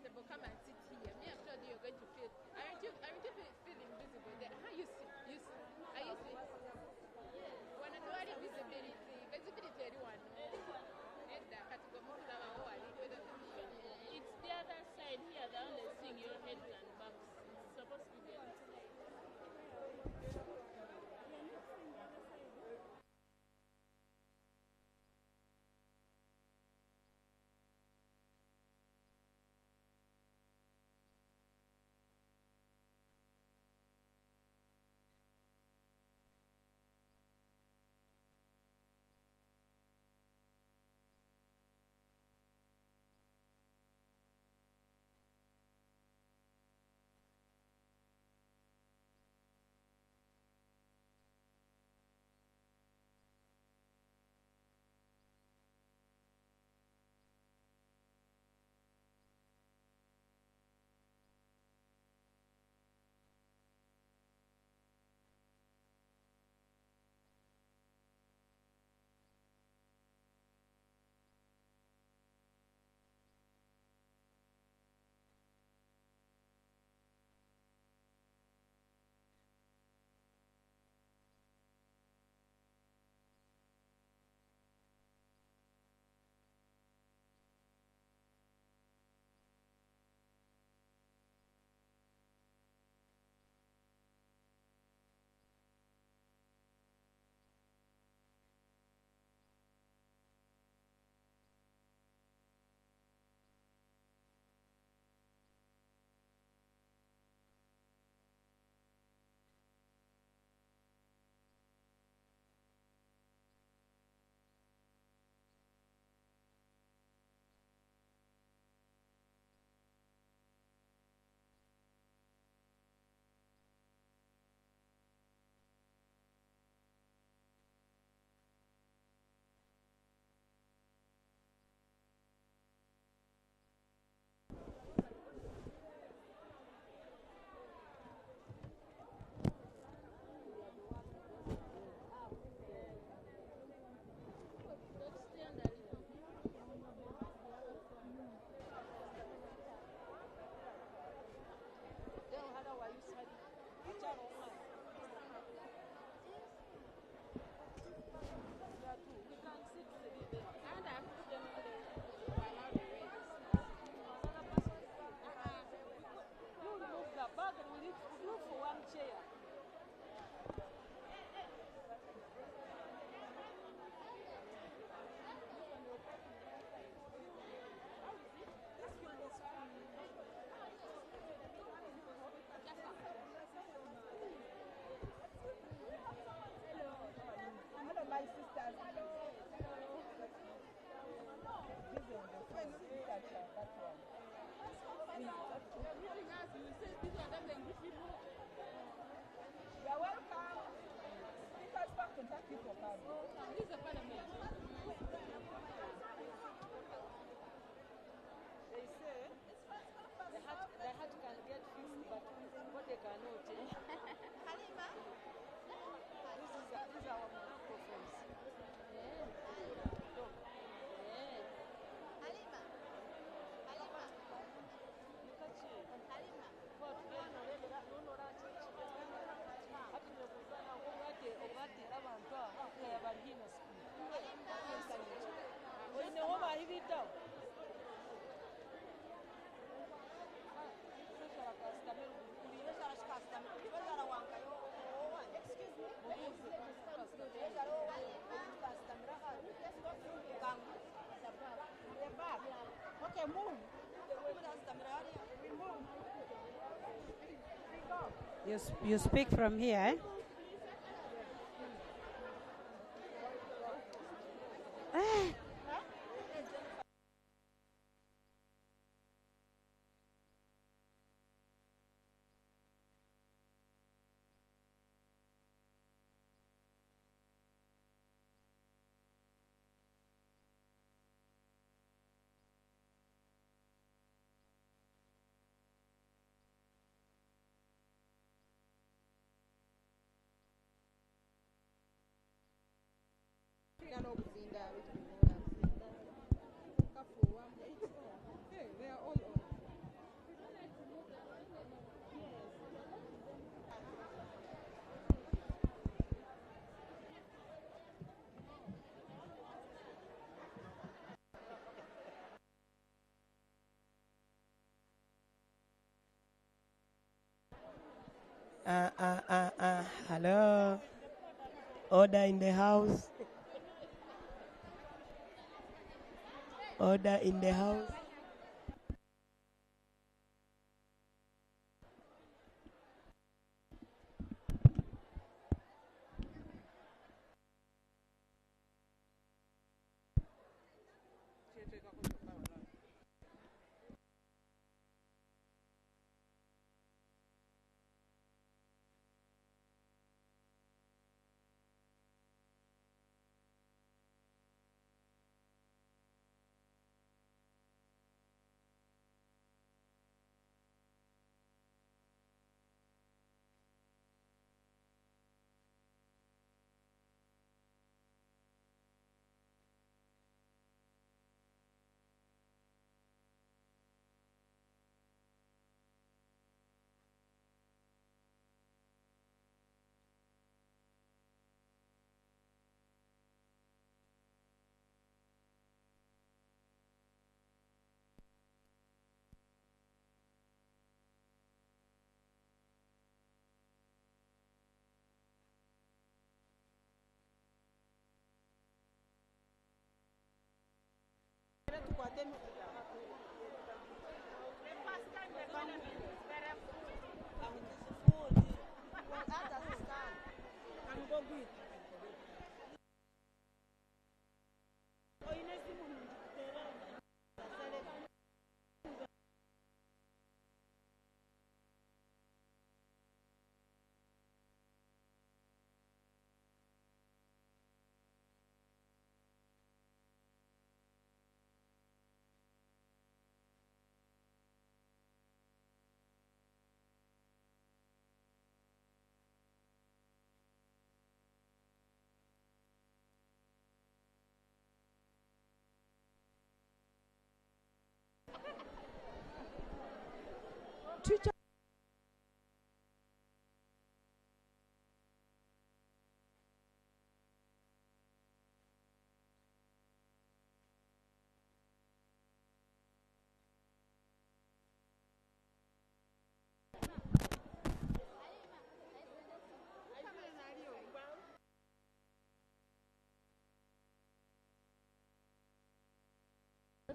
comfortable, come and sit here. Me, I'm sure you're going to feel. Aren't you feel invisible there? How you see? Are you see? When I do visibility, everyone knows. It's the other side here, the only thing your head and back is supposed to be there. You speak from here, eh? They are all on. Hello. Order in the house. Order in the house. Teacher.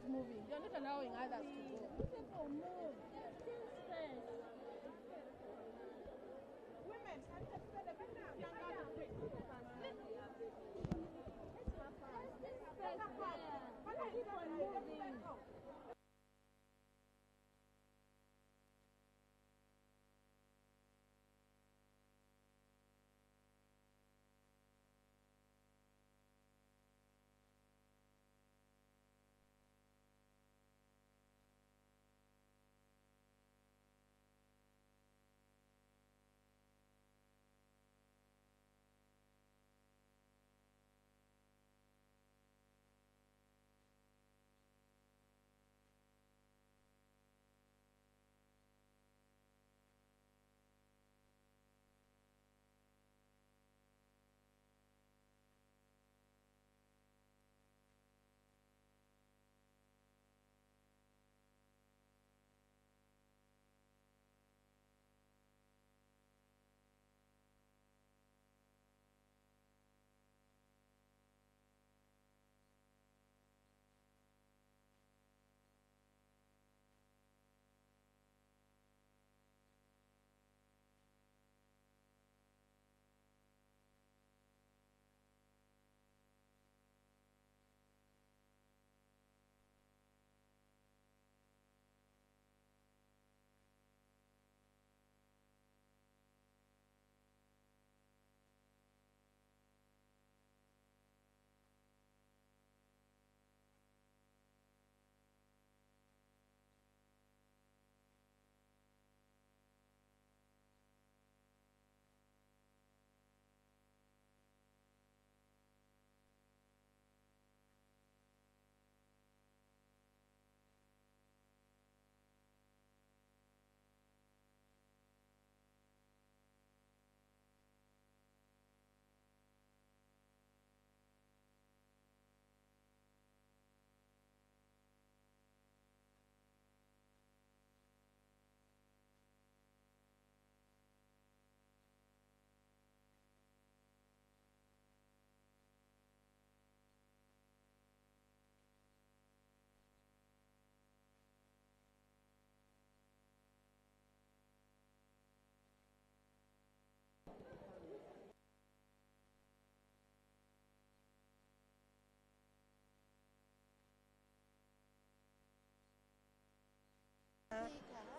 Moving. You're not allowing others to go. People move.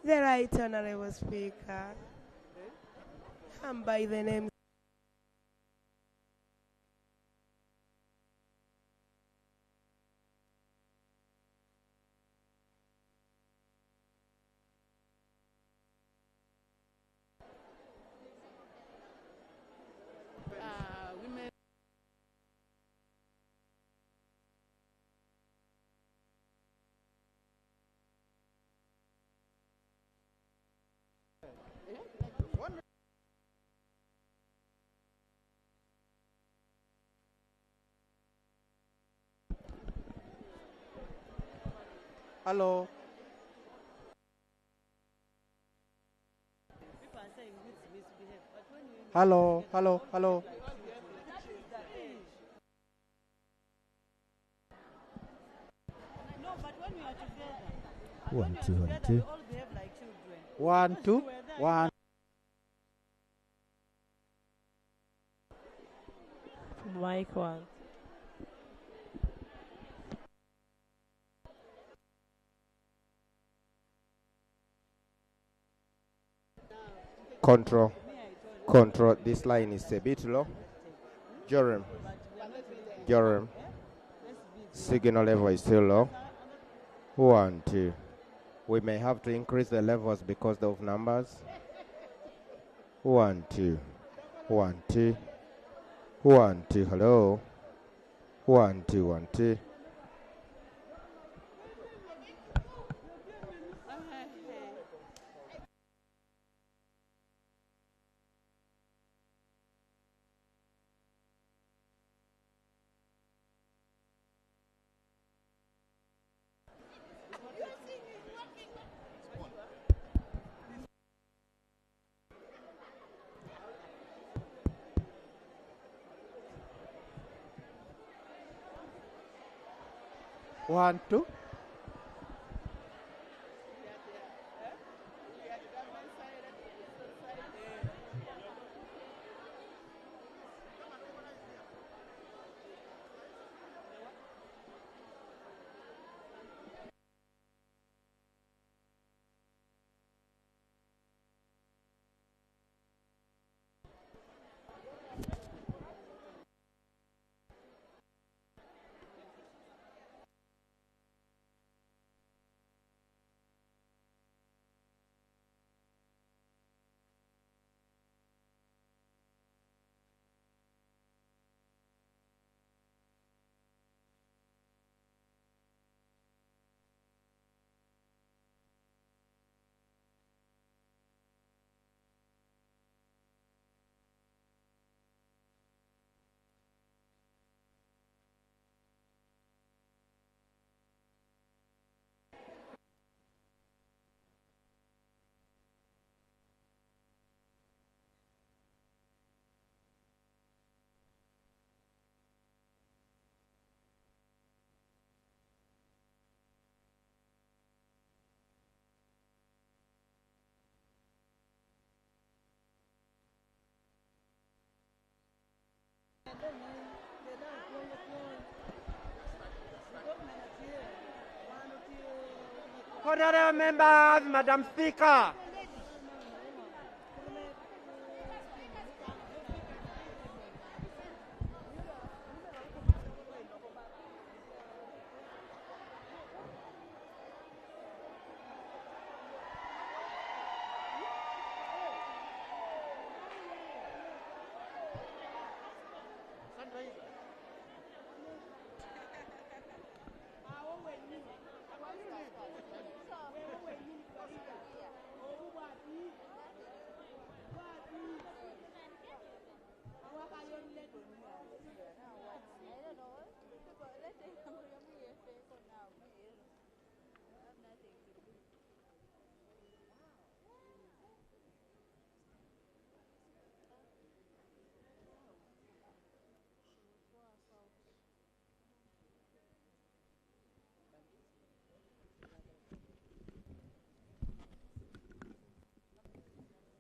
The Right Honorable Speaker. And by the name women. Hello. Hello, hello, hello. No, but when we are together, One, two, we one, all two. behave like children. 1, 2, 1. Mic one. Control. Control. This line is a bit low. Joram. Joram. Signal level is still low. 1, 2. We may have to increase the levels because of numbers. 1, 2. 1, 2. 1, 2. Hello. 1, 2, 1, 2. One, two. Honorable members, Madam Speaker.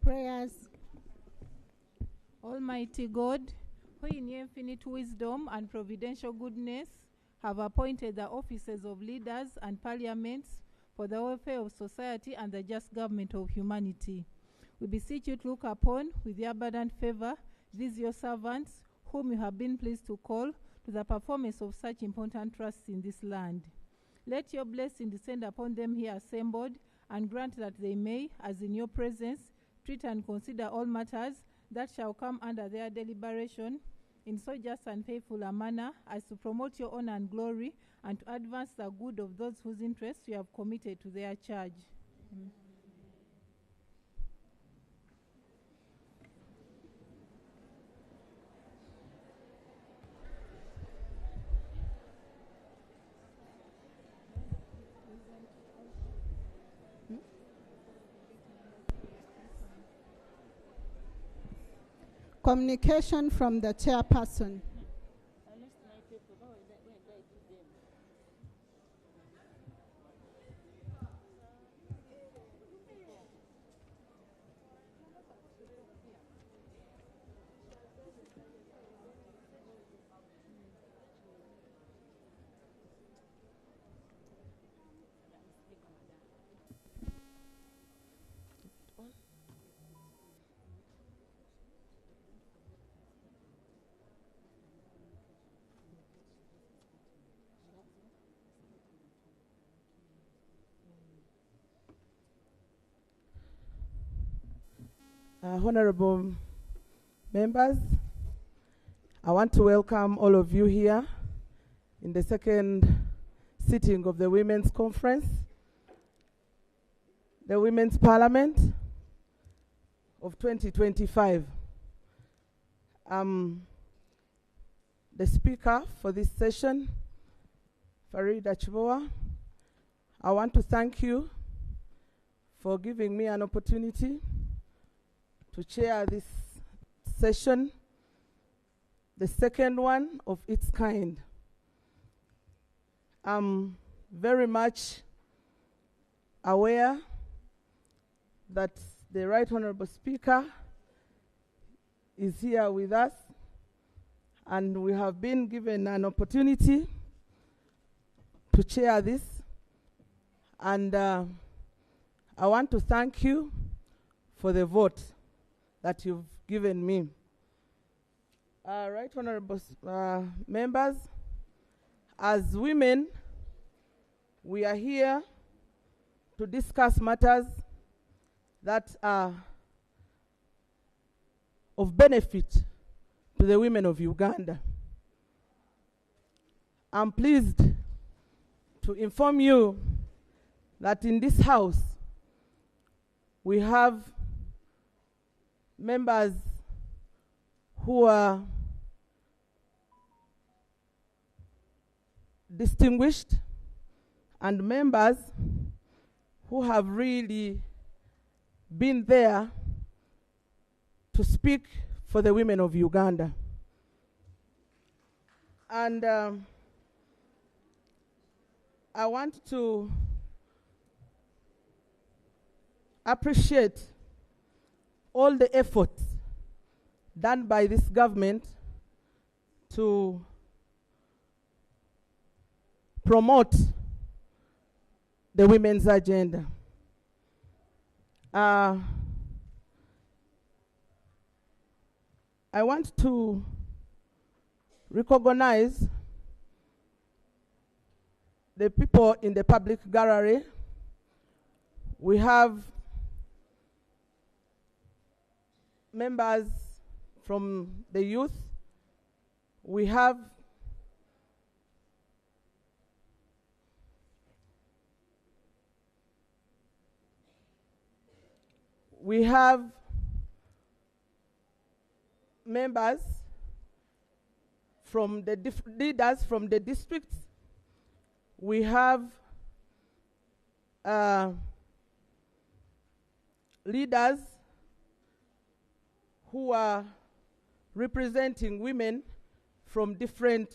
Prayers. Almighty God, who in infinite wisdom and providential goodness have appointed the offices of leaders and parliaments for the welfare of society and the just government of humanity. We beseech you to look upon with your abundant favor these your servants, whom you have been pleased to call to the performance of such important trusts in this land. Let your blessing descend upon them here assembled, and grant that they may, as in your presence, treat and consider all matters that shall come under their deliberation in so just and faithful a manner as to promote your honor and glory, and to advance the good of those whose interests you have committed to their charge. Amen. Communication from the chairperson. Honorable members, I want to welcome all of you here in the second sitting of the Women's Conference, the Women's Parliament of 2025. The speaker for this session, Farida Chibowa. I want to thank you for giving me an opportunity to chair this session, the second one of its kind. I'm very much aware that the Right Honorable Speaker is here with us, and we have been given an opportunity to chair this, and I want to thank you for the vote that you've given me. Right Honorable members, as women, we are here to discuss matters that are of benefit to the women of Uganda. I'm pleased to inform you that in this house we have members who are distinguished and members who have really been there to speak for the women of Uganda. And I want to appreciate all the efforts done by this government to promote the women's agenda. I want to recognize the people in the public gallery. We have members from the youth. We have members from the leaders from the districts. We have leaders who are representing women from different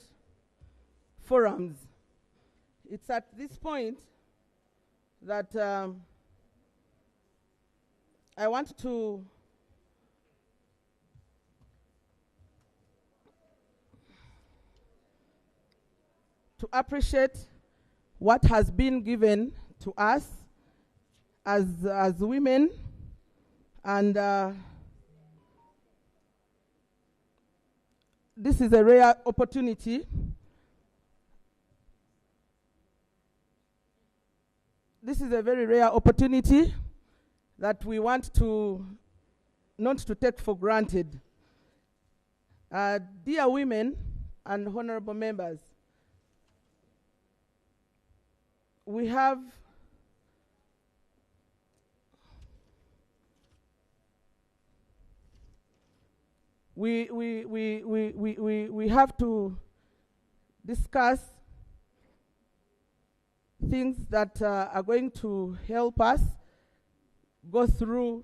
forums. It's at this point that I want to appreciate what has been given to us as women, and this is a rare opportunity. This is a very rare opportunity that we want to not to take for granted. Dear women and honorable members, we have we have to discuss things that are going to help us go through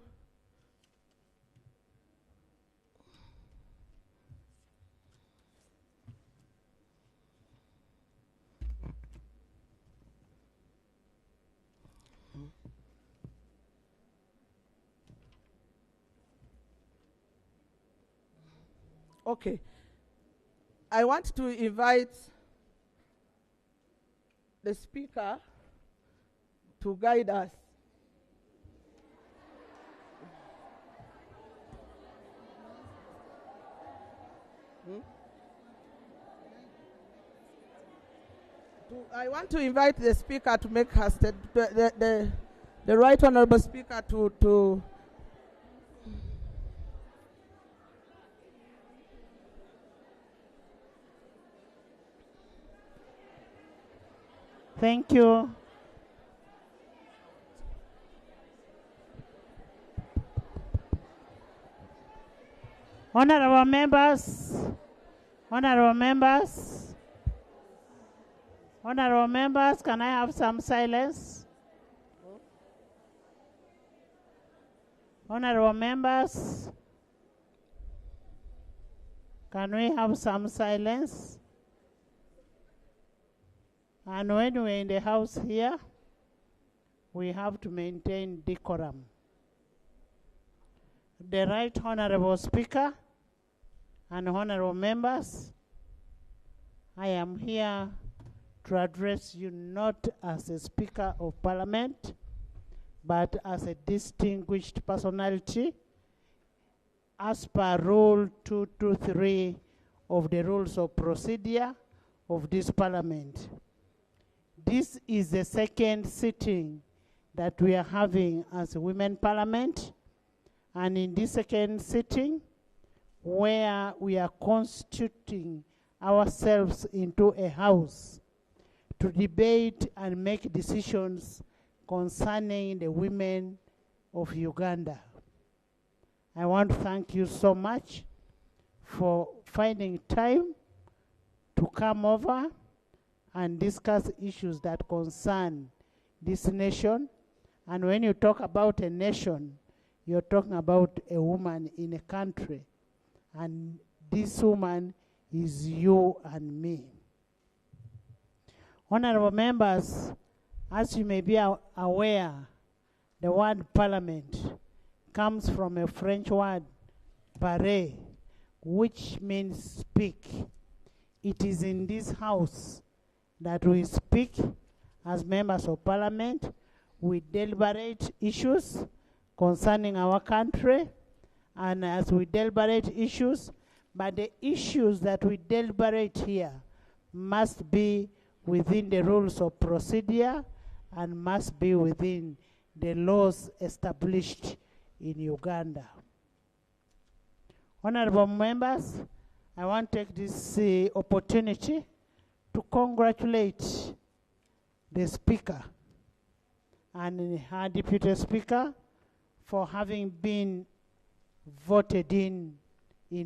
Okay. I want to invite the speaker to guide us. I want to invite the speaker to make her the right honorable speaker to Thank you. Honorable members, honorable members, honorable members, can I have some silence? Honorable members, can we have some silence? And when we're in the house here, we have to maintain decorum. The Right Honorable Speaker and honorable members, I am here to address you not as a Speaker of Parliament, but as a distinguished personality, as per Rule 223 of the Rules of Procedure of this Parliament. This is the second sitting that we are having as a Women Parliament, and in this second sitting, where we are constituting ourselves into a house to debate and make decisions concerning the women of Uganda. I want to thank you so much for finding time to come over and discuss issues that concern this nation. And when you talk about a nation, you're talking about a woman in a country. And this woman is you and me. Honorable members, as you may be aware, the word parliament comes from a French word, parler, which means speak. It is in this house that we speak as members of parliament. We deliberate issues concerning our country, and as we deliberate issues, but the issues that we deliberate here must be within the rules of procedure and must be within the laws established in Uganda. Honorable members, I want to take this opportunity to congratulate the Speaker and her Deputy Speaker for having been voted in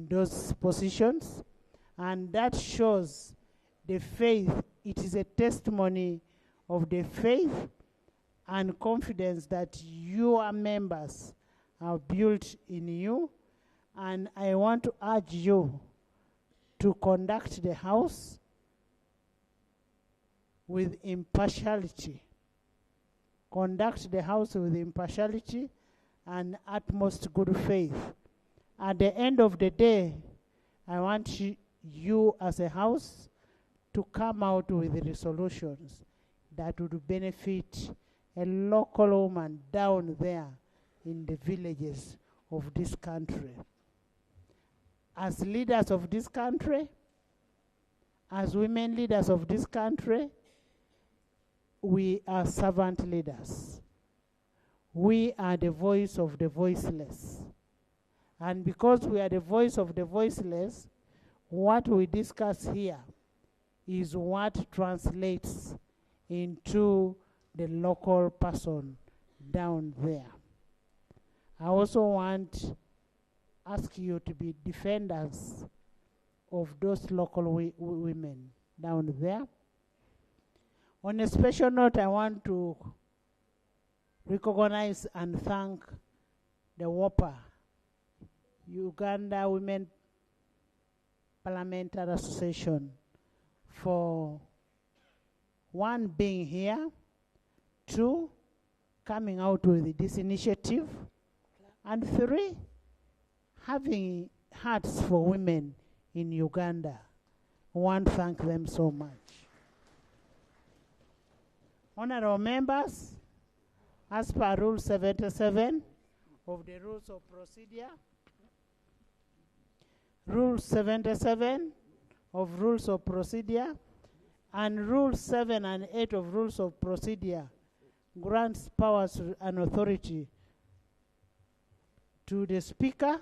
those positions. And that shows the faith. It is a testimony of the faith and confidence that your members have built in you. And I want to urge you to conduct the House with impartiality. Conduct the House with impartiality and utmost good faith. At the end of the day, I want you as a House to come out with resolutions that would benefit a local woman down there in the villages of this country. As leaders of this country, as women leaders of this country, we are servant leaders. We are the voice of the voiceless. And because we are the voice of the voiceless, what we discuss here is what translates into the local person down there. I also want ask you to be defenders of those local women down there. On a special note, I want to recognize and thank the WOPA, Uganda Women Parliamentary Association, for one, being here, two, coming out with this initiative, and three, having hearts for women in Uganda. I want to thank them so much. Honorable members, as per Rule 77 of the Rules of Procedure, Rule 77 of Rules of Procedure, and Rule 7 and 8 of Rules of Procedure grants powers and authority to the Speaker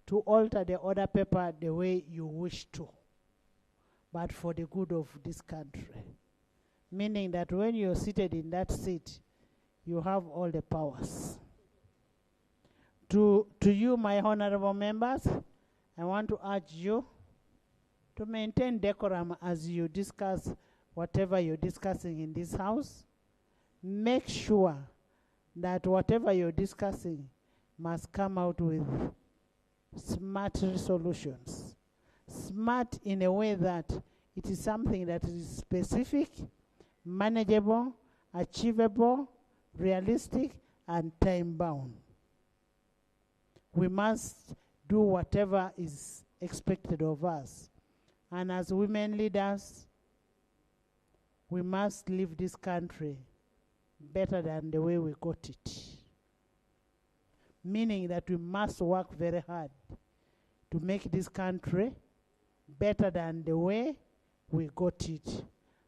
to alter the order paper the way you wish to, but for the good of this country. Meaning that when you're seated in that seat, you have all the powers. To you, my honorable members, I want to urge you to maintain decorum as you discuss whatever you're discussing in this house. Make sure that whatever you're discussing must come out with smart solutions. Smart in a way that it is something that is specific, manageable, achievable, realistic, and time-bound. We must do whatever is expected of us. And as women leaders, we must leave this country better than the way we got it. Meaning that we must work very hard to make this country better than the way we got it.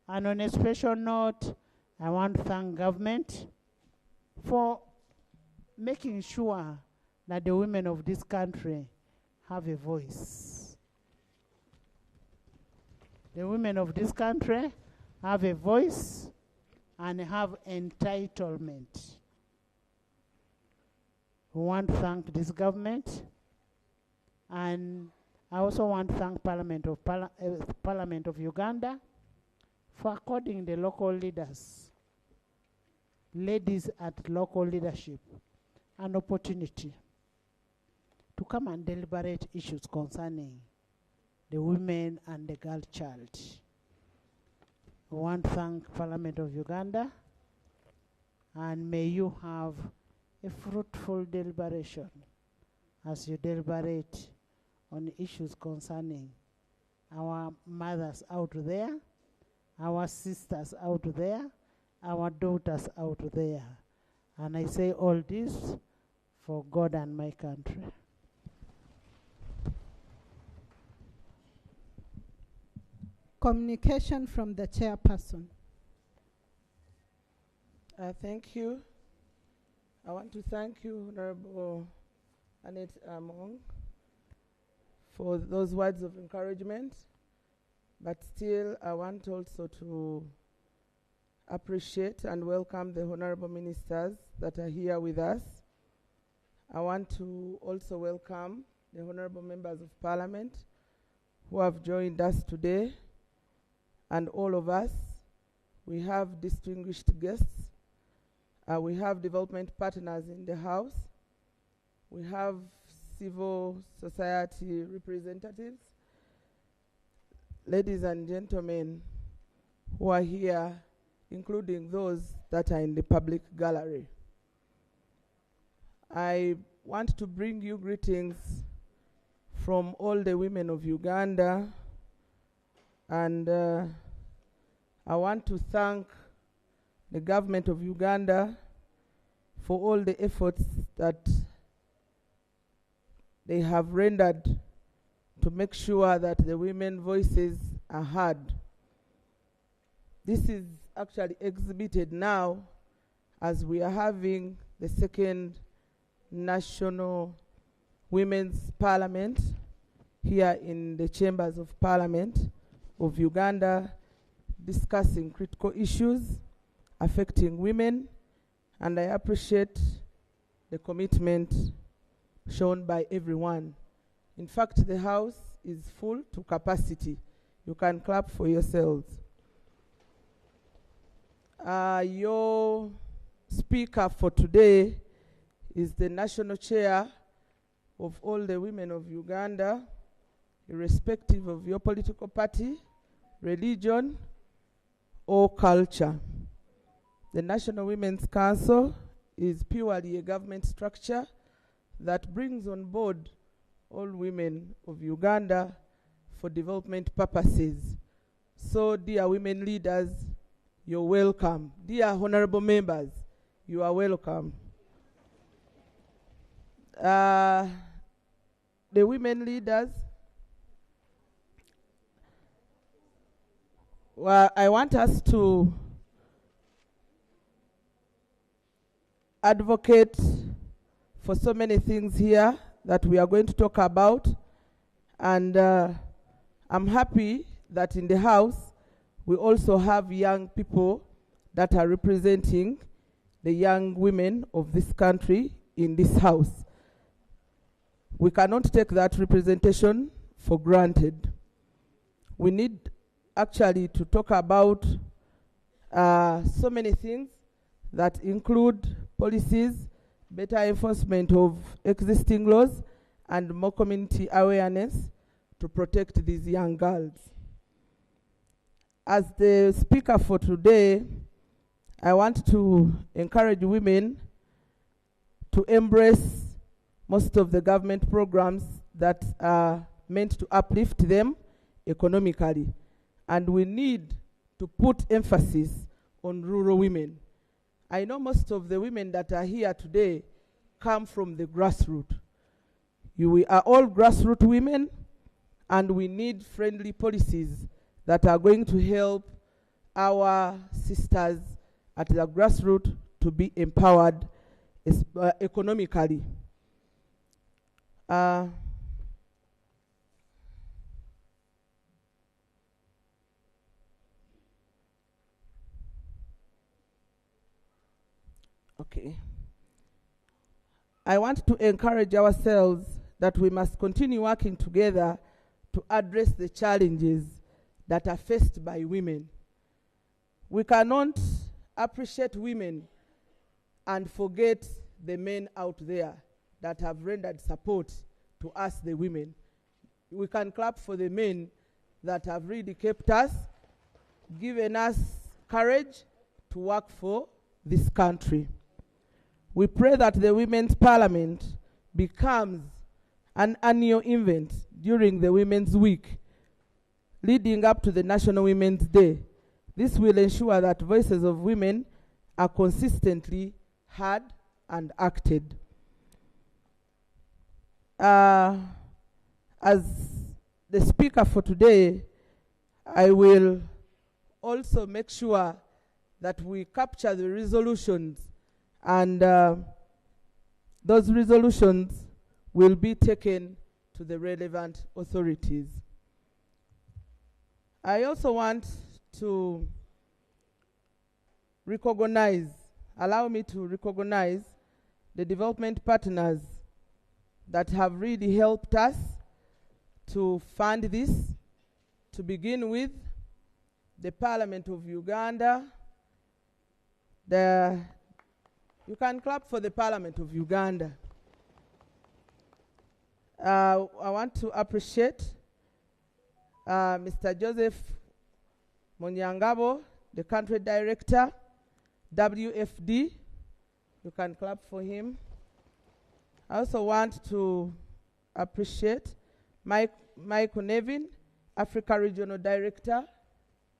And on a special note, I want to thank government for making sure that the women of this country have a voice. The women of this country have a voice and have entitlement. We want to thank this government, and I also want to thank Parliament of Uganda for according the local leaders, ladies at local leadership, an opportunity to come and deliberate issues concerning the women and the girl child. We want to thank Parliament of Uganda, and may you have a fruitful deliberation as you deliberate on issues concerning our mothers out there, our sisters out there, our daughters out there. And I say all this for God and my country. Communication from the chairperson. Thank you. I want to thank you, Honorable Annette Among, for those words of encouragement. But still, I want also to appreciate and welcome the honorable ministers that are here with us. I want to also welcome the honorable members of parliament who have joined us today, and all of us. We have distinguished guests. We have development partners in the house. We have civil society representatives. Ladies and gentlemen who are here, including those that are in the public gallery. I want to bring you greetings from all the women of Uganda, and I want to thank the government of Uganda for all the efforts that they have rendered to make sure that the women's voices are heard. This is actually exhibited now as we are having the second National Women's Parliament here in the Chambers of Parliament of Uganda, discussing critical issues affecting women, and I appreciate the commitment shown by everyone. In fact, the House is full to capacity. You can clap for yourselves. Your speaker for today is the national chair of all the women of Uganda, irrespective of your political party, religion, or culture. The National Women's Council is purely a government structure that brings on board all women of Uganda for development purposes. So, dear women leaders, you're welcome. Dear honorable members, you are welcome. The women leaders, well, I want us to advocate for so many things here that we are going to talk about, and I'm happy that in the House we also have young people that are representing the young women of this country in this House. We cannot take that representation for granted. We need actually to talk about so many things that include policies, better enforcement of existing laws, and more community awareness to protect these young girls. As the speaker for today, I want to encourage women to embrace most of the government programs that are meant to uplift them economically. And we need to put emphasis on rural women. I know most of the women that are here today come from the grassroots. We are all grassroots women, and we need friendly policies that are going to help our sisters at the grassroots to be empowered economically. Okay. I want to encourage ourselves that we must continue working together to address the challenges that are faced by women. We cannot appreciate women and forget the men out there that have rendered support to us, the women. We can clap for the men that have really kept us, given us courage to work for this country. We pray that the Women's Parliament becomes an annual event during the Women's Week, leading up to the National Women's Day. This will ensure that voices of women are consistently heard and acted. As the speaker for today, I will also make sure that we capture the resolutions, and those resolutions will be taken to the relevant authorities. I also want to allow me to recognize the development partners that have really helped us to fund this. To begin with, the Parliament of Uganda. You can clap for the Parliament of Uganda. I want to appreciate Mr. Joseph Munyangabo, the country director, WFD. You can clap for him. I also want to appreciate Michael Nevin, Africa Regional Director,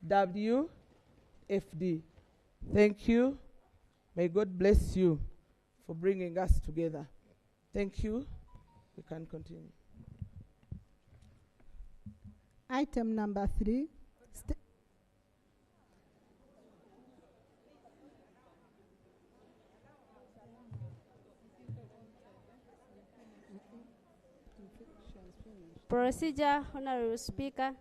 WFD. FD. Thank you. May God bless you for bringing us together. Thank you. We can continue. Item number 3. Procedure, Honorable Speaker.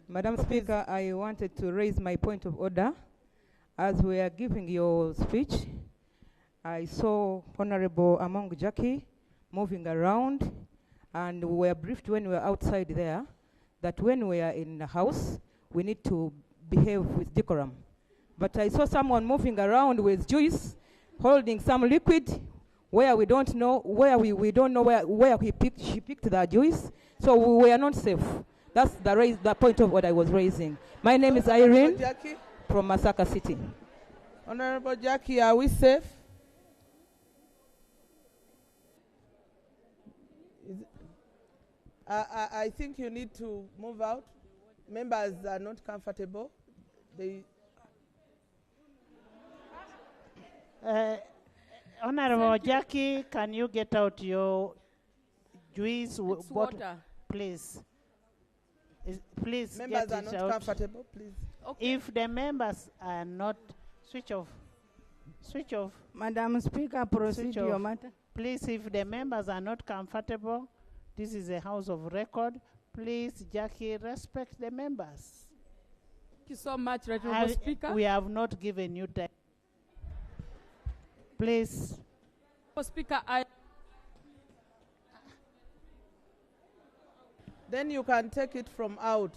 Madam Speaker, I wanted to raise my point of order. As we are giving your speech, I saw Honorable Among Jackie moving around, and we were briefed when we were outside there that when we are in the house, we need to behave with decorum. But I saw someone moving around with juice, holding some liquid, where we don't know, where we don't know where she picked the juice, so we were not safe. That's the point of what I was raising. My name is Irene from Masaka City. Honorable Jackie, are we safe? I think you need to move out. Members are not comfortable. Honorable Jackie, can you get out your juice water, please? Please members get are it not out. comfortable, please. Okay. If the members are not, switch off. Switch off. Madam Speaker, proceed your matter. Please, if the members are not comfortable, this is a house of record. Please, Jackie, respect the members. Thank you so much, Honorable Speaker. We have not given you time. Please. Speaker, Then you can take it from out.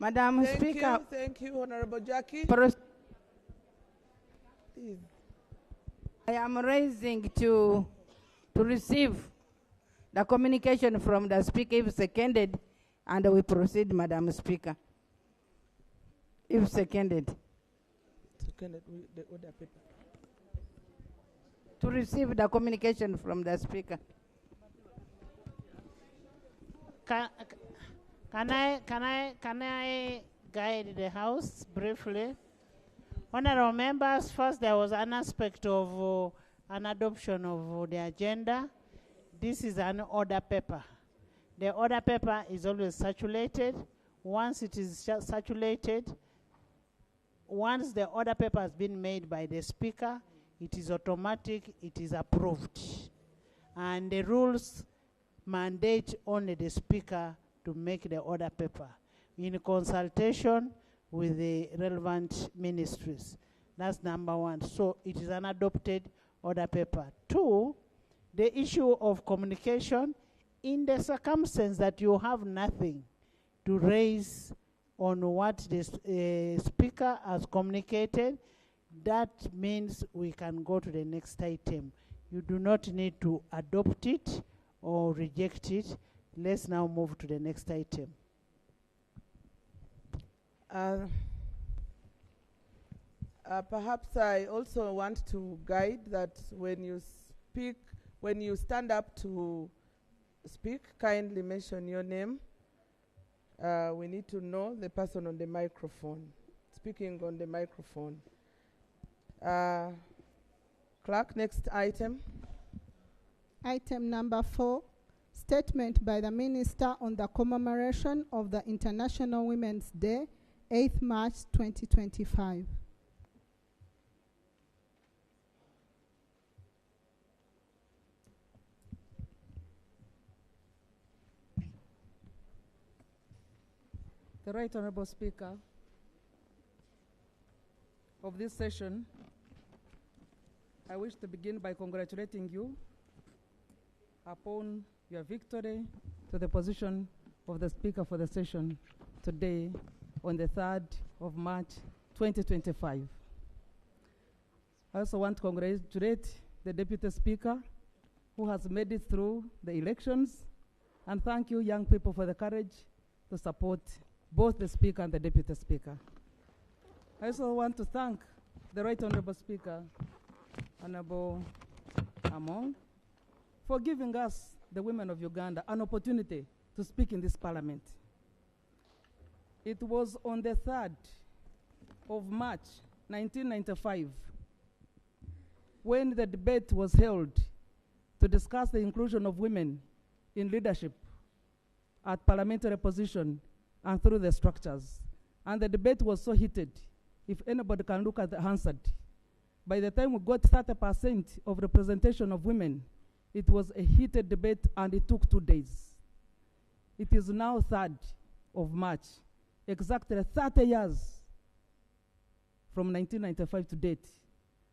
Madam Speaker. Thank you, Honorable Jackie. Please. I am raising to receive the communication from the Speaker if seconded, and we proceed, Madam Speaker. If seconded. Seconded, the order paper. To receive the communication from the Speaker. Can I guide the House briefly? Honorable members, first there was an aspect of an adoption of the agenda. This is an order paper. The order paper is always circulated. Once it is circulated, once the order paper has been made by the Speaker, it is automatic, it is approved. And the rules mandate only the Speaker to make the order paper in consultation with the relevant ministries. That's number one. So it is an adopted order paper. Two, the issue of communication, in the circumstance that you have nothing to raise on what the Speaker has communicated, that means we can go to the next item. You do not need to adopt it or reject it. Let's now move to the next item. Perhaps I also want to guide that when you speak, when you stand up to speak, kindly mention your name. We need to know the person on the microphone, speaking on the microphone. Clerk, next item. Item number 4, statement by the Minister on the commemoration of the International Women's Day, 8th March 2025. The Right Honourable Speaker of this session, I wish to begin by congratulating you upon your victory to the position of the Speaker for the session today on the 3rd of March 2025. I also want to congratulate the Deputy Speaker who has made it through the elections. And thank you, young people, for the courage to support both the Speaker and the Deputy Speaker. I also want to thank the Right Honorable Speaker, Honorable Among, for giving us, the women of Uganda, an opportunity to speak in this parliament. It was on the 3rd of March, 1995, when the debate was held to discuss the inclusion of women in leadership at parliamentary position and through the structures. And the debate was so heated, if anybody can look at the Hansard. By the time we got 30% of representation of women, it was a heated debate and it took 2 days. It is now 3rd of March, exactly 30 years from 1995 to date.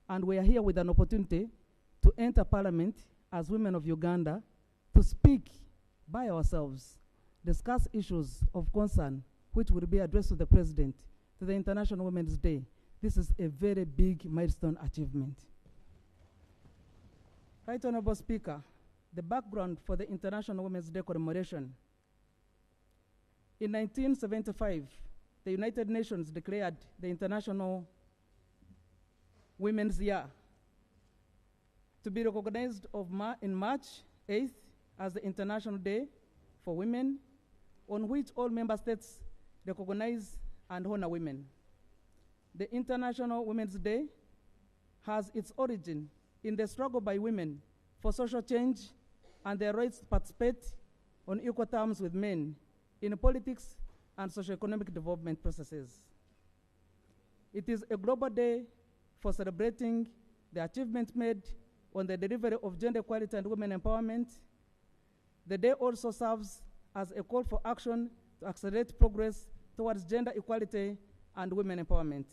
And we are here with an opportunity to enter parliament as women of Uganda to speak by ourselves, discuss issues of concern which will be addressed to the President to the International Women's Day. This is a very big milestone achievement. Right Honorable Speaker, the background for the International Women's Day commemoration. In 1975, the United Nations declared the International Women's Year to be recognized in March 8th as the International Day for Women, on which all member states recognize and honor women. The International Women's Day has its origin in the struggle by women for social change and their rights to participate on equal terms with men in politics and socio-economic development processes. It is a global day for celebrating the achievement made on the delivery of gender equality and women empowerment. The day also serves as a call for action to accelerate progress towards gender equality and women empowerment.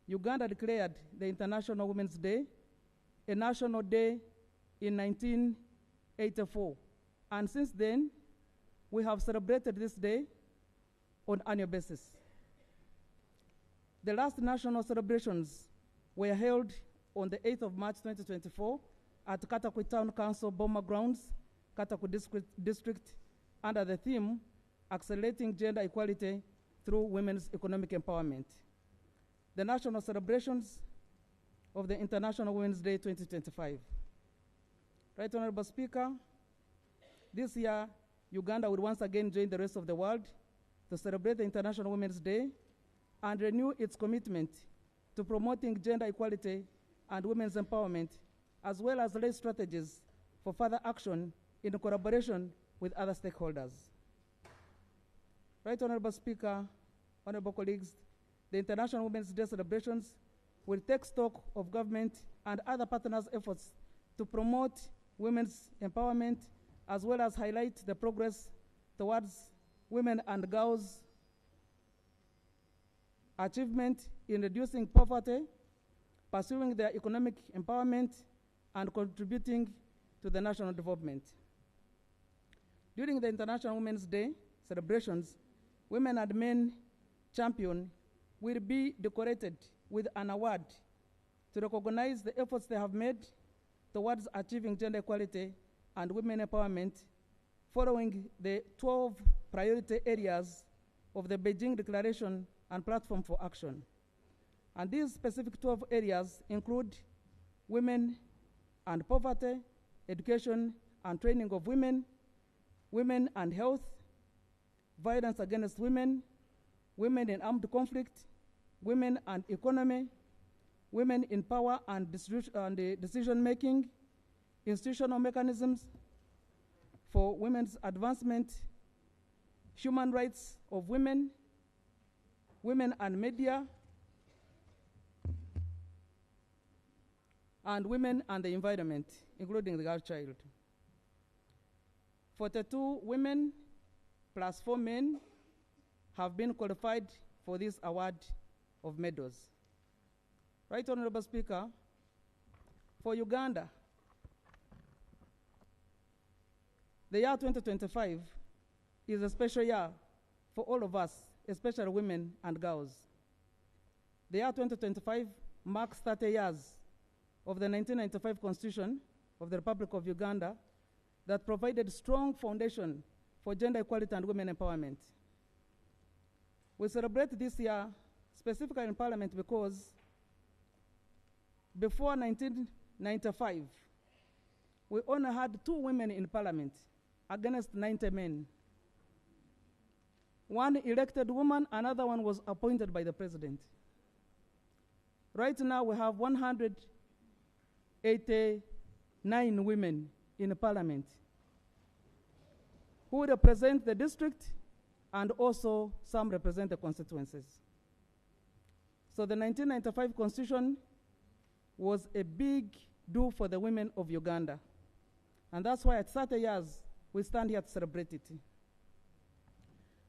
Uganda declared the International Women's Day a national day in 1984. And since then, we have celebrated this day on an annual basis. The last national celebrations were held on the 8th of March 2024 at Katakwi Town Council Boma Grounds, Katakwi District, under the theme, Accelerating Gender Equality Through Women's Economic Empowerment. The national celebrations of the International Women's Day 2025. Right Honorable Speaker, this year, Uganda will once again join the rest of the world to celebrate the International Women's Day and renew its commitment to promoting gender equality and women's empowerment, as well as lay strategies for further action in collaboration with other stakeholders. Right Honorable Speaker, honorable colleagues, the International Women's Day celebrations will take stock of government and other partners' efforts to promote women's empowerment, as well as highlight the progress towards women and girls' achievement in reducing poverty, pursuing their economic empowerment, and contributing to the national development. During the International Women's Day celebrations, women and men champion will be decorated with an award to recognize the efforts they have made towards achieving gender equality and women empowerment following the 12 priority areas of the Beijing Declaration and Platform for Action. And these specific 12 areas include women and poverty, education and training of women, women and health, violence against women, women in armed conflict, women and economy, women in power and decision-making, institutional mechanisms for women's advancement, human rights of women, women and media, and women and the environment, including the girl child. 42 women plus 4 men have been qualified for this award of medals. Right Honorable Speaker, for Uganda, the year 2025 is a special year for all of us, especially women and girls. The year 2025 marks 30 years of the 1995 Constitution of the Republic of Uganda that provided strong foundation for gender equality and women empowerment. We celebrate this year specifically in Parliament because before 1995, we only had 2 women in Parliament against 90 men. One elected woman, another one was appointed by the president. Right now we have 189 women in Parliament who represent the district and also some represent the constituencies. So the 1995 Constitution was a big do for the women of Uganda. And that's why at 30 years, we stand here to celebrate it.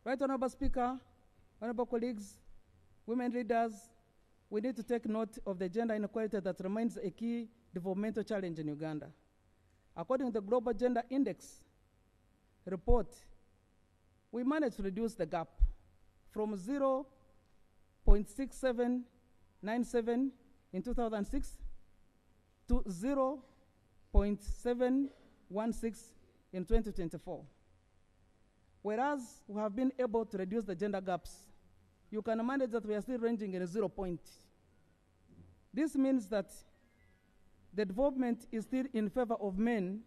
Right, Honorable Speaker, honorable colleagues, women leaders, we need to take note of the gender inequality that remains a key developmental challenge in Uganda. According to the Global Gender Index report, we managed to reduce the gap from 0.6797 in 2006 to 0.716 in 2024. Whereas we have been able to reduce the gender gaps, you can imagine that we are still ranging in a 0 point. This means that the development is still in favor of men.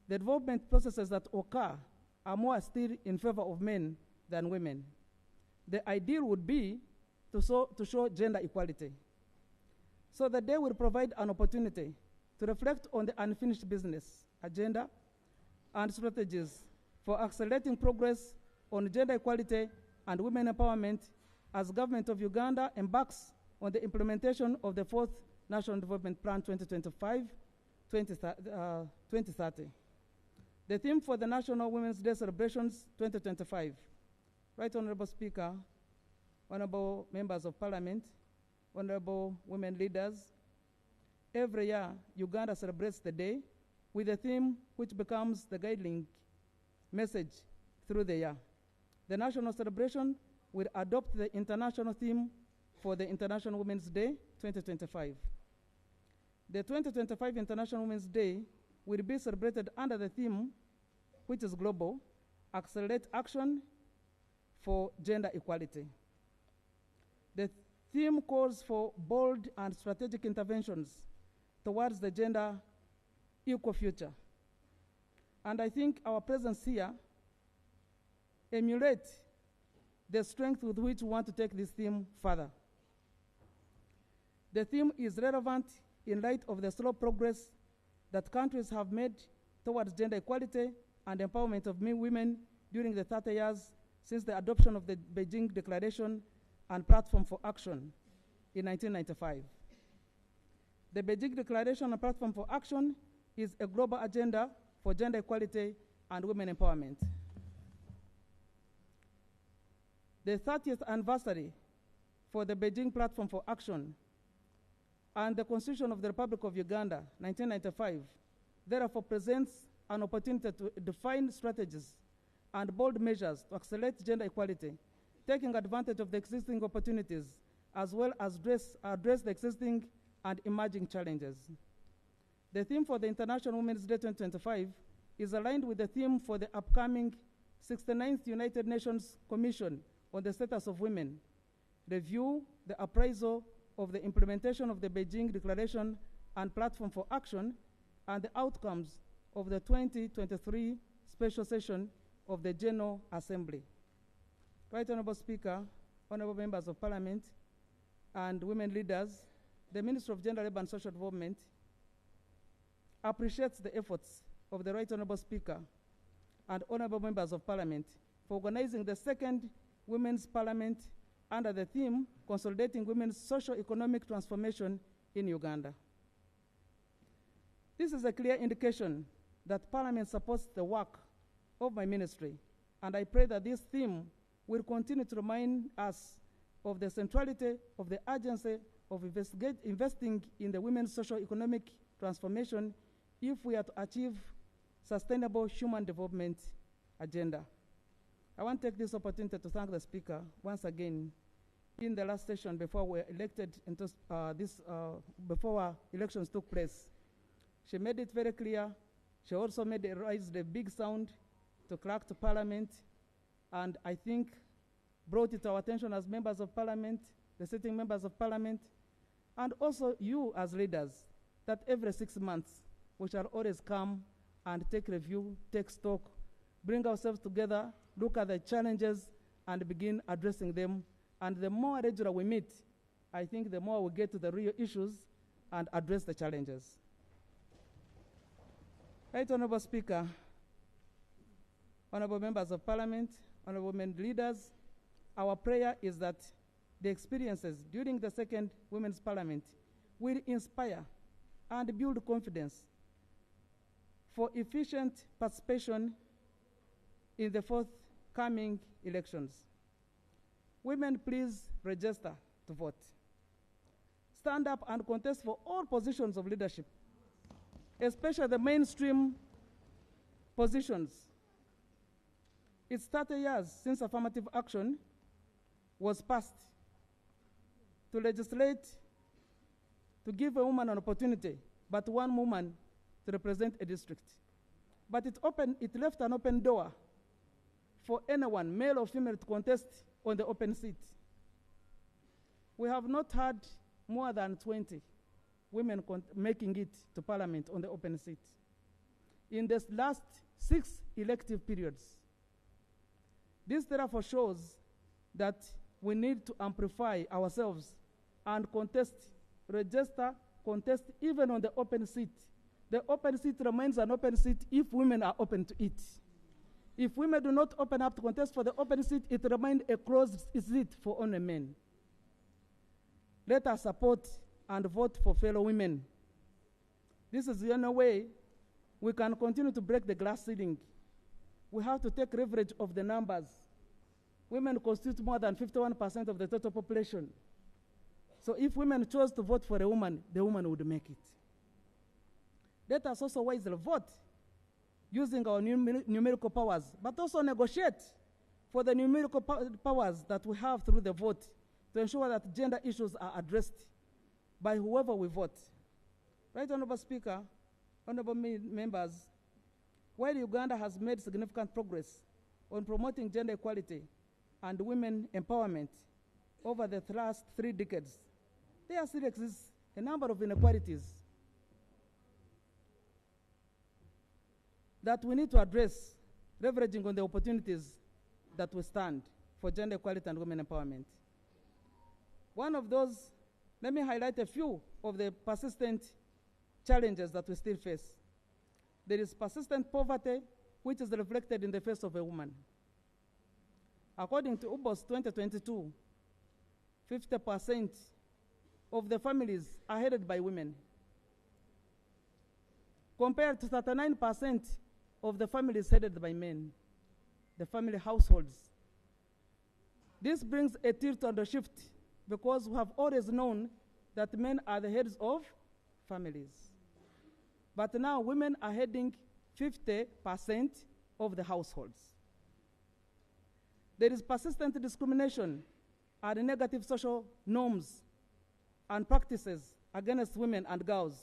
The development processes that occur are more still in favor of men than women. The ideal would be to show gender equality. So the day will provide an opportunity to reflect on the unfinished business agenda and strategies for accelerating progress on gender equality and women empowerment as government of Uganda embarks on the implementation of the 4th National Development Plan 2025-2030. The theme for the National Women's Day celebrations 2025. Right, Honorable Speaker, honorable members of Parliament, honorable women leaders, every year Uganda celebrates the day with a theme which becomes the guiding message through the year. The national celebration will adopt the international theme for the International Women's Day 2025. The 2025 International Women's Day will be celebrated under the theme, which is global, Accelerate Action for Gender Equality. The theme calls for bold and strategic interventions towards the gender equal future. And I think our presence here emulates the strength with which we want to take this theme further. The theme is relevant in light of the slow progress that countries have made towards gender equality and empowerment of women during the 30 years since the adoption of the Beijing Declaration and Platform for Action in 1995. The Beijing Declaration and Platform for Action is a global agenda for gender equality and women empowerment. The 30th anniversary for the Beijing Platform for Action and the Constitution of the Republic of Uganda, 1995, therefore presents an opportunity to define strategies and bold measures to accelerate gender equality, taking advantage of the existing opportunities as well as address the existing and emerging challenges. The theme for the International Women's Day 2025 is aligned with the theme for the upcoming 69th United Nations Commission on the Status of Women, review the appraisal of the implementation of the Beijing Declaration and Platform for Action and the outcomes of the 2023 special session of the General Assembly. Right, Honorable Speaker, honorable members of Parliament, and women leaders, the Ministry of Gender, Labour and Social Development appreciates the efforts of the Right Honorable Speaker and honorable members of Parliament for organizing the second Women's Parliament under the theme, Consolidating Women's Socio-Economic Transformation in Uganda. This is a clear indication that Parliament supports the work of my ministry, and I pray that this theme will continue to remind us of the centrality of the urgency of investing in the women's socio-economic transformation if we are to achieve sustainable human development agenda. I want to take this opportunity to thank the Speaker once again in the last session before we were elected into before our elections took place. She made it very clear. She also raised a big sound to crack to Parliament, and I think brought it to our attention as members of Parliament, the sitting members of Parliament, and also you as leaders, that every 6 months we shall always come and take review, take stock, bring ourselves together, look at the challenges, and begin addressing them. And the more regular we meet, I think the more we get to the real issues and address the challenges. Right, Honorable Speaker, honorable members of Parliament, honorable men leaders, our prayer is that the experiences during the second Women's Parliament will inspire and build confidence for efficient participation in the forthcoming elections. Women, please register to vote. Stand up and contest for all positions of leadership, especially the mainstream positions. It's 30 years since affirmative action was passed to legislate to give a woman an opportunity, but one woman to represent a district. But it left an open door for anyone, male or female, to contest on the open seat. We have not had more than 20 women making it to Parliament on the open seat in the last 6 elective periods. This therefore shows that we need to amplify ourselves and contest, register, contest even on the open seat. The open seat remains an open seat if women are open to it. If women do not open up to contest for the open seat, it remains a closed seat for only men. Let us support and vote for fellow women. This is the only way we can continue to break the glass ceiling. We have to take leverage of the numbers. Women constitute more than 51% of the total population. So if women chose to vote for a woman, the woman would make it. Let us also wisely vote using our numerical powers, but also negotiate for the numerical powers that we have through the vote to ensure that gender issues are addressed by whoever we vote. Right, Honorable Speaker, honorable members, while Uganda has made significant progress on promoting gender equality and women empowerment over the last 3 decades, there still exists a number of inequalities that we need to address, leveraging on the opportunities that we stand for gender equality and women empowerment. One of those, let me highlight a few of the persistent challenges that we still face. There is persistent poverty, which is reflected in the face of a woman. According to UBOS 2022, 50% of the families are headed by women, compared to 39% of the families headed by men, the family households. This brings a tilt and a shift because we have always known that men are the heads of families. But now women are heading 50% of the households. There is persistent discrimination and negative social norms and practices against women and girls,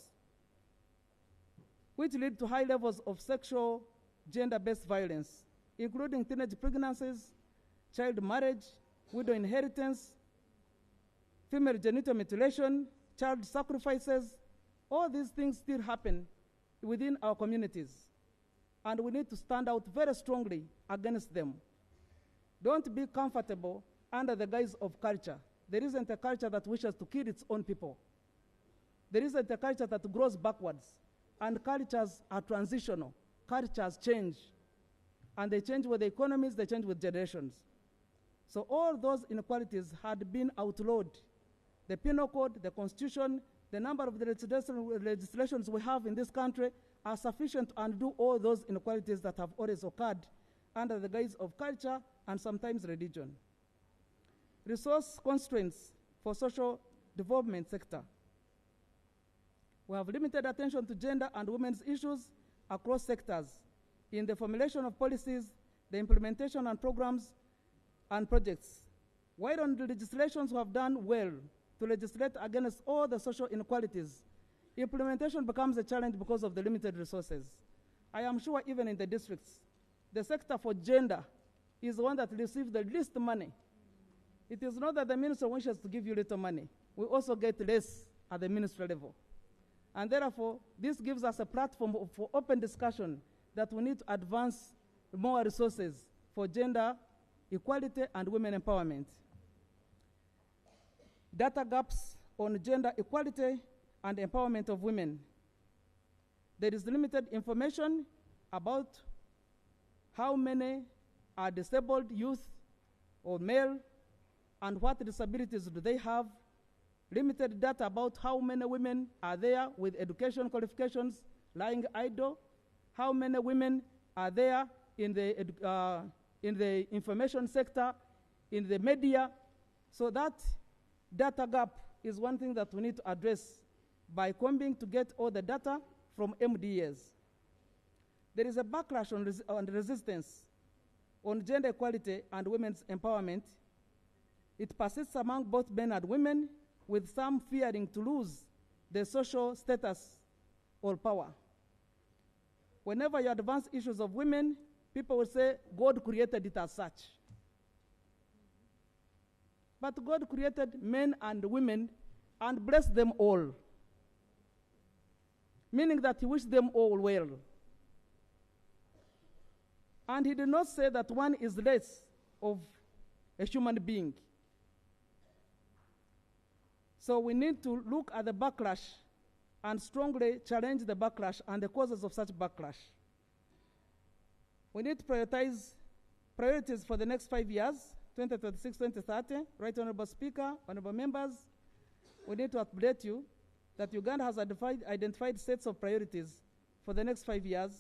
which lead to high levels of sexual gender-based violence, including teenage pregnancies, child marriage, widow inheritance, female genital mutilation, child sacrifices. All these things still happen within our communities, and we need to stand out very strongly against them. Don't be comfortable under the guise of culture. There isn't a culture that wishes to kill its own people. There isn't a culture that grows backwards. And cultures are transitional. Cultures change. And they change with the economies, they change with generations. So all those inequalities had been outlawed. The Penal Code, the Constitution, the number of the legislations we have in this country are sufficient to undo all those inequalities that have always occurred under the guise of culture and sometimes religion. Resource constraints for social development sector. We have limited attention to gender and women's issues across sectors in the formulation of policies, the implementation and programs and projects. While on the legislations who have done well to legislate against all the social inequalities, implementation becomes a challenge because of the limited resources. I am sure even in the districts, the sector for gender is the one that receives the least money. It is not that the minister wishes to give you little money. We also get less at the ministry level. And therefore, this gives us a platform for open discussion that we need to advance more resources for gender equality and women empowerment. Data gaps on gender equality and empowerment of women. There is limited information about how many are disabled youth or male and what disabilities do they have. Limited data about how many women are there with education qualifications lying idle, how many women are there in the information sector, in the media. So that data gap is one thing that we need to address by combing to get all the data from MDAs. There is a backlash on resistance on gender equality and women's empowerment. It persists among both men and women, with some fearing to lose their social status or power. Whenever you advance issues of women, people will say, God created it as such. But God created men and women and blessed them all, meaning that he wished them all well. And he did not say that one is less of a human being. So we need to look at the backlash and strongly challenge the backlash and the causes of such backlash. We need to prioritize priorities for the next 5 years, 2026-2030. Right, Honorable Speaker, Honorable Members, we need to update you that Uganda has identified sets of priorities for the next 5 years,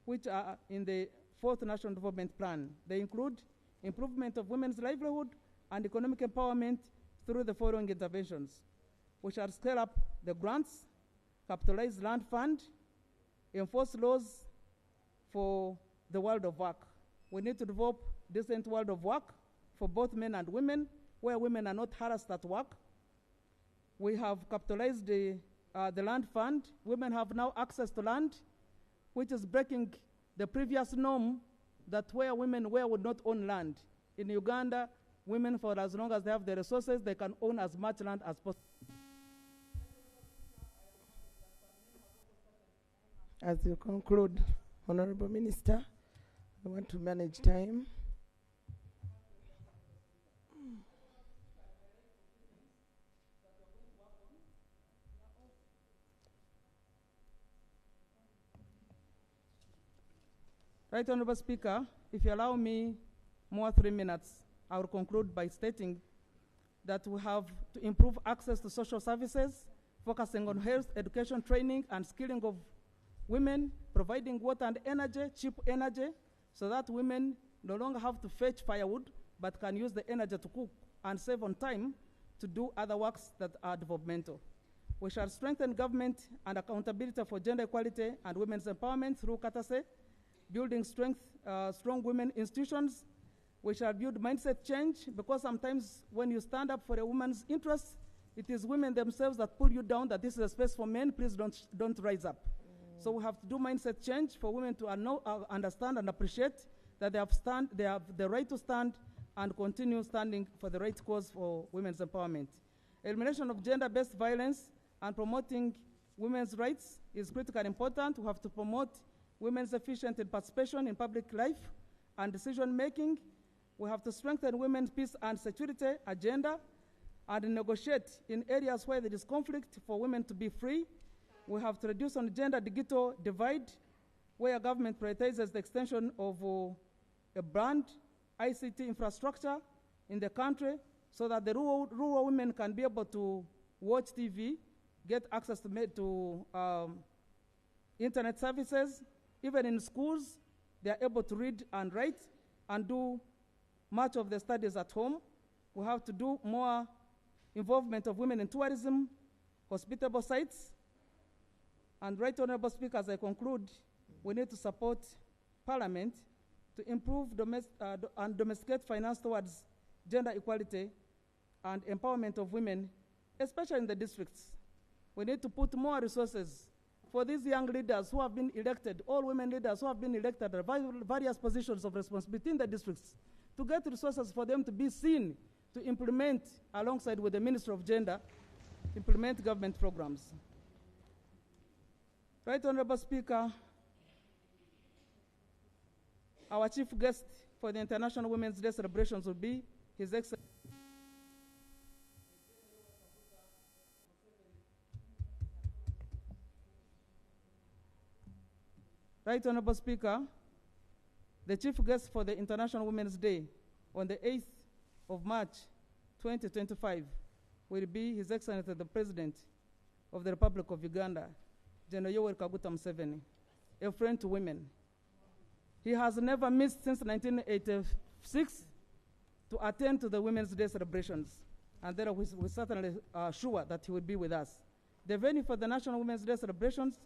which are in the 4th National Development Plan. They include improvement of women's livelihood and economic empowerment through the following interventions. We shall scale up the grants, capitalize land fund, enforce laws for the world of work. We need to develop decent world of work for both men and women, where women are not harassed at work. We have capitalized the land fund. Women have now access to land, which is breaking the previous norm that where women would not own land. In Uganda, women, for as long as they have the resources, they can own as much land as possible. As you conclude, Honorable Minister, I want to manage time. Right, Honorable Speaker, if you allow me more 3 minutes, I will conclude by stating that we have to improve access to social services, focusing on health, education, training, and skilling of women, providing water and energy, cheap energy, so that women no longer have to fetch firewood, but can use the energy to cook and save on time to do other works that are developmental. We shall strengthen government and accountability for gender equality and women's empowerment through Katase, building strong women institutions. We shall build mindset change, because sometimes when you stand up for a woman's interests, it is women themselves that pull you down, that this is a space for men, please don't rise up. So we have to do mindset change for women to understand and appreciate that they have the right to stand and continue standing for the right cause for women's empowerment. Elimination of gender-based violence and promoting women's rights is critically important. We have to promote women's efficient participation in public life and decision-making. We have to strengthen women's peace and security agenda and negotiate in areas where there is conflict for women to be free. We have to reduce on gender digital divide, where government prioritizes the extension of a brand ICT infrastructure in the country, so that the rural women can be able to watch TV, get access to internet services. Even in schools, they are able to read and write and do much of the studies at home. We have to do more involvement of women in tourism, hospitable sites. And right, Honorable Speaker, as I conclude, we need to support Parliament to improve and domesticate finance towards gender equality and empowerment of women, especially in the districts. We need to put more resources for these young leaders who have been elected, all women leaders who have been elected at various positions of responsibility in the districts, to get resources for them to be seen, to implement, alongside with the Ministry of Gender, implement government programs. Right Honorable Speaker, our chief guest for the International Women's Day celebrations will be His Excellency. Right Honorable Speaker, the chief guest for the International Women's Day on the 8th of March 2025 will be His Excellency the President of the Republic of Uganda, General Yoweri Kaguta Museveni, a friend to women. He has never missed since 1986 to attend to the Women's Day celebrations, and there we're certainly sure that he will be with us. The venue for the National Women's Day celebrations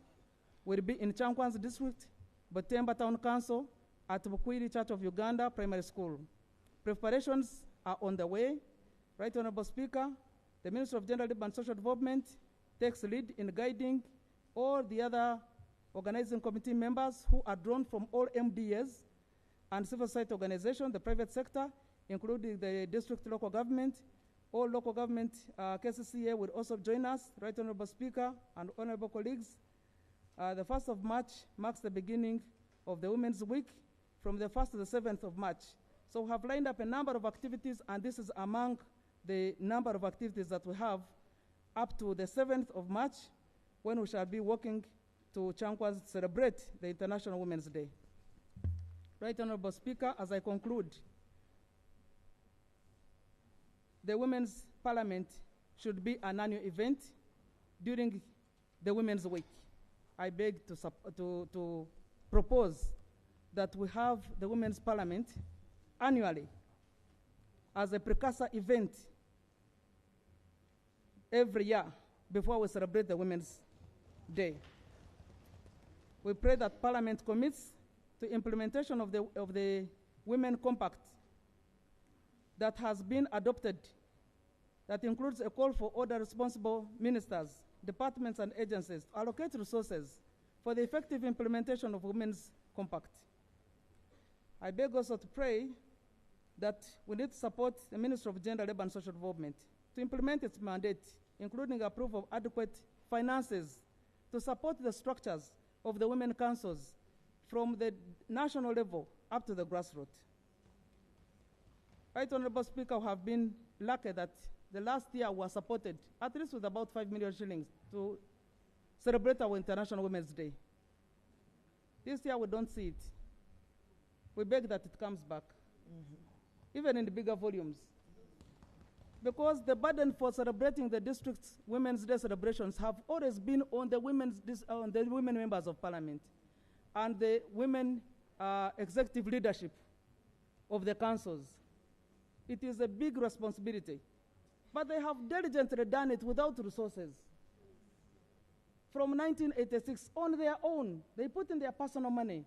will be in Chankwanzi District, Butemba Town Council, at Bukwiri Church of Uganda Primary School. Preparations are on the way. Right Honorable Speaker, the Ministry of Gender, Labour and Social Development takes lead in guiding all the other organizing committee members who are drawn from all MDAs and civil society organizations, the private sector, including the district local government. All local government KCCA will also join us. Right Honorable Speaker and honorable colleagues, the 1st of March marks the beginning of the Women's Week from the 1st to the 7th of March. So we have lined up a number of activities, and this is among the number of activities that we have up to the 7th of March, when we shall be working to Chankwanzi to celebrate the International Women's Day. Right Honorable Speaker, as I conclude, the Women's Parliament should be an annual event during the Women's Week. I beg to propose that we have the Women's Parliament annually as a precursor event every year before we celebrate the Women's Day. We pray that Parliament commits to implementation of the Women Compact that has been adopted, that includes a call for all the responsible ministers, departments and agencies to allocate resources for the effective implementation of Women's Compact. I beg also to pray that we need to support the Ministry of Gender, Labour and Social Development to implement its mandate, including approval of adequate finances to support the structures of the women councils from the national level up to the grassroots. Right Honorable Speaker, we have been lucky that the last year was supported at least with about 5 million shillings to celebrate our International Women's Day. This year we don't see it. We beg that it comes back, even in the bigger volumes. Because the burden for celebrating the district's Women's Day celebrations have always been on the women members of Parliament and the women executive leadership of the councils. It is a big responsibility. But they have diligently done it without resources. From 1986, on their own, they put in their personal money.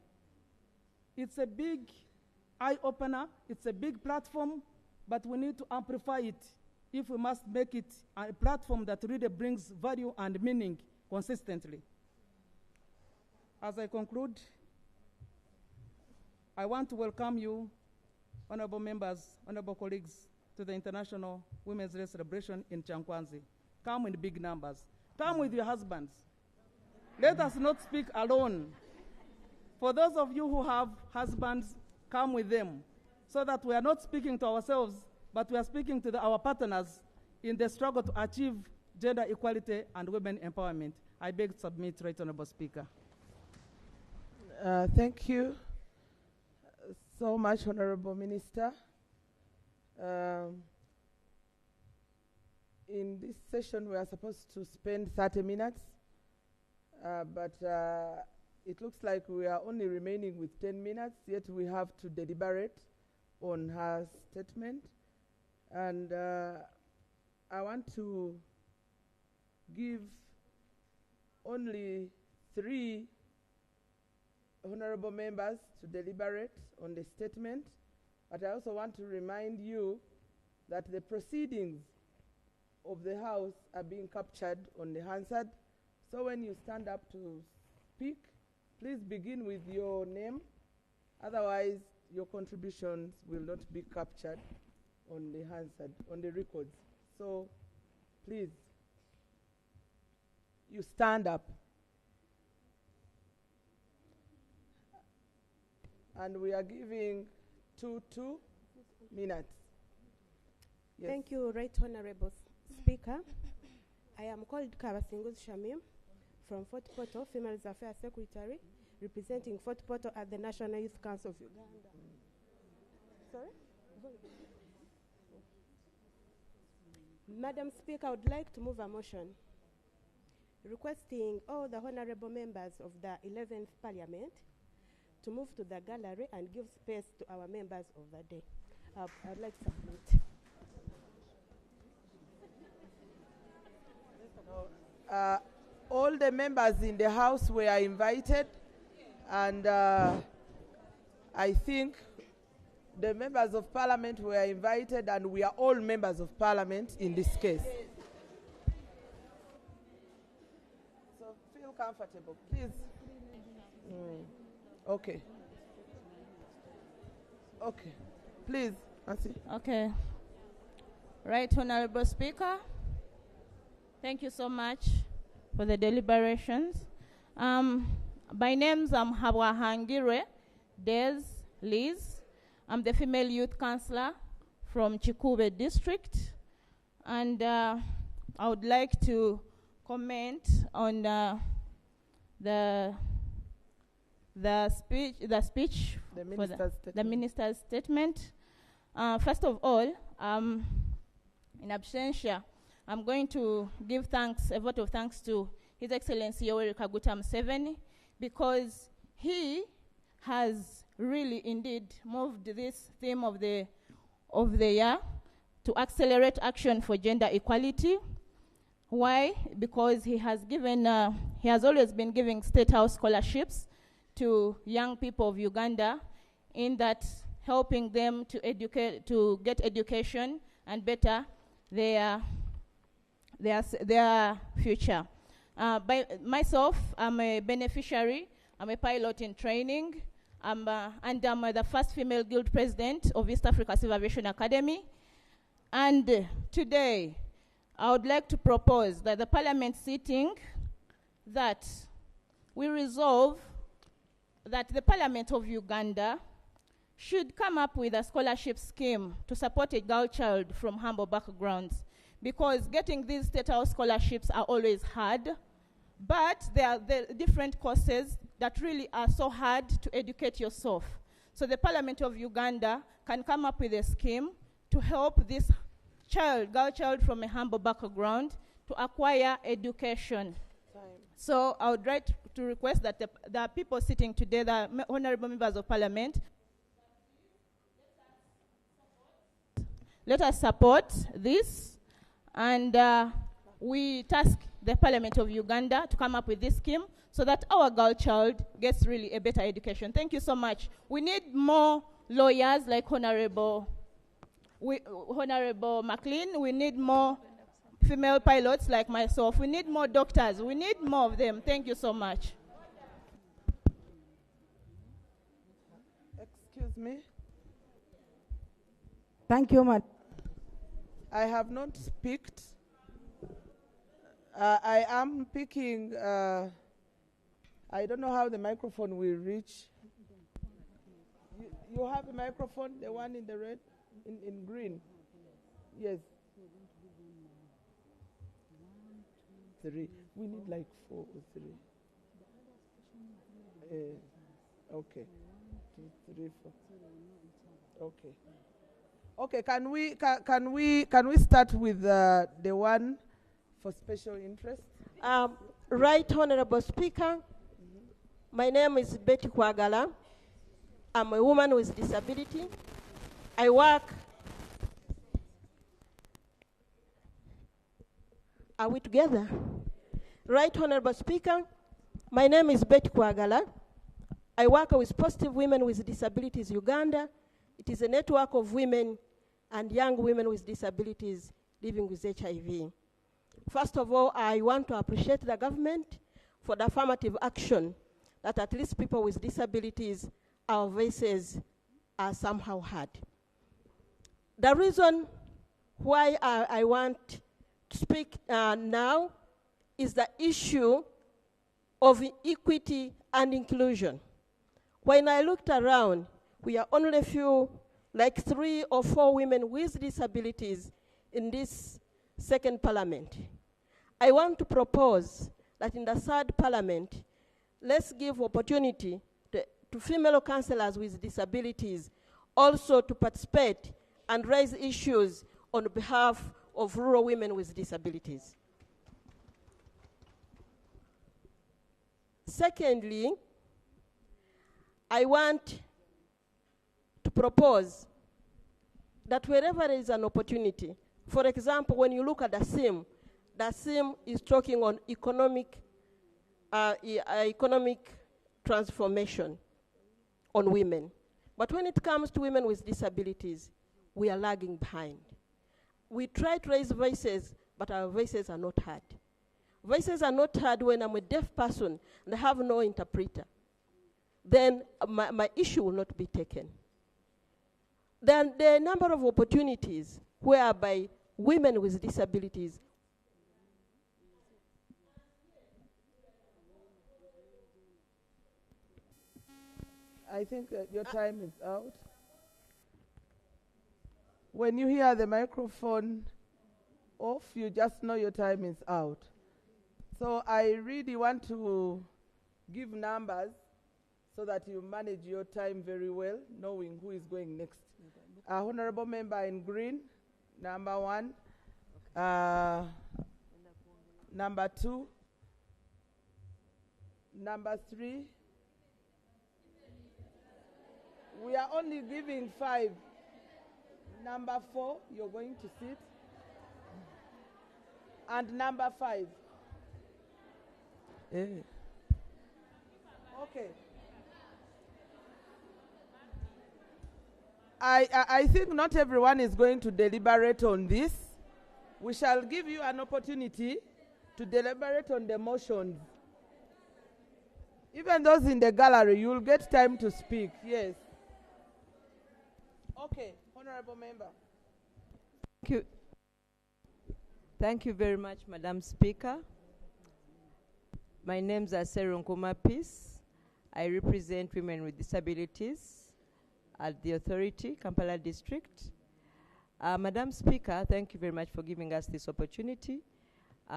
It's a big eye-opener, it's a big platform, but we need to amplify it if we must make it a platform that really brings value and meaning consistently. As I conclude, I want to welcome you, honorable members, honorable colleagues, to the International Women's Day celebration in Chankwanzi. Come in big numbers. Come with your husbands. Let us not speak alone. For those of you who have husbands, come with them, so that we are not speaking to ourselves, but we are speaking to our partners in the struggle to achieve gender equality and women empowerment. I beg to submit, Right Honorable Speaker. Thank you so much, Honorable Minister. In this session, we are supposed to spend 30 minutes, but it looks like we are only remaining with 10 minutes, yet we have to deliberate on her statement. And I want to give only 3 honorable members to deliberate on the statement. But I also want to remind you that the proceedings of the House are being captured on the Hansard. So when you stand up to speak, please begin with your name. Otherwise, your contributions will not be captured on the Hansard, on the records. So please, you stand up. And we are giving 2 minutes. Yes. Thank you, Right Honorable Speaker. I am called Kabasingus Shamim from Fort Portal, Female Affairs Secretary, representing Fort Portal at the National Youth Council of Uganda. Sorry? Madam Speaker, I would like to move a motion requesting all the honorable members of the 11th Parliament to move to the gallery and give space to our members of the day. I'd like to submit. All the members in the House were invited, and I think the members of Parliament were invited, and we are all members of Parliament in this case. So feel comfortable, please. Okay. Okay. Please, Nancy. Okay. Right, Honorable Speaker. Thank you so much for the deliberations. By names, I'm Hawa Hangire Des Liz. I'm the female youth councillor from Chikube district. And I would like to comment on the speech, the minister's statement. First of all, in absentia, I'm going to give a vote of thanks to His Excellency Yoweri Kaguta Museveni, because he has really indeed moved this theme of the year to accelerate action for gender equality. Why? Because he has always been giving State House scholarships to young people of Uganda, in that helping them to get education and better their future. By myself, I'm a beneficiary. I'm a pilot in training. And I'm the first female guild president of East Africa Civil Aviation Academy. And today, I would like to propose that the Parliament sitting, that we resolve that the Parliament of Uganda should come up with a scholarship scheme to support a girl child from humble backgrounds, because getting these State House scholarships are always hard, but there are the different courses that really are so hard to educate yourself. So the Parliament of Uganda can come up with a scheme to help this girl child from a humble background to acquire education. So I would like to request that the people sitting today, the honorable members of Parliament, let us support this, and we task the Parliament of Uganda to come up with this scheme so that our girl child gets really a better education. Thank you so much. We need more lawyers like Honorable McLean. We need more female pilots like myself. We need more doctors. We need more of them. Thank you so much. Excuse me. Thank you, Madam. I have not picked. I am picking. I don't know how the microphone will reach. You have a microphone, the one in the red, in green. Yes. 3. We need like 4 or 3. Okay. 2, 3, 4. Okay. Okay. Can we start with the one for special interest? Right Honorable Speaker, my name is Betty Kwagala. I'm a woman with disability. I work. Are we together? Right Honorable Speaker, my name is Betty Kwagala. I work with Positive Women with Disabilities Uganda. It is a network of women and young women with disabilities living with HIV. First of all, I want to appreciate the government for the affirmative action that at least people with disabilities, our voices are somehow heard. The reason why I want to speak now is the issue of equity and inclusion. When I looked around, we are only few, like 3 or 4 women with disabilities in this second parliament. I want to propose that in the third parliament, let's give opportunity to female councillors with disabilities also to participate and raise issues on behalf of rural women with disabilities. Secondly, I want to propose that wherever there is an opportunity, for example, when you look at the theme is talking on economic transformation on women. But when it comes to women with disabilities, we are lagging behind. We try to raise voices, but our voices are not heard. Voices are not heard when I'm a deaf person and I have no interpreter. Then my issue will not be taken. Then there are a number of opportunities whereby women with disabilities I think your time is out. When you hear the microphone off, you just know your time is out. So I really want to give numbers so that you manage your time very well, knowing who is going next. Honorable member in green, number 1. Number 2. Number 3. We are only giving 5. Number 4, you're going to sit. And number 5. Okay. I think not everyone is going to deliberate on this. We shall give you an opportunity to deliberate on the motions. Even those in the gallery, you will get time to speak. Yes. Okay, Honorable Member. Thank you. Thank you very much, Madam Speaker. My name is Aseru Nkuma Peace. I represent women with disabilities at the authority, Kampala District. Madam Speaker, thank you very much for giving us this opportunity.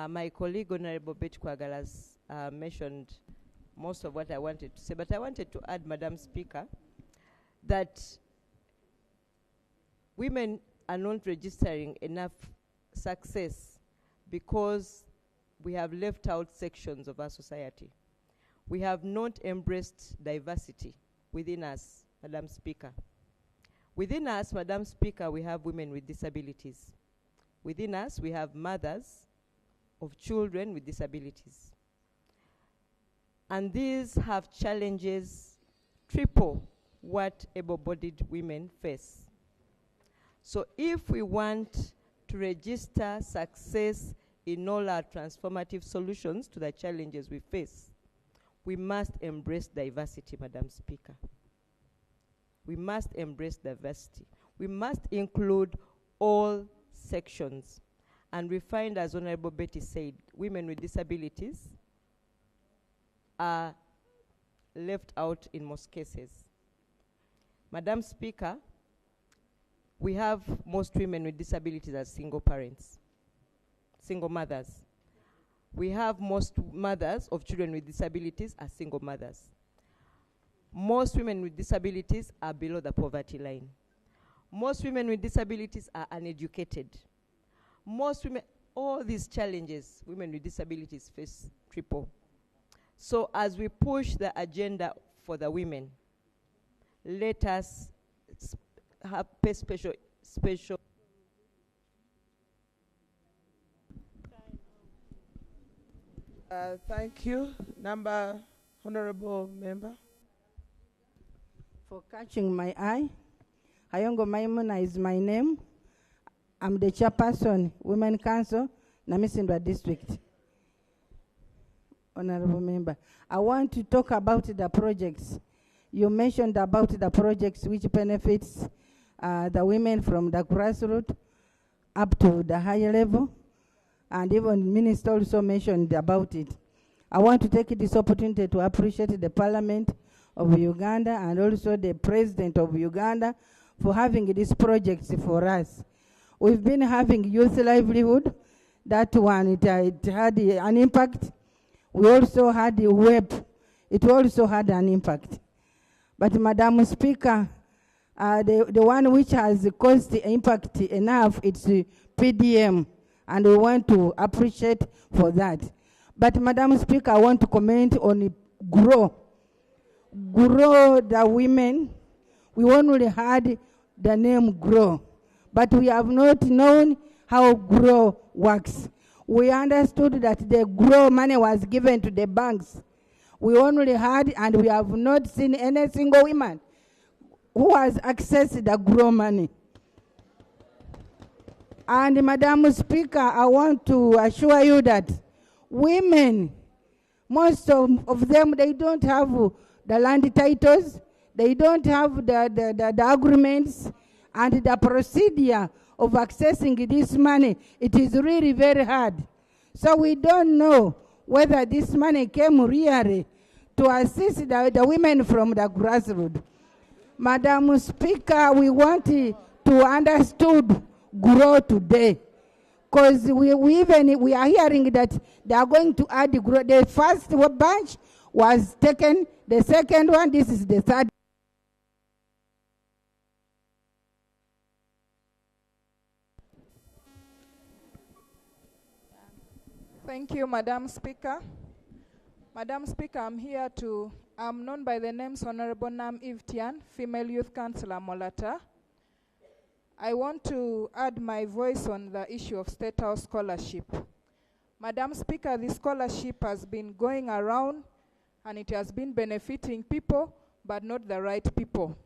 My colleague, Honorable Betty Kwagala, has mentioned most of what I wanted to say, but I wanted to add, Madam Speaker, that women are not registering enough success because we have left out sections of our society. We have not embraced diversity within us, Madam Speaker. Within us, Madam Speaker, we have women with disabilities. Within us, we have mothers of children with disabilities. And these have challenges triple what able-bodied women face. So if we want to register success in all our transformative solutions to the challenges we face, we must embrace diversity, Madam Speaker. We must embrace diversity. We must include all sections. And we find, as Honorable Betty said, women with disabilities are left out in most cases. Madam Speaker, we have most women with disabilities as single parents, single mothers. We have most mothers of children with disabilities as single mothers. Most women with disabilities are below the poverty line. Most women with disabilities are uneducated. Most women, all these challenges, women with disabilities face triple. So as we push the agenda for the women, let us pay special. Thank you. Honorable Member. For catching my eye. Hayongo Maimuna is my name. I'm the chairperson, Women Council, Namisindwa District. Honorable Member, I want to talk about the projects. You mentioned about the projects which benefits the women from the grassroots up to the higher level, and even Minister also mentioned about it. I want to take this opportunity to appreciate the Parliament of Uganda and also the President of Uganda for having these projects for us. We've been having youth livelihood. That one, it had an impact. We also had the web. It also had an impact. But Madam Speaker, the one which has caused the impact enough, it's PDM, and we want to appreciate for that. But Madam Speaker, I want to comment on GROW. GROW, the women, we only had the name GROW, but we have not known how GROW works. We understood that the GROW money was given to the banks. We only had, and we have not seen any single woman who has accessed the GROW money. And Madam Speaker, I want to assure you that women, most of them, they don't have the land titles, they don't have the agreements, and the procedure of accessing this money, it is really very hard. So we don't know whether this money came really to assist the women from the grassroots. Madam Speaker, we want to understand GROW today, because we are hearing that they are going to add GROW. The first batch was taken, the second one, this is the third. Thank you, Madam Speaker. Madam Speaker, I'm known by the names Honorable Nam Ivtian, Female Youth Councillor Molata. I want to add my voice on the issue of State House scholarship. Madam Speaker, this scholarship has been going around and it has been benefiting people, but not the right people.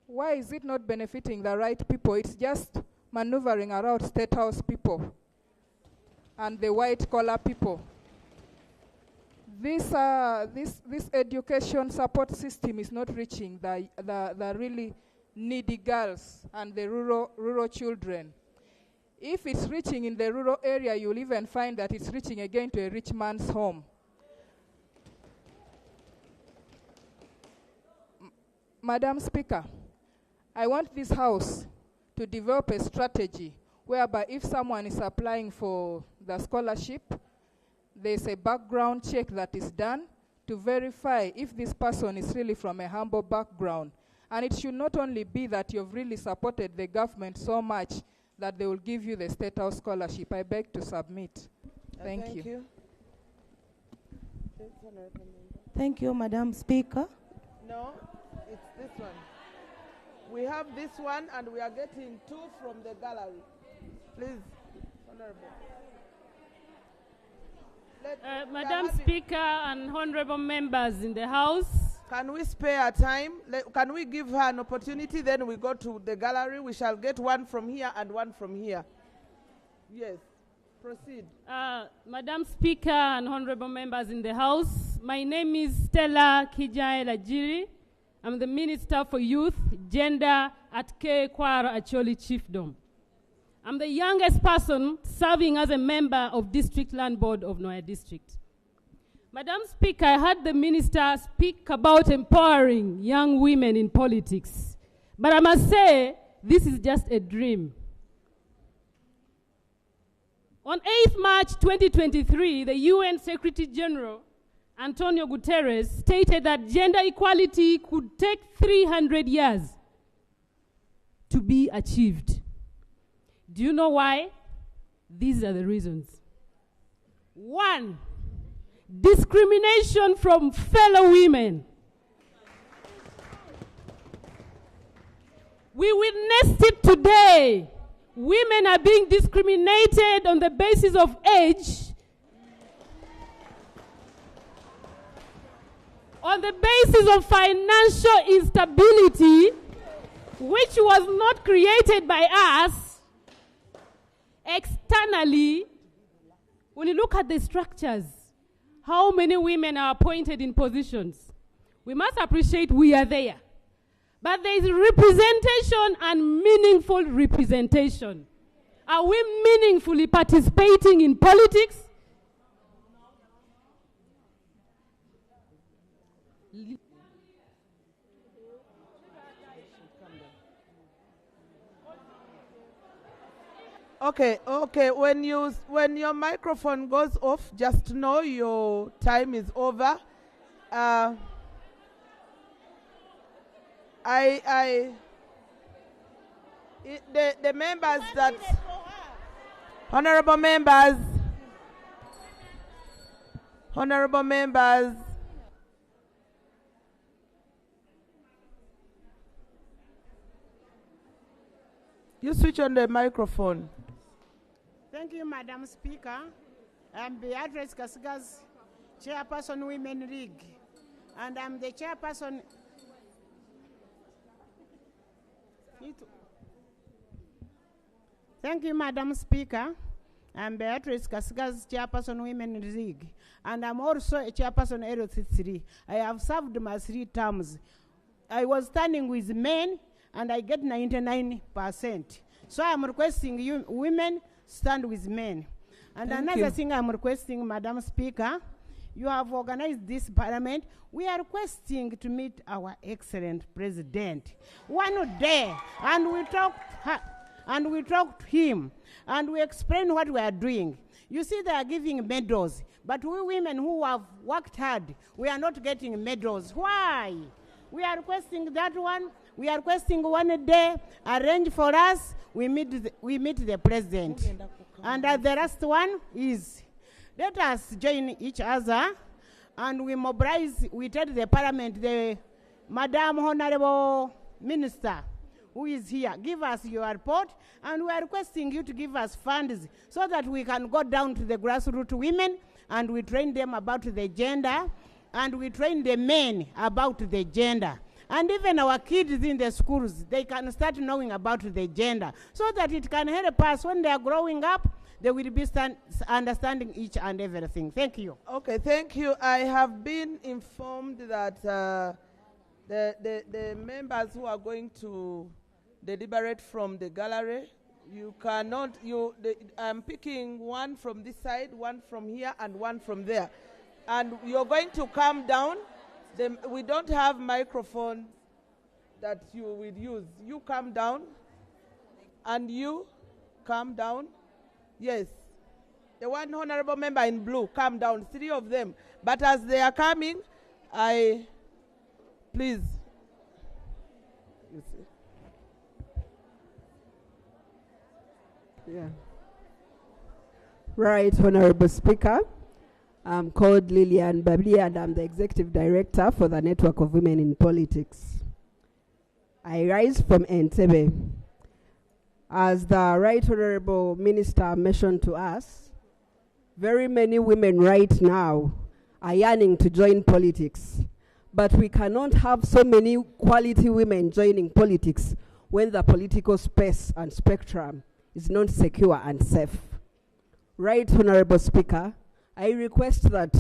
Why is it not benefiting the right people? It's just maneuvering around State House people and the white-collar people. This education support system is not reaching the really needy girls and the rural children. If it's reaching in the rural area, you'll even find that it's reaching again to a rich man's home. Madam Speaker, I want this House to develop a strategy whereby if someone is applying for the scholarship, there's a background check that is done to verify if this person is really from a humble background. And it should not only be that you've really supported the government so much that they will give you the State House scholarship. I beg to submit. Thank you. Thank you, Madam Speaker. No, it's this one. We have this one, and we are getting two from the gallery. Please, Honorable. Madam Speaker and honorable members in the House. Can we spare time? Can we give her an opportunity? Then we go to the gallery. We shall get one from here and one from here. Yes, proceed. Madam Speaker and honorable members in the House, my name is Stella Kijai Lajiri. I'm the Minister for Youth, Gender at K. Kwara Acholi Chiefdom. I'm the youngest person serving as a member of District Land Board of Noya District. Madam Speaker, I heard the minister speak about empowering young women in politics. But I must say, this is just a dream. On 8th March 2023, the UN Secretary General, Antonio Guterres, stated that gender equality could take 300 years to be achieved. Do you know why? These are the reasons. 1, discrimination from fellow women. We witnessed it today. Women are being discriminated on the basis of age, on the basis of financial instability, which was not created by us, externally, when you look at the structures, how many women are appointed in positions, we must appreciate we are there. But there is representation and meaningful representation. Are we meaningfully participating in politics? Okay, okay. When your microphone goes off, just know your time is over. The members that, honorable members, you switch on the microphone. Thank you, Madam Speaker. I'm Beatrice Kasigas, Chairperson Women League, and I'm the chairperson. Thank you, Madam Speaker. I'm Beatrice Kasigas, Chairperson Women League, and I'm also a chairperson LC3. I have served my 3 terms. I was standing with men, and I get 99%. So I'm requesting you women stand with men. And another thing I'm requesting, Madam Speaker, you have organized this parliament. We are requesting to meet our excellent president one day, and we talked to him, and we explain what we are doing. You see, they are giving medals, but we women who have worked hard, we are not getting medals. Why? We are requesting that one. We are requesting one day, arrange for us, we meet the president. And the last one is, let us join each other, and we mobilize, we tell the parliament, the Madam Honorable Minister, who is here, give us your report, and we are requesting you to give us funds so that we can go down to the grassroots women, and we train them about the gender, and we train the men about the gender. And even our kids in the schools, they can start knowing about the gender, so that it can help us when they are growing up, they will be understanding each and everything. Thank you. Okay, thank you. I have been informed that the members who are going to deliberate from the gallery, you cannot, I'm picking one from this side, one from here, and one from there. And you're going to come down. We don't have microphone that you will use. You come down, and you come down. Yes. The one honorable member in blue, come down. 3 of them. But as they are coming, please. You see. Yeah. Right, Honorable Speaker. I'm called Lillian Babli, and I'm the Executive Director for the Network of Women in Politics. I rise from Entebbe. As the Right Honorable Minister mentioned to us, very many women right now are yearning to join politics. But we cannot have so many quality women joining politics when the political space and spectrum is not secure and safe. Right, Honorable Speaker, I request that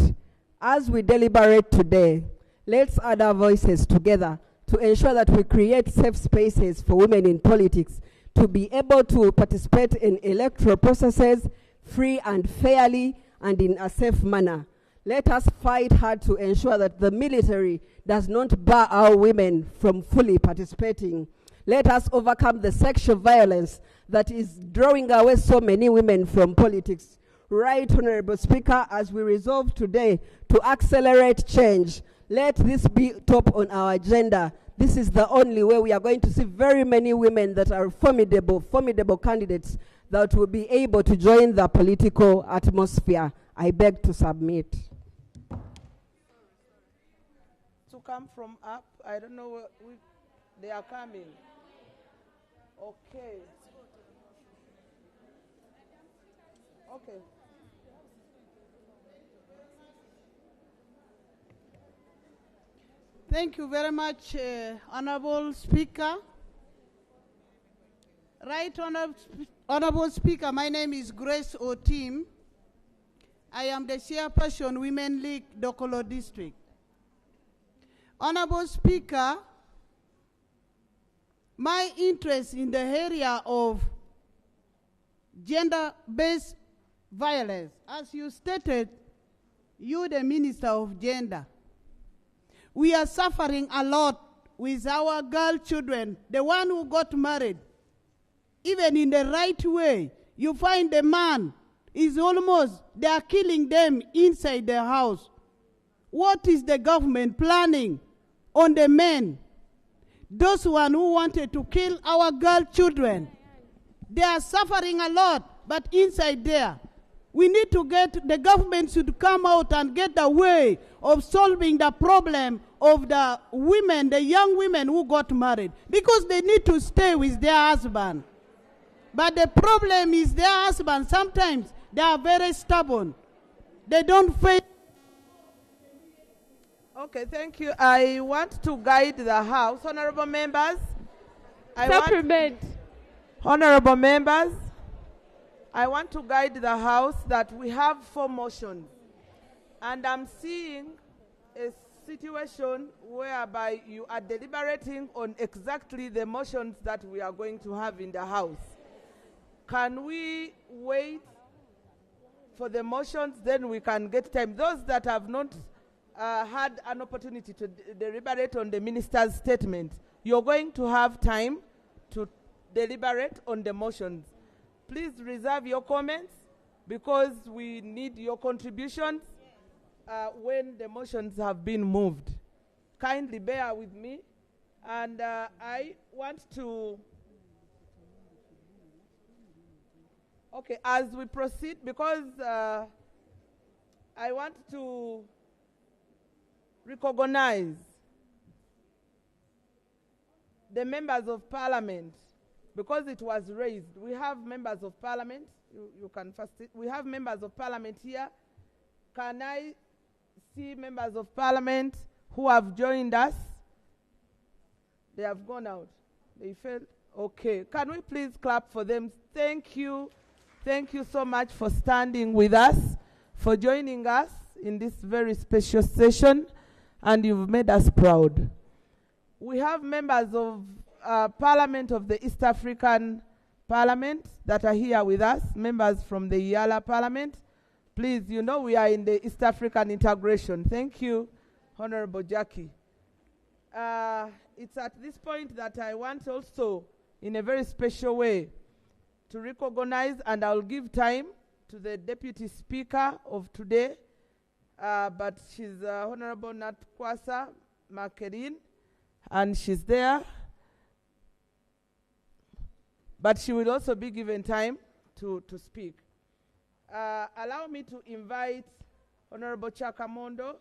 as we deliberate today, let's add our voices together to ensure that we create safe spaces for women in politics to be able to participate in electoral processes free and fairly and in a safe manner. Let us fight hard to ensure that the military does not bar our women from fully participating. Let us overcome the sexual violence that is drawing away so many women from politics. Right, Honorable Speaker, as we resolve today to accelerate change, let this be top on our agenda. This is the only way we are going to see very many women that are formidable candidates that will be able to join the political atmosphere. I beg to submit. To come from up, I don't know where they are coming. Okay. Okay. Thank you very much, Honorable Speaker. Right, Honorable Speaker, my name is Grace Otim. I am the Chairperson, Women League, Dokolo District. Honorable Speaker, my interest in the area of gender-based violence, as you stated, you the Minister of Gender, we are suffering a lot with our girl children, the one who got married. Even in the right way, you find the man is almost, they are killing them inside the house. What is the government planning on the men? Those one who wanted to kill our girl children, they are suffering a lot, but inside there, we need to get, the government should come out and get a way of solving the problem of the women, the young women who got married, because they need to stay with their husband. But the problem is their husband, sometimes they are very stubborn. They don't face. Okay, thank you. I want to guide the House. Honorable members. Honorable members, I want to guide the House that we have 4 motions. And I'm seeing a situation whereby you are deliberating on exactly the motions that we are going to have in the House. Can we wait for the motions, then we can get time? Those that have not had an opportunity to deliberate on the minister's statement, you're going to have time to deliberate on the motions. Please reserve your comments because we need your contributions when the motions have been moved. Kindly bear with me. And I want to, okay, as we proceed, because I want to recognize the members of parliament, because it was raised. We have members of parliament. You can first see. We have members of parliament here. Can I see members of parliament who have joined us? They have gone out. They failed. Okay. Can we please clap for them? Thank you. Thank you so much for standing with us, for joining us in this very special session, and you've made us proud. We have members of Parliament of the East African Parliament that are here with us, members from the Yala Parliament. Please, you know we are in the East African integration. Thank you, Honorable Jackie. It's at this point that I want also, in a very special way, to recognize, and I'll give time to the Deputy Speaker of today, but she's Honorable Nat Kwasa Makerin, and she's there. But she will also be given time to speak. Allow me to invite Honorable Chakamondo,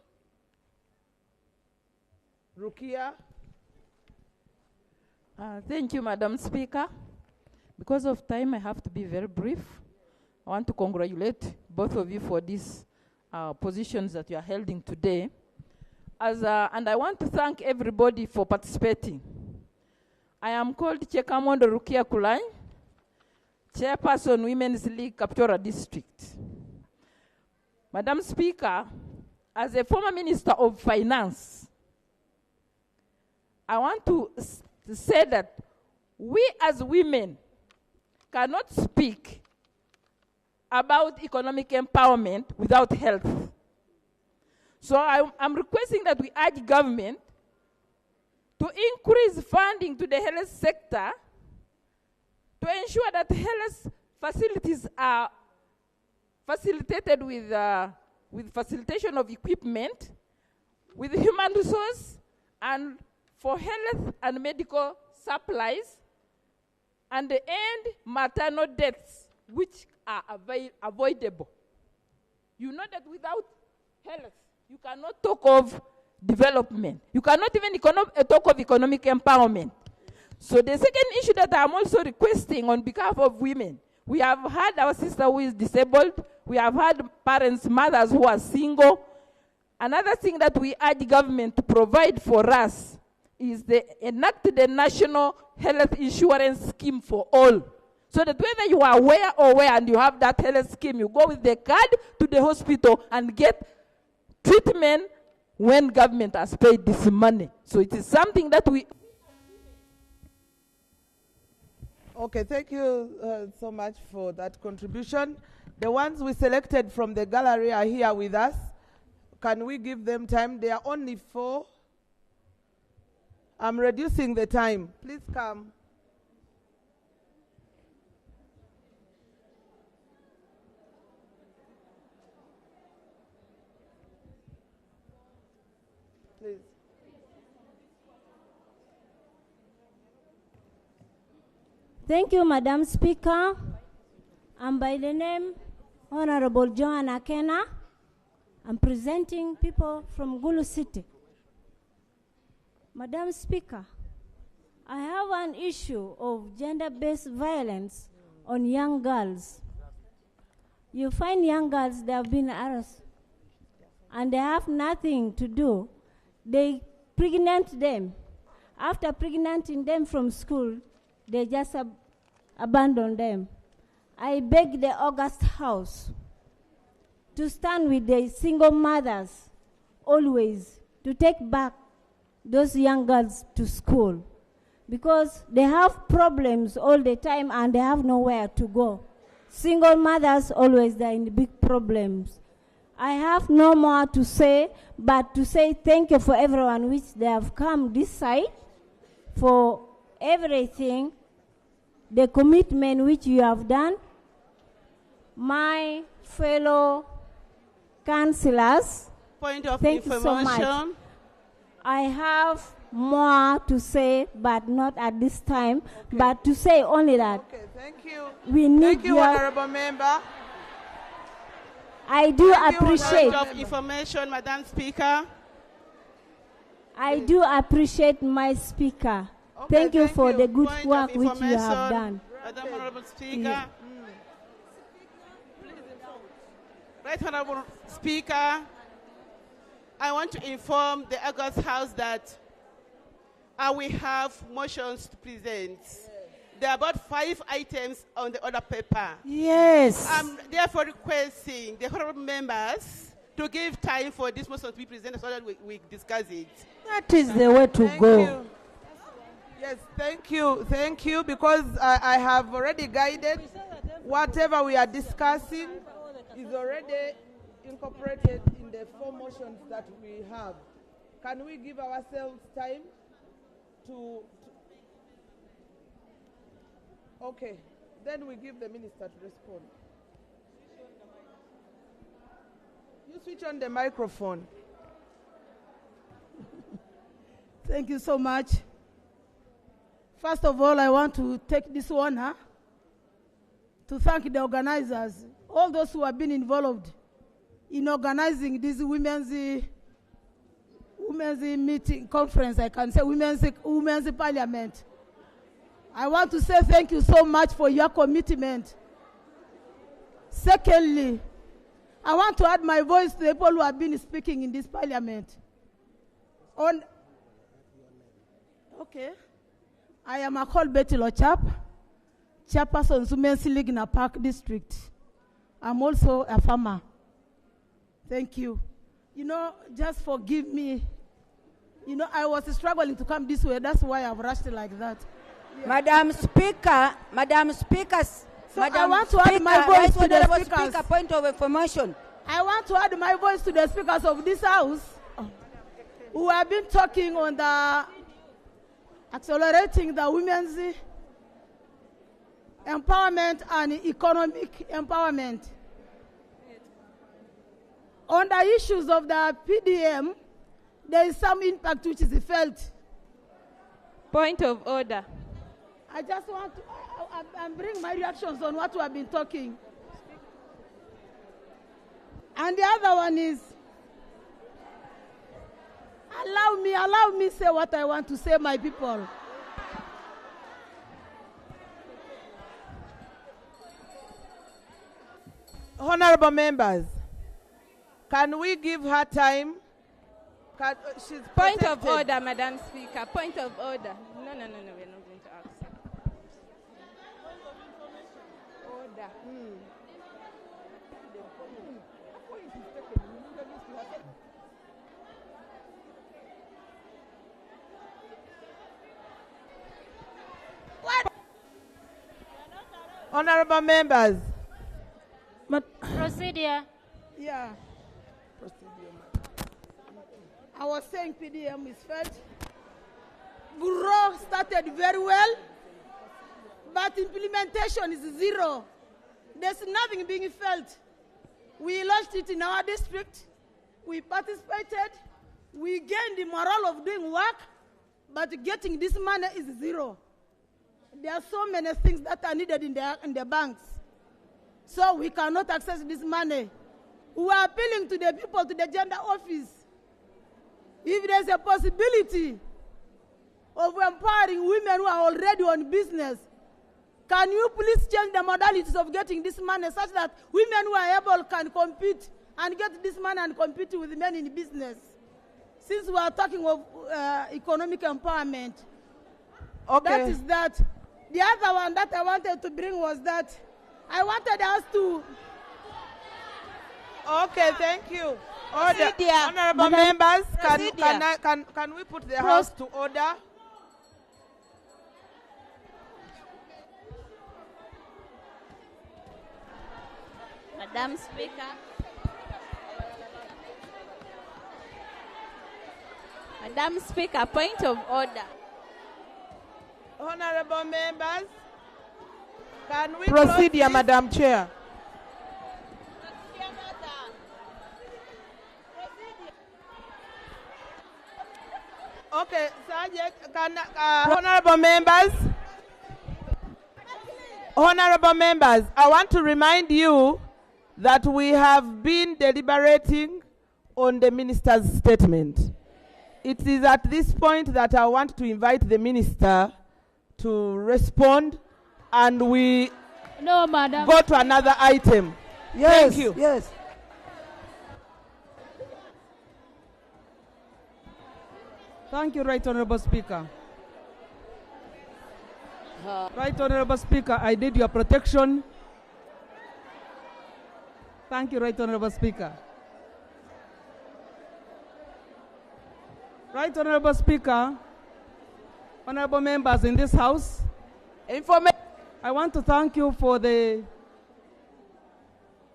Rukia. Thank you, Madam Speaker. Because of time, I have to be very brief. I want to congratulate both of you for these positions that you are holding today. And I want to thank everybody for participating. I am called Chekamondo Rukia Kulai, Chairperson, Women's League, Kapchora District. Madam Speaker, as a former Minister of Finance, I want to say that we as women cannot speak about economic empowerment without health. So I'm requesting that we urge government to increase funding to the health sector to ensure that health facilities are facilitated with facilitation of equipment, with human resource, and for health and medical supplies, and end maternal deaths, which are avoidable. You know that without health, you cannot talk of development. You cannot even talk of economic empowerment. So the second issue that I'm also requesting on behalf of women, we have had our sister who is disabled. We have had parents, mothers who are single. Another thing that we urge government to provide for us is enact the National Health Insurance Scheme for all, So that whether you are where or where and you have that health scheme, you go with the card to the hospital and get treatment when government has paid this money. So it is something that we... Okay, thank you so much for that contribution. The ones we selected from the gallery are here with us. Can we give them time? There are only 4. I'm reducing the time. Please come. Please. Thank you, Madam Speaker. I'm by the name Honorable Joanna Kena. I'm presenting people from Gulu City. Madam Speaker, I have an issue of gender-based violence on young girls. You find young girls, they have been harassed, and they have nothing to do. They pregnant them. After pregnanting them from school, they just abandon them. I beg the August House to stand with the single mothers always to take back those young girls to school, because they have problems all the time and they have nowhere to go. Single mothers always are in big problems. I have no more to say, but to say thank you for everyone which they have come this side, for everything, the commitment which you have done. My fellow councillors, thank you so much. I have more to say, but not at this time, but to say only that Thank you. We need Thank you, Honorable Member. I do appreciate of information, Madam Speaker. I do appreciate my speaker. Thank you for the good work which you have done. Madam Honorable Speaker. Right Honorable Speaker, I want to inform the August House that we have motions to present. There are about 5 items on the order paper. Yes. I'm therefore requesting the honorable members to give time for this motion to be presented so that we discuss it. That is the way to go. You. Yes, thank you. Thank you, because I have already guided whatever we are discussing is already incorporated in the 4 motions that we have. Can we give ourselves time to okay, then we give the minister to respond. You switch on the microphone. Thank you so much. First of all, I want to take this honor to thank the organizers, all those who have been involved in organizing this women's meeting conference, I can say women's parliament. I want to say thank you so much for your commitment. Secondly, I want to add my voice to the people who have been speaking in this parliament. Okay. I am called Betty Lochap, Chairperson of Women's League in a Park District. I'm also a farmer. Thank you. You know, just forgive me. You know, I was struggling to come this way. That's why I've rushed like that. Yeah. Madam Speaker, so I want to add my voice to the speakers. Speaker, point of information. I want to add my voice to the speakers of this house who have been talking on the accelerating the women's empowerment and economic empowerment. On the issues of the PDM, there is some impact which is felt. Point of order. I just want to bring my reactions on what we have been talking. And the other one is, allow me say what I want to say, my people. Honorable members, can we give her time? She's Point of order, Madam Speaker. Point of order. No, we're not going to ask. Honorable members. Procedure. Yeah. I was saying PDM is felt. Bureau started very well, but implementation is zero. There's nothing being felt. We launched it in our district. We participated. We gained the morale of doing work, but getting this money is zero. There are so many things that are needed in the banks. So we cannot access this money. We are appealing to the people, to the gender office. If there's a possibility of empowering women who are already on business, can you please change the modalities of getting this money such that women who are able can compete and get this money and compete with men in business? Since we are talking of economic empowerment, okay. That is that. The other one that I wanted to bring was that I wanted us to... Okay, thank you. Order. Honorable members, can we put the House to order? Madam Speaker. Madam Speaker, point of order. Honorable members, can we Procedure, Madam Chair. Okay, Sergeant, honorable members, I want to remind you that we have been deliberating on the minister's statement. It is at this point that I want to invite the minister to respond, and we go to another item. Yes, Thank you. Yes. Thank you, Right Honorable Speaker. Right Honorable Speaker, I need your protection. Thank you, Right Honorable Speaker. Right Honorable Speaker, honorable members in this House, I want to thank you for the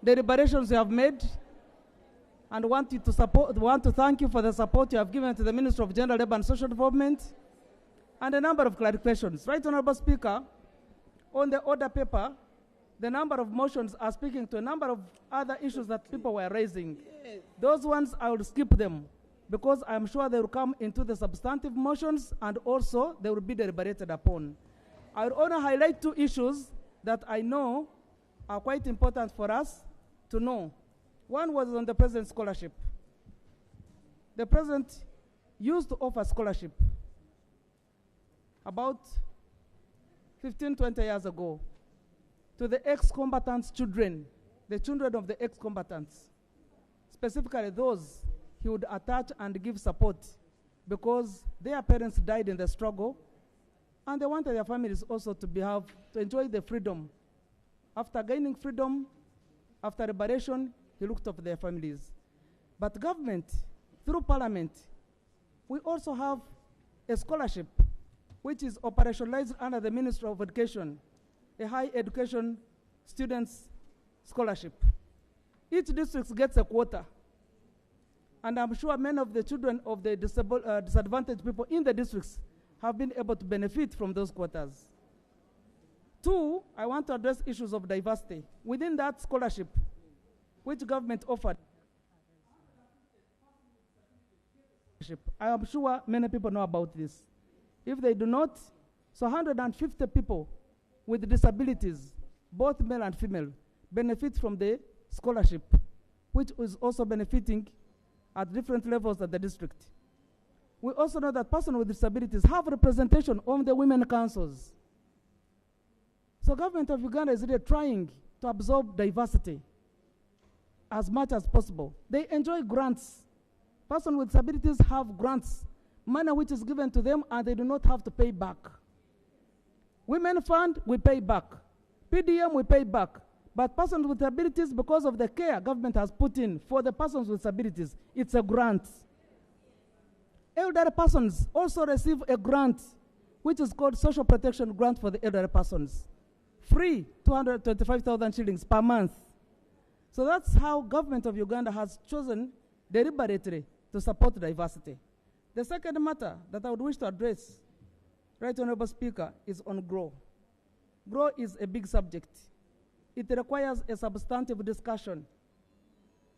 deliberations you have made, and want to thank you for the support you have given to the Minister of Gender, Labour and Social Development, and a number of clarifications. Right Honorable Speaker, on the order paper, the number of motions are speaking to a number of other issues that people were raising. Yes. Those ones, I will skip them, because I'm sure they will come into the substantive motions, and also they will be deliberated upon. I will only highlight two issues that I know are quite important for us to know. One was on the President's scholarship. The President used to offer scholarship about 15, 20 years ago to the ex-combatants' children, the children of the ex-combatants, specifically those he would attach and give support because their parents died in the struggle, and they wanted their families also to enjoy the freedom. After gaining freedom, after liberation, he looked after their families. But government, through parliament, we also have a scholarship which is operationalized under the Ministry of Education, a high education students scholarship. Each district gets a quota. And I'm sure many of the children of the disadvantaged people in the districts have been able to benefit from those quotas. Two, I want to address issues of diversity. Within that scholarship, which government offered, I am sure many people know about this. If they do not, so 150 people with disabilities, both male and female, benefit from the scholarship, which is also benefiting at different levels at the district. We also know that persons with disabilities have representation on the women councils. So government of Uganda is really trying to absorb diversity as much as possible. They enjoy grants. Persons with disabilities have grants, money which is given to them, and they do not have to pay back. Women Fund, we pay back. PDM, we pay back. But persons with disabilities, because of the care government has put in for the persons with disabilities, it's a grant. Elderly persons also receive a grant, which is called Social Protection Grant for the elderly persons. Free, 225,000 shillings per month. So that's how government of Uganda has chosen deliberately to support diversity. The second matter that I would wish to address, Right Honorable Speaker, is on GROW. GROW is a big subject. It requires a substantive discussion.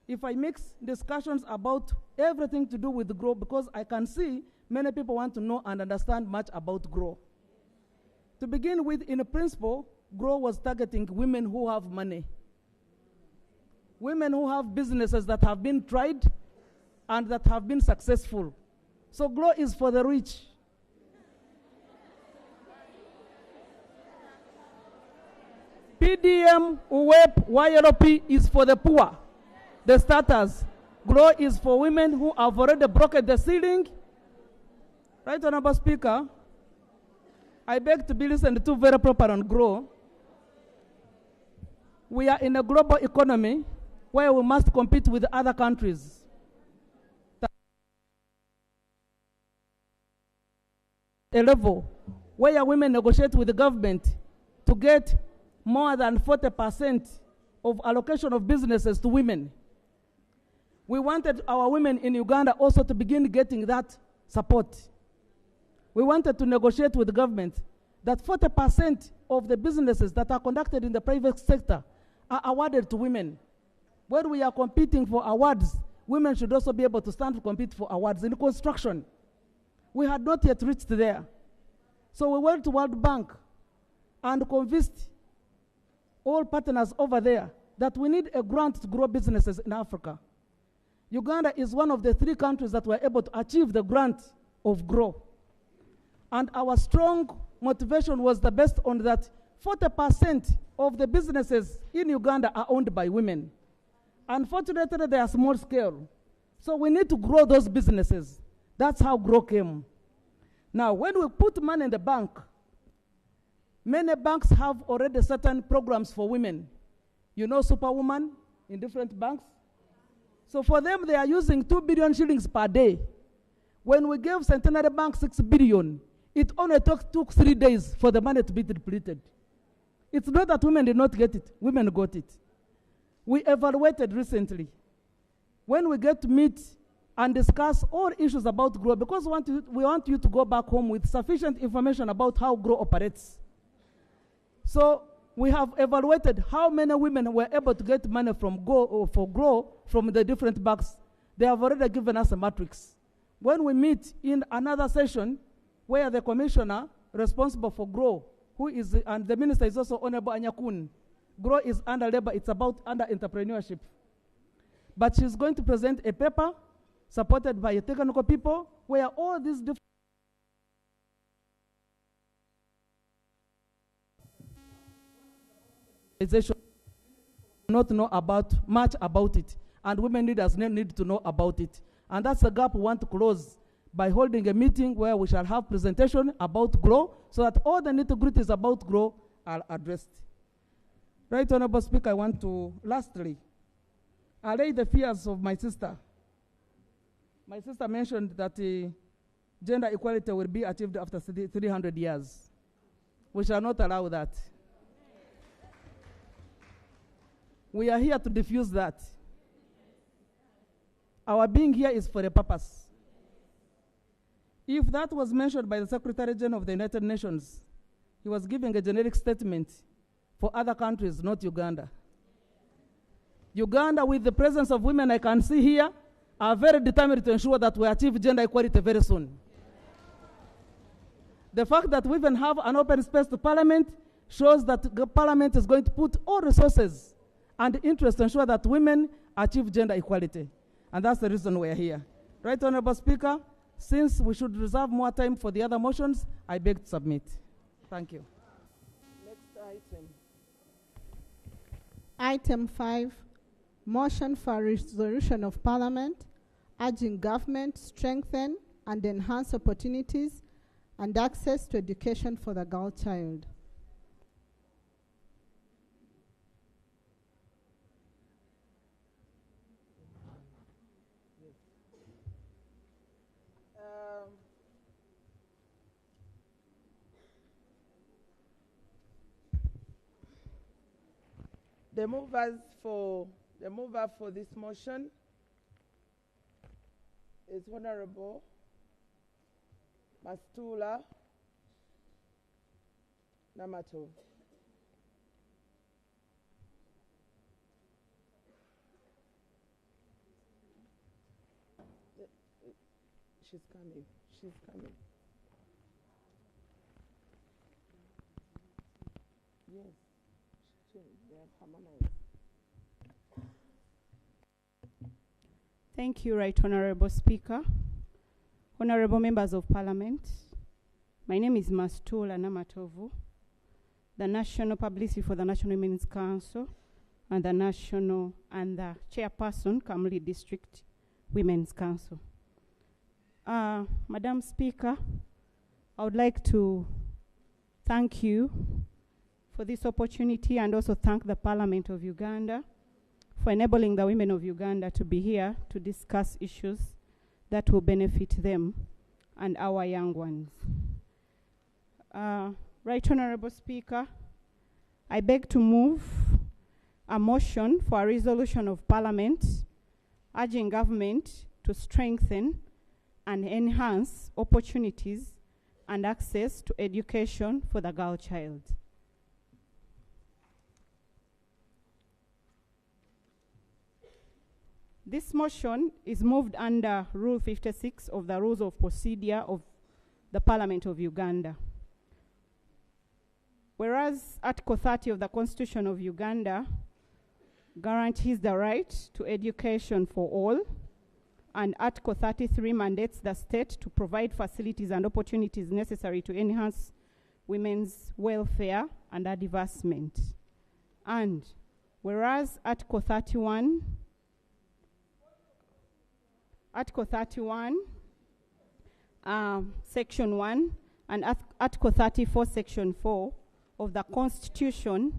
If I mix discussions about everything to do with GROW, because I can see many people want to know and understand much about GROW. To begin with, in principle, GROW was targeting women who have money. Women who have businesses that have been tried and that have been successful. So GROW is for the rich. PDM, UWEP, YLOP is for the poor, the starters. GROW is for women who have already broken the ceiling. Right, Honorable Speaker, I beg to be listened to very proper on GROW. We are in a global economy where we must compete with other countries. A level where women negotiate with the government to get more than 40% of allocation of businesses to women. We wanted our women in Uganda also to begin getting that support. We wanted to negotiate with the government that 40% of the businesses that are conducted in the private sector are awarded to women. When we are competing for awards, women should also be able to stand to compete for awards in construction. We had not yet reached there. So we went to World Bank and convinced all partners over there that we need a grant to grow businesses in Africa. Uganda is one of the 3 countries that were able to achieve the grant of GROW. And our strong motivation was the best on that 40% of the businesses in Uganda are owned by women. Unfortunately, they are small scale. So we need to grow those businesses. That's how GROW came. Now, when we put money in the bank, many banks have already certain programs for women. You know Superwoman in different banks? So for them, they are using 2 billion shillings per day. When we gave Centenary Bank 6 billion, it only took 3 days for the money to be depleted. It's not that women did not get it. Women got it. We evaluated recently. When we get to meet and discuss all issues about GROW, because we want you to go back home with sufficient information about how GROW operates. So we have evaluated how many women were able to get money from GROW from the different banks. They have already given us a matrix. When we meet in another session where the commissioner responsible for GROW, and the minister is also Honorable Anyakun. GROW is under labor, it's about under entrepreneurship. But she's going to present a paper supported by technical people where all these different organizations not know much about it, and women leaders need to know about it. And that's the gap we want to close by holding a meeting where we shall have presentation about GROW so that all the nitty-gritties about GROW are addressed. Right, Honorable Speaker, I want to, lastly, allay the fears of my sister. My sister mentioned that gender equality will be achieved after 300 years. We shall not allow that. We are here to diffuse that. Our being here is for a purpose. If that was mentioned by the Secretary General of the United Nations, he was giving a generic statement for other countries, not Uganda. Uganda, with the presence of women I can see here, are very determined to ensure that we achieve gender equality very soon. The fact that we even have an open space to Parliament shows that the Parliament is going to put all resources and interest to ensure that women achieve gender equality. And that's the reason we're here. Right, Honorable Speaker, since we should reserve more time for the other motions, I beg to submit. Thank you. Next item. Item 5, motion for resolution of Parliament urging government strengthen and enhance opportunities and access to education for the girl child. The mover for this motion is Honorable Mastula Namato. She's coming. She's coming. Yes. They have harmonized. Thank you, Right Honorable Speaker. Honorable Members of Parliament, my name is Mastula Namatovu, the National Publicity for the National Women's Council and the Chairperson, Kamuli District Women's Council. Madam Speaker, I would like to thank you for this opportunity and also thank the Parliament of Uganda for enabling the women of Uganda to be here to discuss issues that will benefit them and our young ones. Right Honorable Speaker, I beg to move a motion for a resolution of Parliament urging government to strengthen and enhance opportunities and access to education for the girl child. This motion is moved under Rule 56 of the Rules of Procedure of the Parliament of Uganda. Whereas Article 30 of the Constitution of Uganda guarantees the right to education for all, and Article 33 mandates the state to provide facilities and opportunities necessary to enhance women's welfare and advancement. And whereas Article 31, Section 1, and Article 34, Section 4 of the Constitution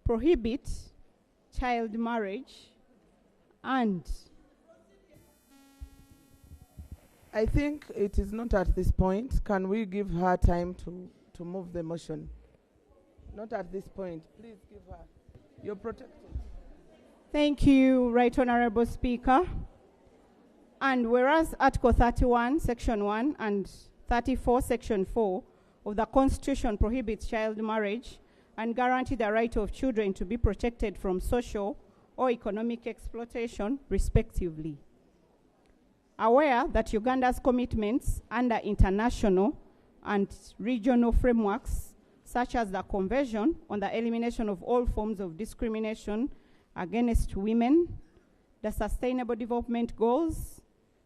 prohibit child marriage, and I think it is not at this point. Can we give her time to move the motion? Not at this point. Please give her. You're protected. Thank you, Right Honorable Speaker. And whereas Article 31, Section 1 and 34, Section 4 of the Constitution prohibits child marriage and guarantee the right of children to be protected from social or economic exploitation, respectively. Aware that Uganda's commitments under international and regional frameworks, such as the Convention on the Elimination of All Forms of Discrimination Against Women, the Sustainable Development Goals,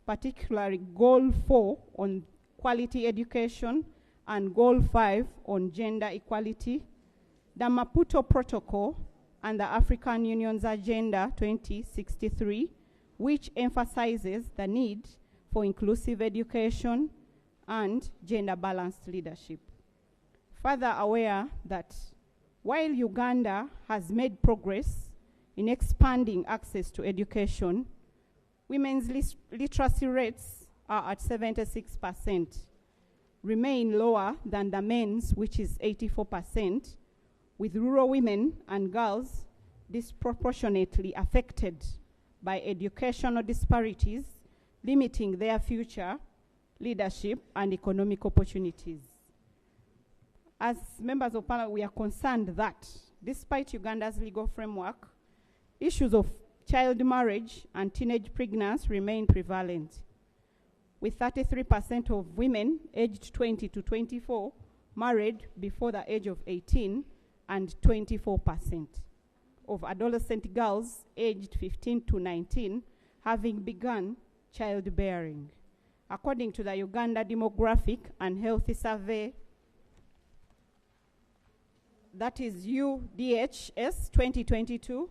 particularly Goal 4 on quality education and Goal 5 on gender equality, the Maputo Protocol, and the African Union's Agenda 2063, which emphasizes the need for inclusive education and gender-balanced leadership. Further aware that while Uganda has made progress in expanding access to education, women's literacy rates are at 76%, remain lower than the men's, which is 84%, with rural women and girls disproportionately affected by educational disparities, limiting their future leadership and economic opportunities. As members of Parliament, we are concerned that despite Uganda's legal framework, issues of child marriage and teenage pregnancy remain prevalent, with 33% of women aged 20 to 24 married before the age of 18 and 24% of adolescent girls aged 15 to 19 having begun childbearing. According to the Uganda Demographic and Health Survey, that is UDHS 2022,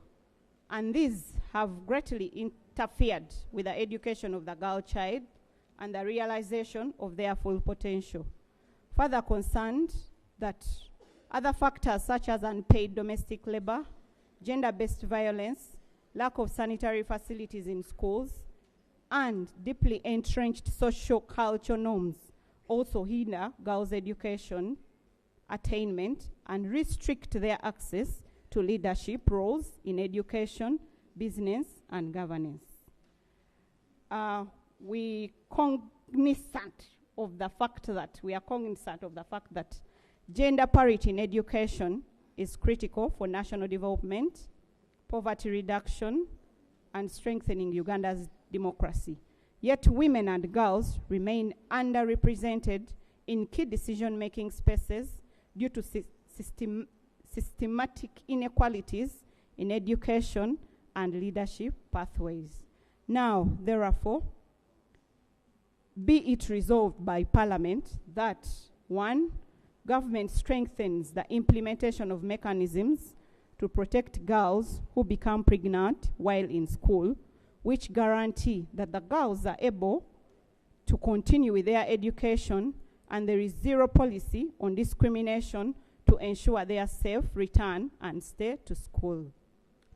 and these have greatly interfered with the education of the girl child and the realization of their full potential. Further concerned that other factors such as unpaid domestic labor, gender-based violence, lack of sanitary facilities in schools, and deeply entrenched social cultural norms also hinder girls' education attainment and restrict their access to leadership roles in education, business, and governance. We are cognizant of the fact that gender parity in education is critical for national development, poverty reduction, and strengthening Uganda's democracy. Yet women and girls remain underrepresented in key decision-making spaces due to systematic inequalities in education and leadership pathways. Now, therefore, be it resolved by Parliament that 1. Government strengthens the implementation of mechanisms to protect girls who become pregnant while in school, which guarantee that the girls are able to continue with their education and there is zero policy on discrimination to ensure their safe return and stay to school.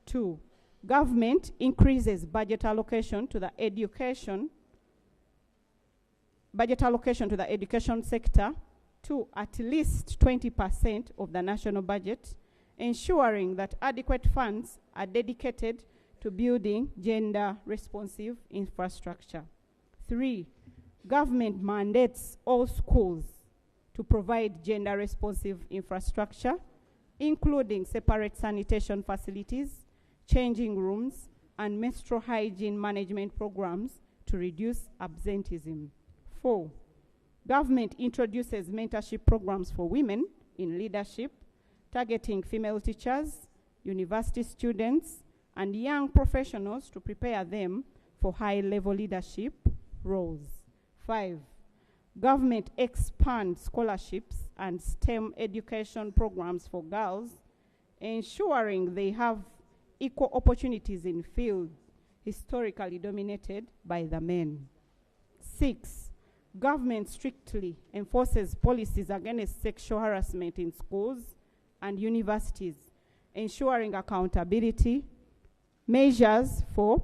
2. Government increases budget allocation to the education sector to at least 20% of the national budget, ensuring that adequate funds are dedicated to building gender-responsive infrastructure. 3. Government mandates all schools to provide gender-responsive infrastructure, including separate sanitation facilities, changing rooms, and menstrual hygiene management programs to reduce absenteeism. 4. Government introduces mentorship programs for women in leadership, targeting female teachers, university students, and young professionals to prepare them for high-level leadership roles. 5. Government expands scholarships and STEM education programs for girls, ensuring they have equal opportunities in fields historically dominated by the men. 6. Government strictly enforces policies against sexual harassment in schools and universities, ensuring accountability, measures for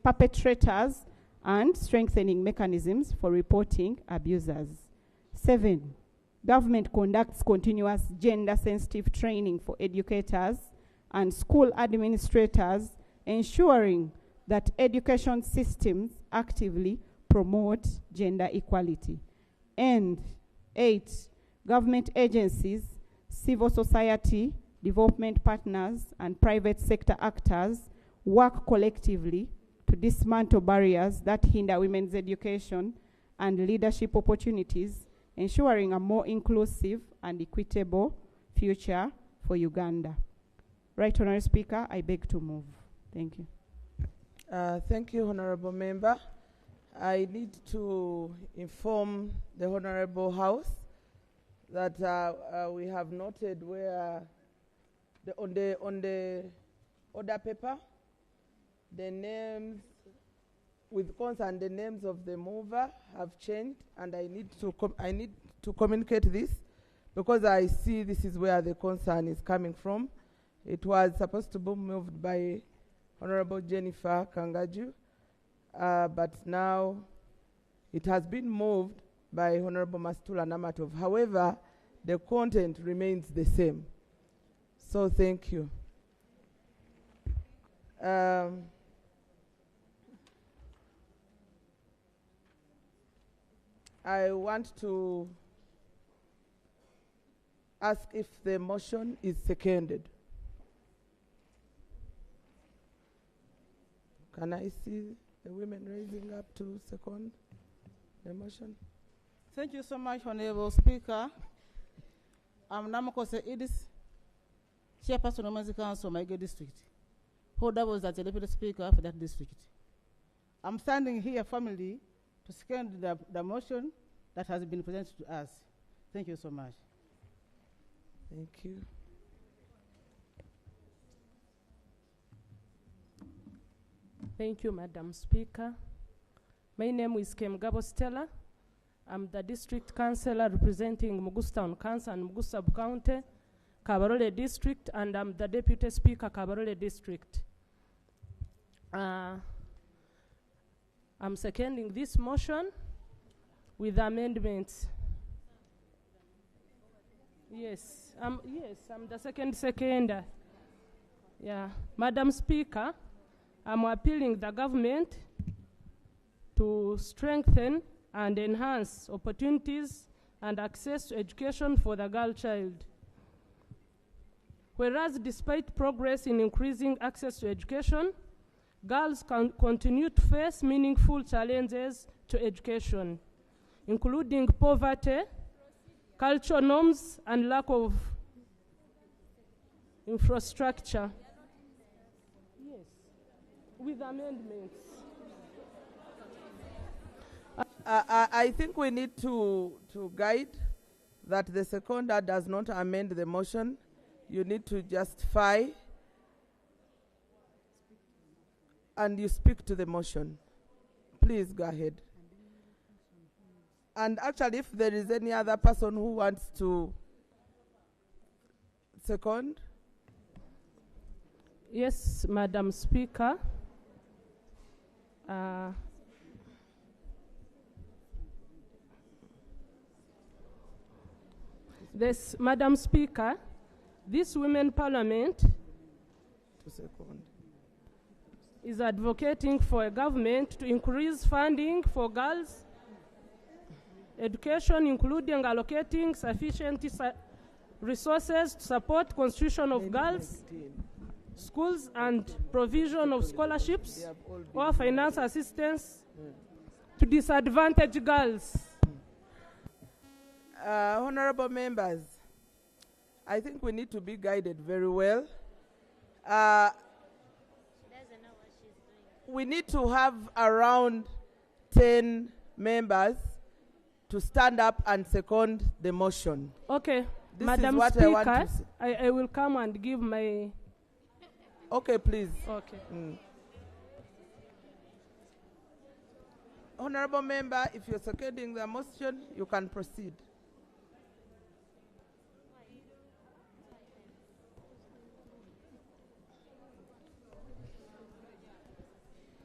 perpetrators, and strengthening mechanisms for reporting abusers. 7. Government conducts continuous gender-sensitive training for educators and school administrators, ensuring that education systems actively promote gender equality. And 8. Government agencies, civil society, development partners, and private sector actors work collectively to dismantle barriers that hinder women's education and leadership opportunities, ensuring a more inclusive and equitable future for Uganda. Right, Honourable Speaker, I beg to move. Thank you. Thank you, Honourable Member. I need to inform the Honourable House that we have noted where on the order paper, the names, with concern, the names of the mover have changed, and I need to communicate this because I see this is where the concern is coming from. It was supposed to be moved by Honorable Jennifer Kangaju, but now it has been moved by Honorable Mastula Namatov. However, the content remains the same. So thank you. I want to ask if the motion is seconded. Can I see the women raising up to second the motion? Thank you so much, Honorable Speaker. I'm Namakose Idis, Chairperson of Women's Council, Maigo District. Who doubles as the Deputy Speaker for that district. I'm standing here formally to second the motion that has been presented to us. Thank you so much. Thank you. Thank you, Madam Speaker. My name is Kemgabo Stella. I'm the District Councillor representing Mugustown Council and Mugusab County, Kabarole District, and I'm the Deputy Speaker, Kabarole District. I'm seconding this motion with amendments. Yes, I'm the seconder. Yeah, Madam Speaker, I'm appealing the government to strengthen and enhance opportunities and access to education for the girl child. Whereas despite progress in increasing access to education, girls can continue to face meaningful challenges to education, including poverty, cultural norms, and lack of infrastructure. Yes, with amendments. I think we need to guide that the seconder does not amend the motion. You need to justify and you speak to the motion. Please go ahead. And actually, if there is any other person who wants to second. Yes, Madam Speaker. This, Madam Speaker, this Women Parliament is advocating for a government to increase funding for girls' education, including allocating sufficient resources to support constitution of girls' schools and provision of scholarships or finance assistance to disadvantaged girls. Honorable members, I think we need to be guided very well. We need to have around 10 members to stand up and second the motion. Okay, This Madam is what Speaker, I want to say. I will come and give my... Okay, please. Okay. Honorable member, if you're seconding the motion, you can proceed.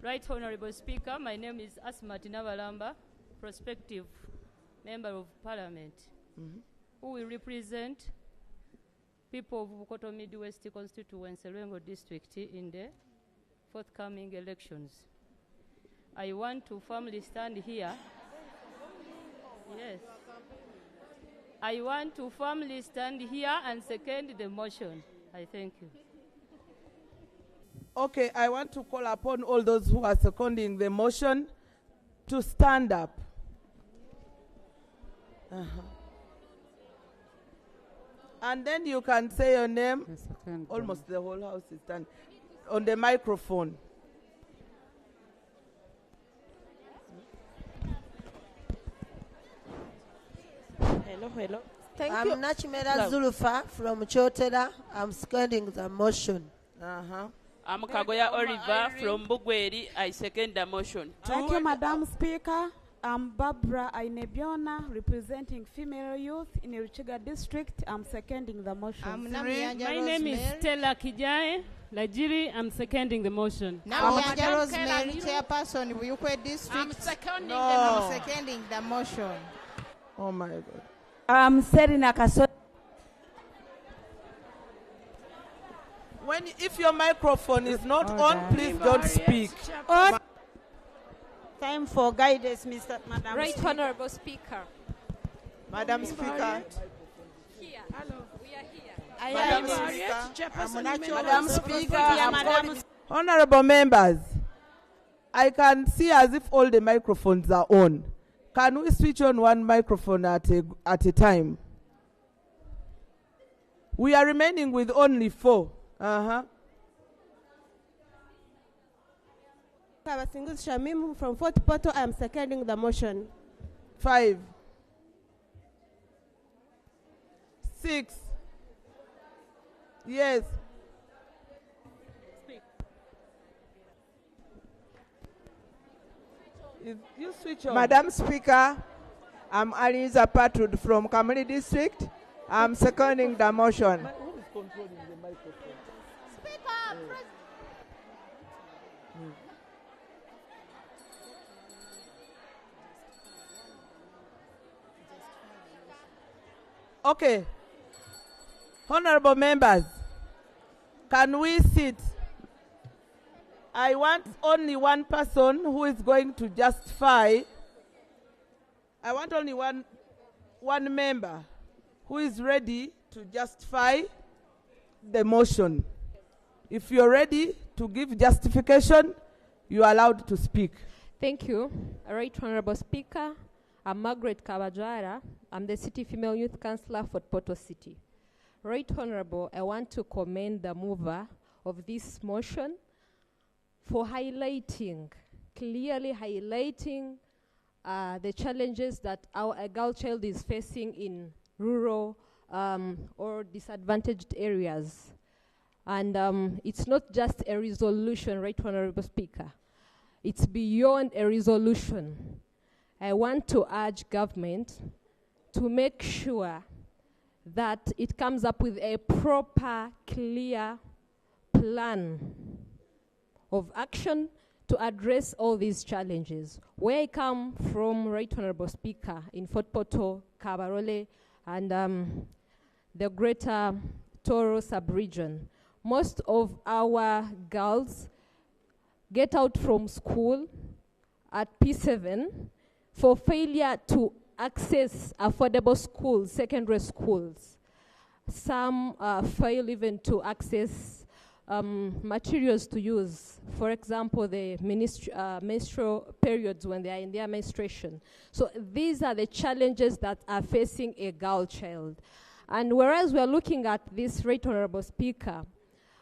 Right Honorable Speaker, my name is Asmat Navalamba, prospective Member of Parliament, who will represent people of Bukoto Midwest constituency, Rengo district in the forthcoming elections. I want to firmly stand here. Yes. I want to firmly stand here and second the motion. I thank you. Okay, I want to call upon all those who are seconding the motion to stand up. And then you can say your name. Almost the whole house is done. On the microphone. Hello. I'm Nachimera Zulufa from Chotera. I'm seconding the motion. I'm Kagoya Oliver from Bugweri. I second the motion. Thank you, Madam Speaker. I'm Barbara Ainebiona, representing female youth in Ruchiga district. I'm seconding the motion. My name is Stella Kijai Lajiri. I'm seconding the motion. Namyanja Rosemary, Chairperson, Buyukwe district. I'm seconding I'm seconding the motion. Oh my God. I'm Serena Kaso. If your microphone is not on, please don't speak. Time for guidance, Madam Right Speaker. Honorable Speaker. Madam Speaker. Here. Hello. We are here. Madam Speaker. Honorable members, I can see as if all the microphones are on. Can we switch on one microphone at a time? We are remaining with only 4. Kabasingus Shamim from Fort Portal. I am seconding the motion. 5. 6. Yes. You switch on. Madam Speaker, I'm Aliza Patrud from Kamari District. I'm seconding the motion. Who is controlling the microphone? Okay. Honorable members, Can we sit? I want only one person who is going to justify. I want only one member who is ready to justify the motion. If you're ready to give justification, you are allowed to speak. Thank you. Right Honorable Speaker, I'm Margaret Kabajara. I'm the City Female Youth Councillor for Poto City. Right Honorable, I want to commend the mover of this motion for clearly highlighting the challenges that a girl child is facing in rural or disadvantaged areas. And it's not just a resolution, Right Honorable Speaker. It's beyond a resolution. I want to urge government to make sure that it comes up with a proper, clear plan of action to address all these challenges. Where I come from, Right Honorable Speaker, in Fort Portal, Kabarole, and the greater Toro sub-region, most of our girls get out from school at P7 for failure to access affordable schools, secondary schools. Some fail even to access materials to use. For example, the menstrual periods when they are in their menstruation. So these are the challenges that are facing a girl child. And whereas we are looking at this, Right Honorable Speaker,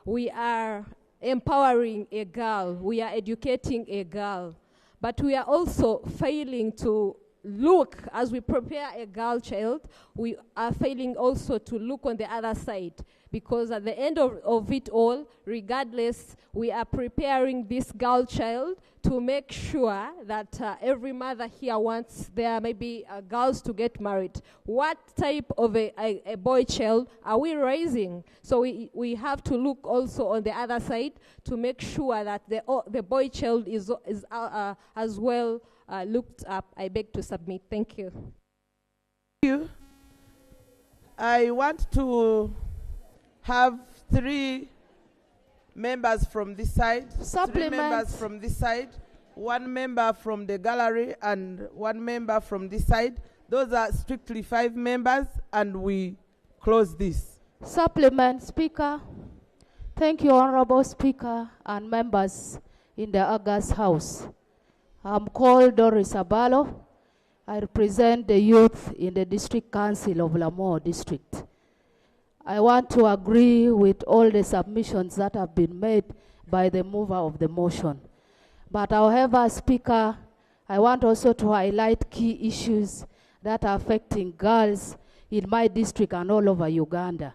we are empowering a girl, we are educating a girl, but we are also failing to look, as we prepare a girl child, we are failing also to look on the other side, because at the end of it all, regardless, we are preparing this girl child to make sure that every mother here wants there maybe girls to get married. What type of a boy child are we raising? So we have to look also on the other side to make sure that the boy child is as well looked up. I beg to submit. Thank you. Thank you. I want to have 3 members from this side, 3 members from this side, 1 member from the gallery, and 1 member from this side. Those are strictly 5 members, and we close this. Supplement, Speaker. Thank you, Honorable Speaker and members in the August House. I'm called Doris Abalo. I represent the youth in the District Council of Lamour District. I want to agree with all the submissions that have been made by the mover of the motion. But however, Speaker, I want also to highlight key issues that are affecting girls in my district and all over Uganda,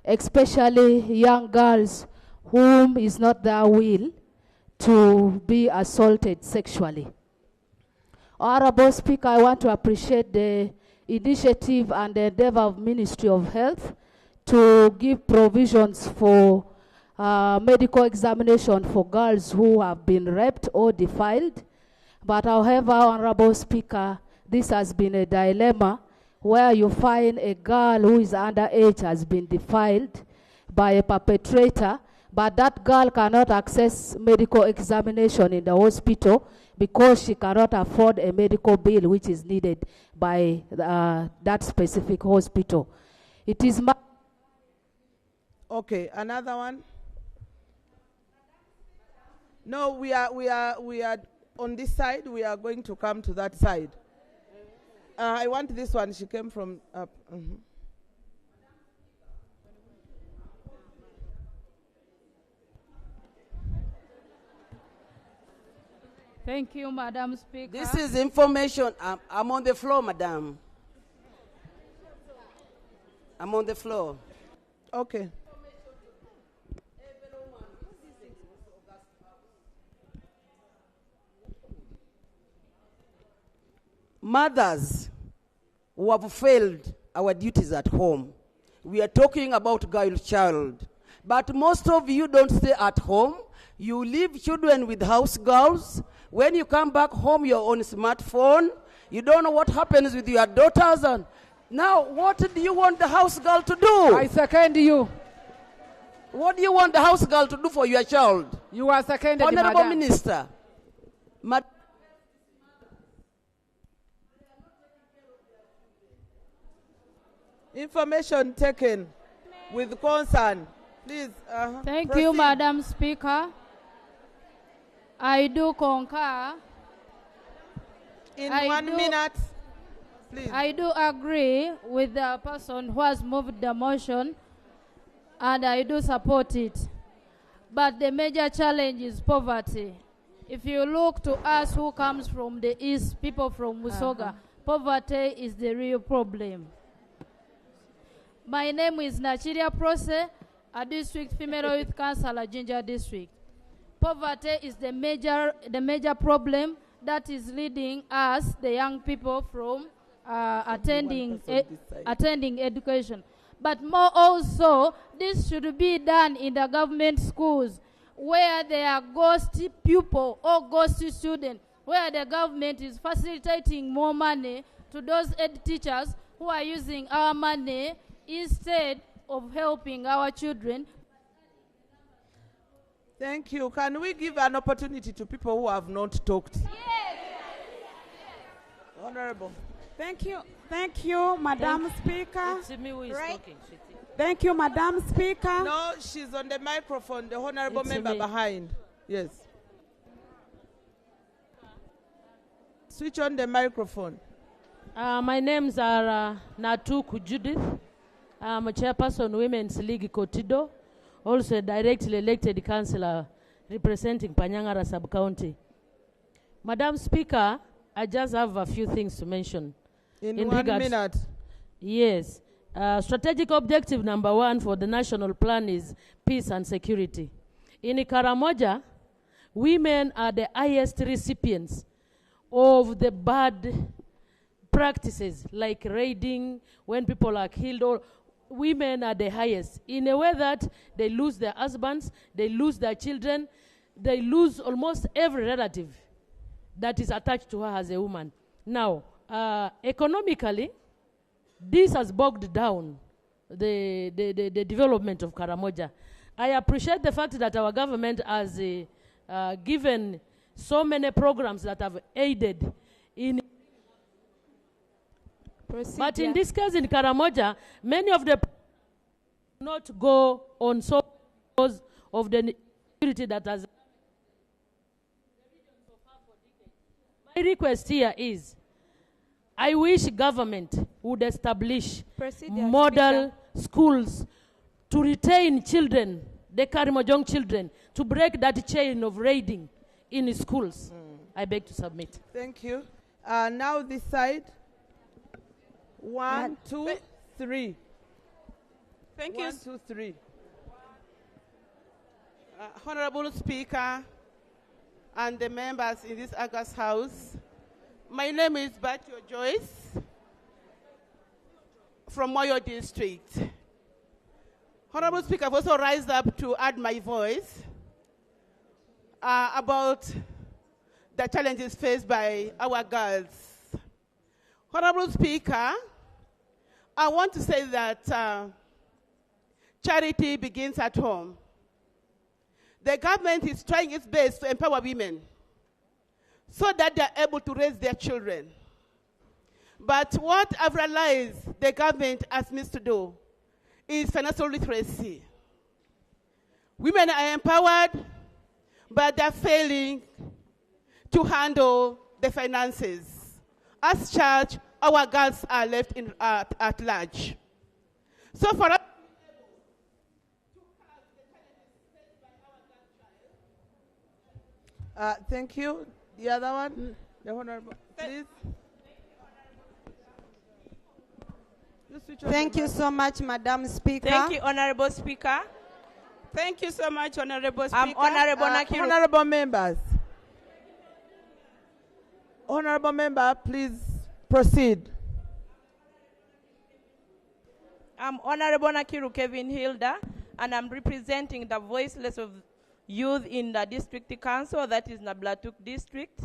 especially young girls whom is not their will to be assaulted sexually. Honorable Speaker, I want to appreciate the initiative and the endeavor of Ministry of Health to give provisions for medical examination for girls who have been raped or defiled. But however, Honorable Speaker, this has been a dilemma where you find a girl who is underage has been defiled by a perpetrator, but that girl cannot access medical examination in the hospital because she cannot afford a medical bill which is needed by that specific hospital. It is my... Okay, another one. No, we are on this side. We are going to come to that side. I want this one. She came from up. Thank you, Madam Speaker. This is information. I'm on the floor, Madam. I'm on the floor. Okay. Mothers who have failed our duties at home. We are talking about girl child. But most of you don't stay at home. You leave children with house girls. When you come back home, you're on smartphone. You don't know what happens with your daughters. And now, what do you want the house girl to do? I second you. What do you want the house girl to do for your child? You are seconded, Honorable Madam. Minister. Information taken with concern. Please. Thank proceed. you, Madam Speaker. I do concur. In I 1 do- minute, please. I do agree with the person who has moved the motion, and I do support it. But the major challenge is poverty. If you look to us who comes from the east, people from Musoga, poverty is the real problem. My name is Nachiria Prose, a district female youth councillor, Ginger District. Poverty is the major problem that is leading us, the young people, from attending education. But more also, this should be done in the government schools where there are ghost pupil or ghost students, where the government is facilitating more money to those ed teachers who are using our money instead of helping our children. Thank you. Can we give an opportunity to people who have not talked? Honorable. Thank you. Thank you, Madam Speaker. It's me who is talking. Thank you, Madam Speaker. No, she's on the microphone, the honorable It's member me. behind. Yes. Switch on the microphone. My names are Natuku Judith. I'm a chairperson Women's League Kotido, also a directly elected councillor representing Panyangara sub-county. Madam Speaker, I just have a few things to mention. In 1 minute. Yes. Strategic objective number 1 for the national plan is peace and security. In Karamoja, women are the highest recipients of the bad practices like raiding, when people are killed, or women are the highest in a way that they lose their husbands, they lose their children, they lose almost every relative that is attached to her as a woman. Now, economically, this has bogged down the development of Karamoja. I appreciate the fact that our government has given so many programs that have aided in. But in this case in Karamoja, many of the not go on so because of the security that has. My request here is, I wish government would establish model schools to retain children, the Karimojong children, to break that chain of raiding in schools. I beg to submit. Thank you. Now this side. 1, 2, 3. Thank you. 1, 2, 3. Honorable Speaker and the members in this August House, my name is Batio Joyce from Moyo District. Honorable Speaker, I've also rise up to add my voice about the challenges faced by our girls. Honorable Speaker, I want to say that charity begins at home. The government is trying its best to empower women so that they're able to raise their children. But what I've realized the government has missed to do is financial literacy. Women are empowered, but they're failing to handle the finances. As such, our girls are left at large. So for us, thank you. The other one, the honorable, please. Thank you so much, Madam Speaker. Thank you, Honorable Speaker. Thank you so much, Honorable Speaker. Honorable Nakiru. Honorable members. Honorable member, please proceed. I'm Honorable Nakiru Kevin Hilda, and I'm representing the voiceless of youth in the district council, that is Nablatuk district.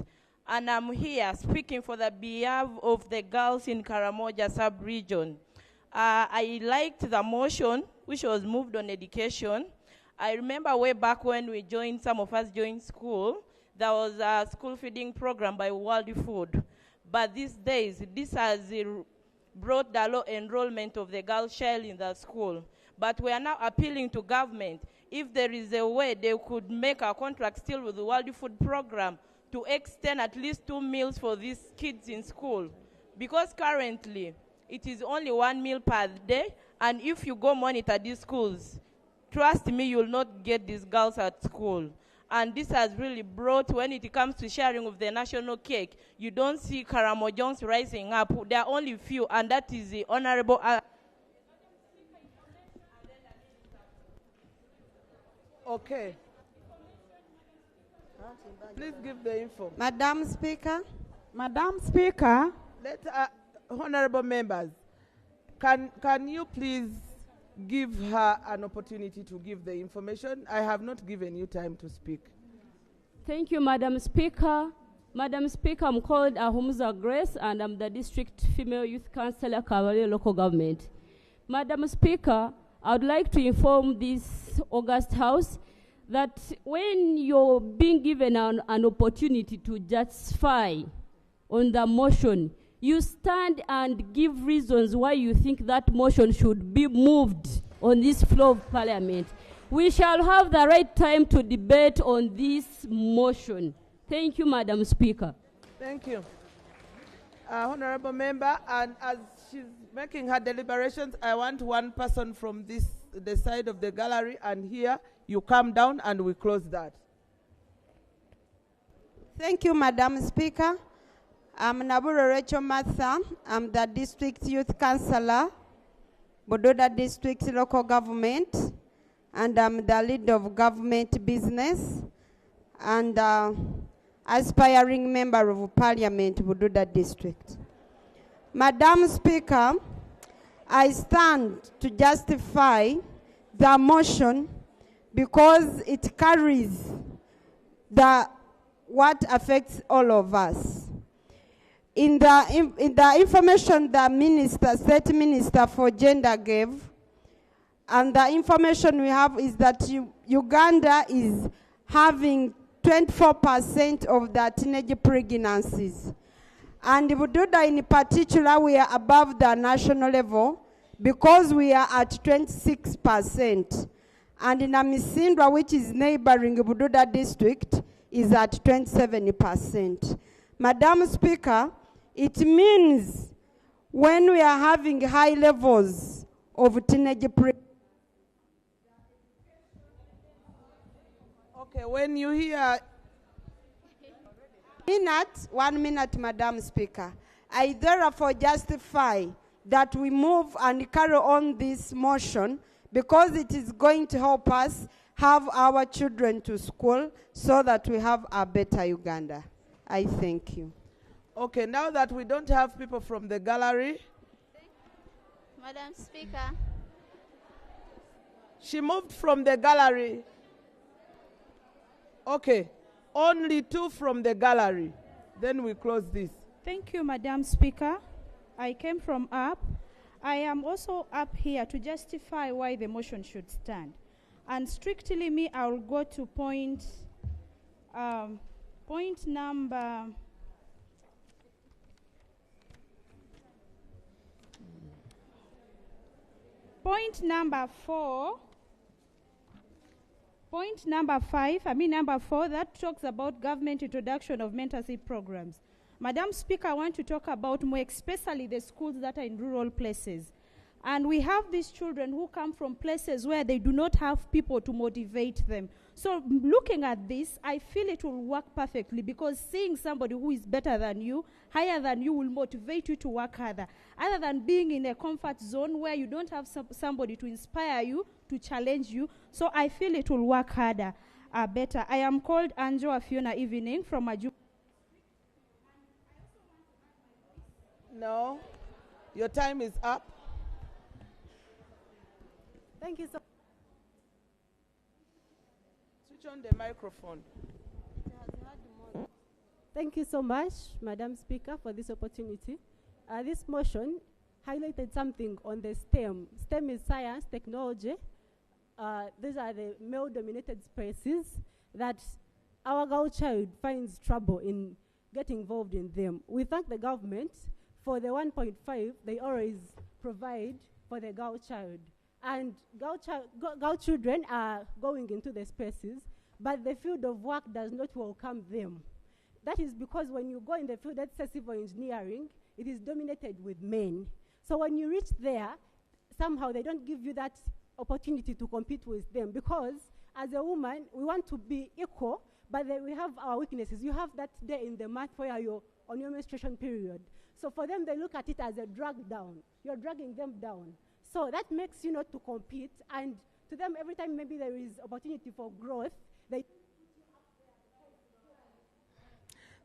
And I'm here speaking for the behalf of the girls in Karamoja sub-region. I liked the motion which was moved on education, I remember way back when some of us joined school, there was a school feeding program by World Food. But these days, this has brought the low enrollment of the girl child in the school. But we are now appealing to government, if there is a way they could make a contract still with the World Food Program to extend at least 2 meals for these kids in school. Because currently, it is only 1 meal per day, and if you go monitor these schools, trust me, you will not get these girls at school. And this has really brought, when it comes to sharing of the national cake, you don't see Karamo Jones rising up. There are only few, and that is the Honorable... Okay. Please give the info. Madam Speaker. Madam Speaker. Honorable members, can you please give her an opportunity to give the information? I have not given you time to speak. Thank you, Madam Speaker. Madam Speaker, I'm called Ahumza Grace, and I'm the District Female Youth Councillor, Kavalio Local Government. Madam Speaker, I would like to inform this August House that when you're being given an opportunity to justify on the motion, you stand and give reasons why you think that motion should be moved on this floor of Parliament. We shall have the right time to debate on this motion. Thank you, Madam Speaker. Thank you. Honorable member, and as she's making her deliberations, I want one person from the side of the gallery, and here you come down and we close that. Thank you, Madam Speaker. I'm Naburo Rachel Matha. I'm the District Youth Councillor, Bododa District Local Government, and I'm the lead of government business and aspiring member of Parliament, Bododa District. Madam Speaker, I stand to justify the motion because it carries what affects all of us. In the information the State Minister for Gender gave, and the information we have is that Uganda is having 24% of the teenage pregnancies. And Bududa in particular, we are above the national level because we are at 26%. And in Amisindwa, which is neighboring Bududa district, is at 27%. Madam Speaker, it means when we are having high levels of teenage pregnancy. Okay, when you hear... 1 minute, Madam Speaker. I therefore justify that we move and carry on this motion because it is going to help us have our children to school so that we have a better Uganda. I thank you. Okay, now that we don't have people from the gallery. Madam Speaker. She moved from the gallery. Okay, only 2 from the gallery. Then we close this. Thank you, Madam Speaker. I came from up. I am also up here to justify why the motion should stand. And strictly me, I will go to point number... Point number 4. Point number 4, that talks about government introduction of mentorship programs. Madam Speaker, I want to talk about more especially the schools that are in rural places. And we have these children who come from places where they do not have people to motivate them. So looking at this, I feel it will work perfectly because seeing somebody who is better than you, higher than you, will motivate you to work harder. Other than being in a comfort zone where you don't have somebody to inspire you, to challenge you. So I feel it will work harder, better. I am called Anjo Fiona Evening from Aju. No, your time is up. Thank you so much. Switch on the microphone. Thank you so much, Madam Speaker, for this opportunity. This motion highlighted something on the STEM. STEM is science, technology, these are the male-dominated spaces that our girl child finds trouble in getting involved in them. We thank the government for the 1.5 they always provide for the girl child. And girl children are going into the spaces, but the field of work does not welcome them. That is because when you go in the field, let's say civil engineering, it is dominated with men. So when you reach there, somehow they don't give you that opportunity to compete with them, because as a woman, we want to be equal, but then we have our weaknesses. You have that day in the month where you're on your menstruation period. So for them, they look at it as a drag down. You're dragging them down. So that makes you not to compete, and to them, every time maybe there is opportunity for growth, they...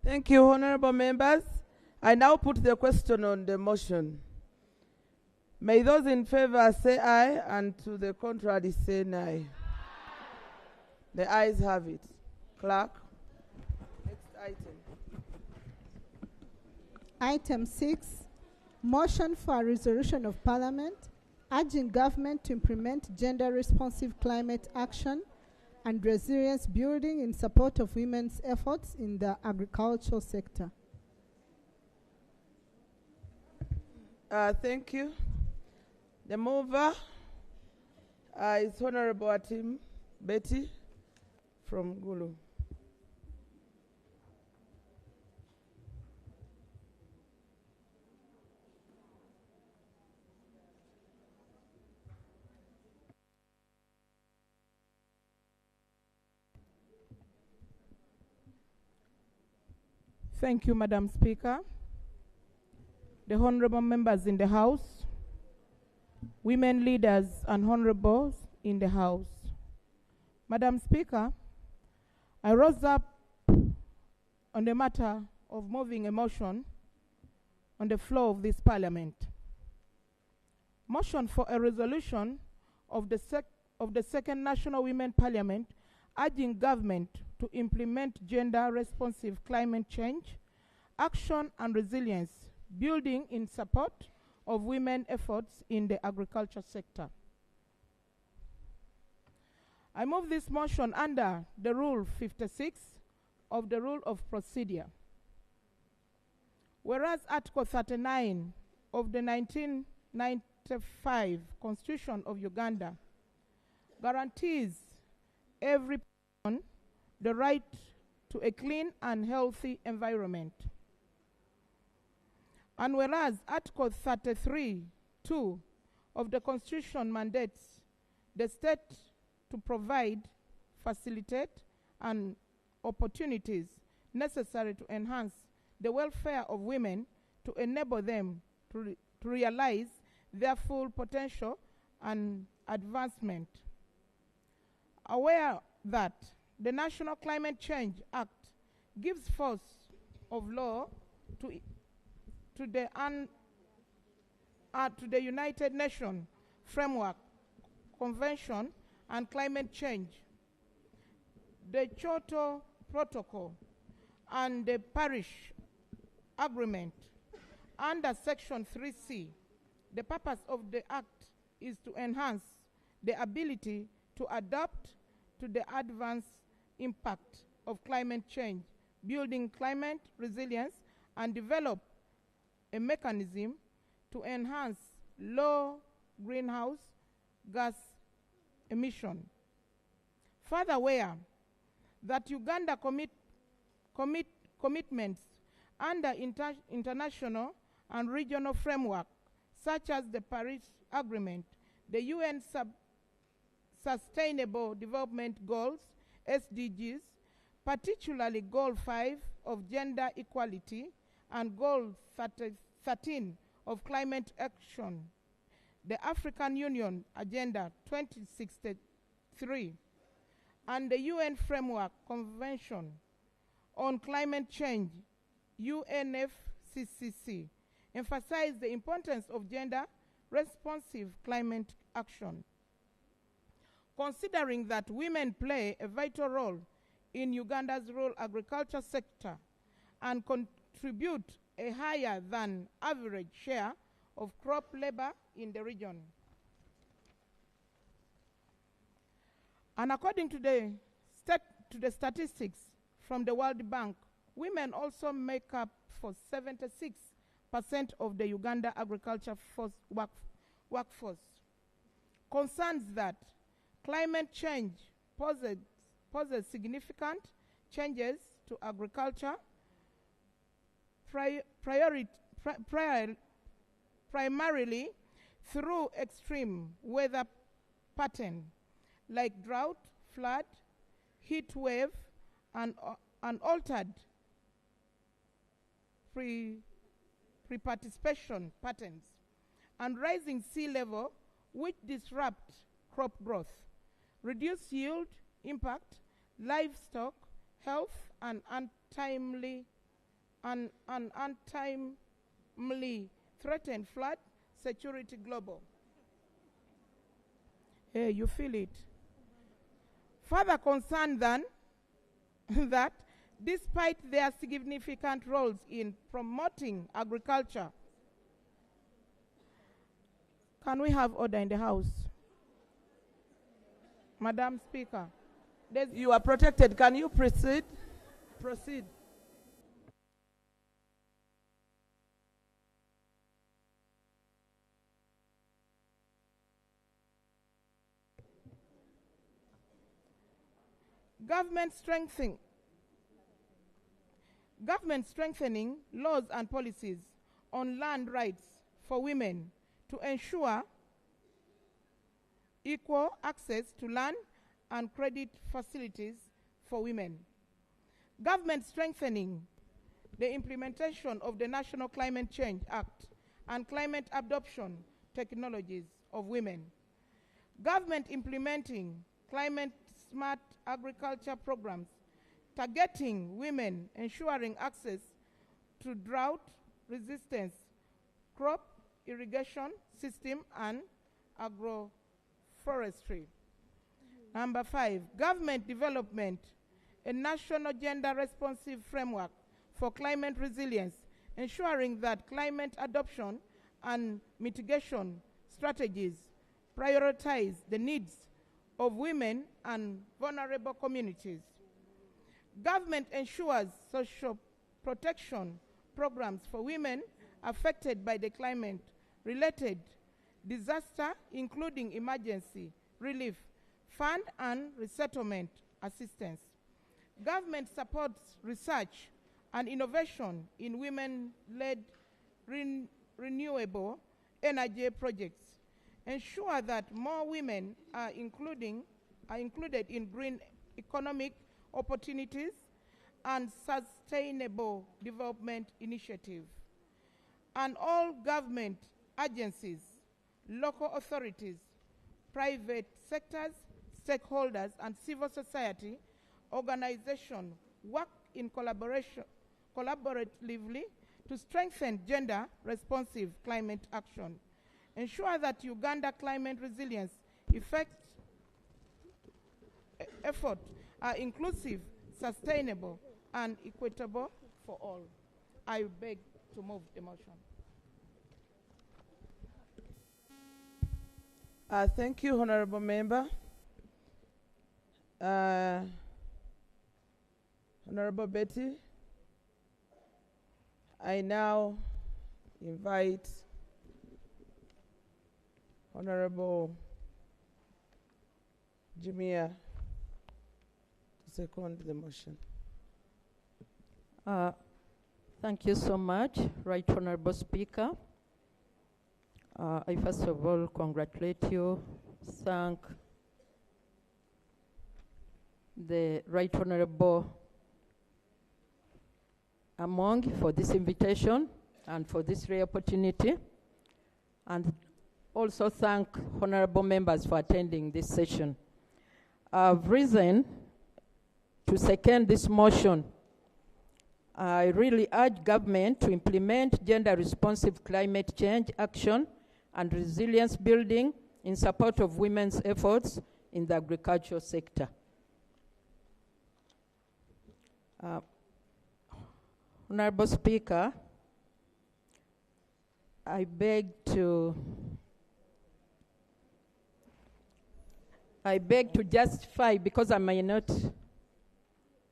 Thank you, honorable members. I now put the question on the motion. May those in favor say aye, and to the contrary say nay. The ayes have it. Clerk. Next item. Item 6, motion for a resolution of Parliament urging government to implement gender-responsive climate action and resilience building in support of women's efforts in the agricultural sector. Thank you. The mover is Honorable Atim Betty from Gulu. Thank you, Madam Speaker. The honorable members in the House, women leaders and honorables in the House. Madam Speaker, I rose up on the matter of moving a motion on the floor of this Parliament. Motion for a resolution of the Second National Women Parliament urging government to implement gender-responsive climate change, action and resilience, building in support of women efforts in the agriculture sector. I move this motion under the Rule 56 of the Rule of Procedure. Whereas Article 39 of the 1995 Constitution of Uganda guarantees every person the right to a clean and healthy environment. And whereas Article 33(2) of the Constitution mandates the state to provide, facilitate, and opportunities necessary to enhance the welfare of women to enable them to realize their full potential and advancement. Aware that the National Climate Change Act gives force of law to the United Nations Framework Convention on Climate Change, the Kyoto Protocol, and the Paris Agreement. Under Section 3C, the purpose of the Act is to enhance the ability to adapt to the adverse impact of climate change, building climate resilience, and develop a mechanism to enhance low greenhouse gas emission. Further, aware that Uganda commitments under international and regional framework, such as the Paris Agreement, the UN Sustainable Development Goals, SDGs, particularly Goal 5 of gender equality and Goal 13 of climate action, the African Union Agenda 2063, and the UN Framework Convention on Climate Change, UNFCCC, emphasize the importance of gender-responsive climate action. Considering that women play a vital role in Uganda's rural agriculture sector and contribute a higher than average share of crop labor in the region. And according to the statistics from the World Bank, women also make up for 76% of the Uganda agriculture workforce. Concerns that climate change poses significant changes to agriculture, primarily through extreme weather patterns like drought, flood, heat wave, and altered pre-participation patterns, and rising sea level, which disrupt crop growth, reduce yield, impact livestock health, and untimely threaten flood security global. Hey, you feel it. Further concerned than that, despite their significant roles in promoting agriculture, can we have order in the House? Madam Speaker. You are protected. Can you proceed? Proceed. Government strengthening laws and policies on land rights for women to ensure equal access to land and credit facilities for women. Government strengthening the implementation of the National Climate Change Act and climate adoption technologies of women. Government implementing climate smart agriculture programs targeting women, ensuring access to drought resistance, crop irrigation system, and agroforestry. Number 5, government development, a national gender responsive framework for climate resilience, ensuring that climate adoption and mitigation strategies prioritize the needs of women and vulnerable communities. Government ensures social protection programs for women affected by the climate-related disaster, including emergency relief fund and resettlement assistance. Government supports research and innovation in women-led renewable energy projects. Ensure that more women are included in green economic opportunities and sustainable development initiatives. And all government agencies, local authorities, private sectors, stakeholders, and civil society organizations work in collaboratively to strengthen gender-responsive climate action. Ensure that Uganda climate resilience efforts are inclusive, sustainable, and equitable for all. I beg to move the motion. Thank you, Honorable Member. Honorable Betty, I now invite Honorable Jumia to second the motion. Thank you so much, Right Honorable Speaker. I first of all congratulate you, thank the Right Honorable Among for this invitation and for this rare opportunity, and also thank honorable members for attending this session. I've risen to second this motion. I really urge government to implement gender-responsive climate change action and resilience building in support of women's efforts in the agricultural sector. Honorable Speaker, I beg to I beg to justify because I may not.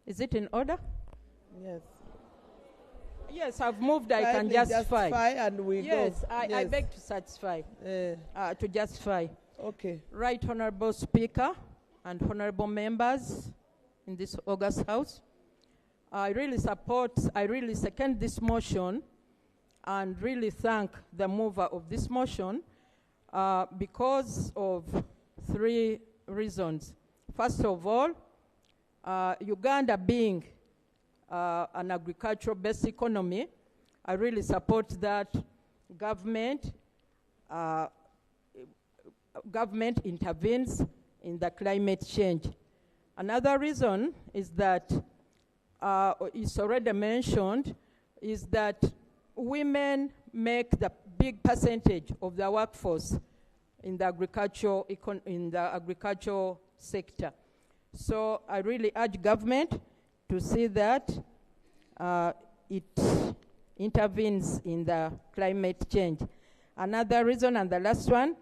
Is it in order? Yes. Yes, I've moved. I can Kindly justify. and we yes, go. I beg to satisfy. To justify. Okay. Right, Honorable Speaker and honorable members in this August House. I really second this motion and really thank the mover of this motion because of 3 reasons. First of all, Uganda being an agricultural-based economy, I really support that government intervenes in the climate change. Another reason is that, it's already mentioned, is that women make the big percentage of the workforce in the agricultural sector. So I really urge government to see that it intervenes in the climate change. Another reason, and the last one,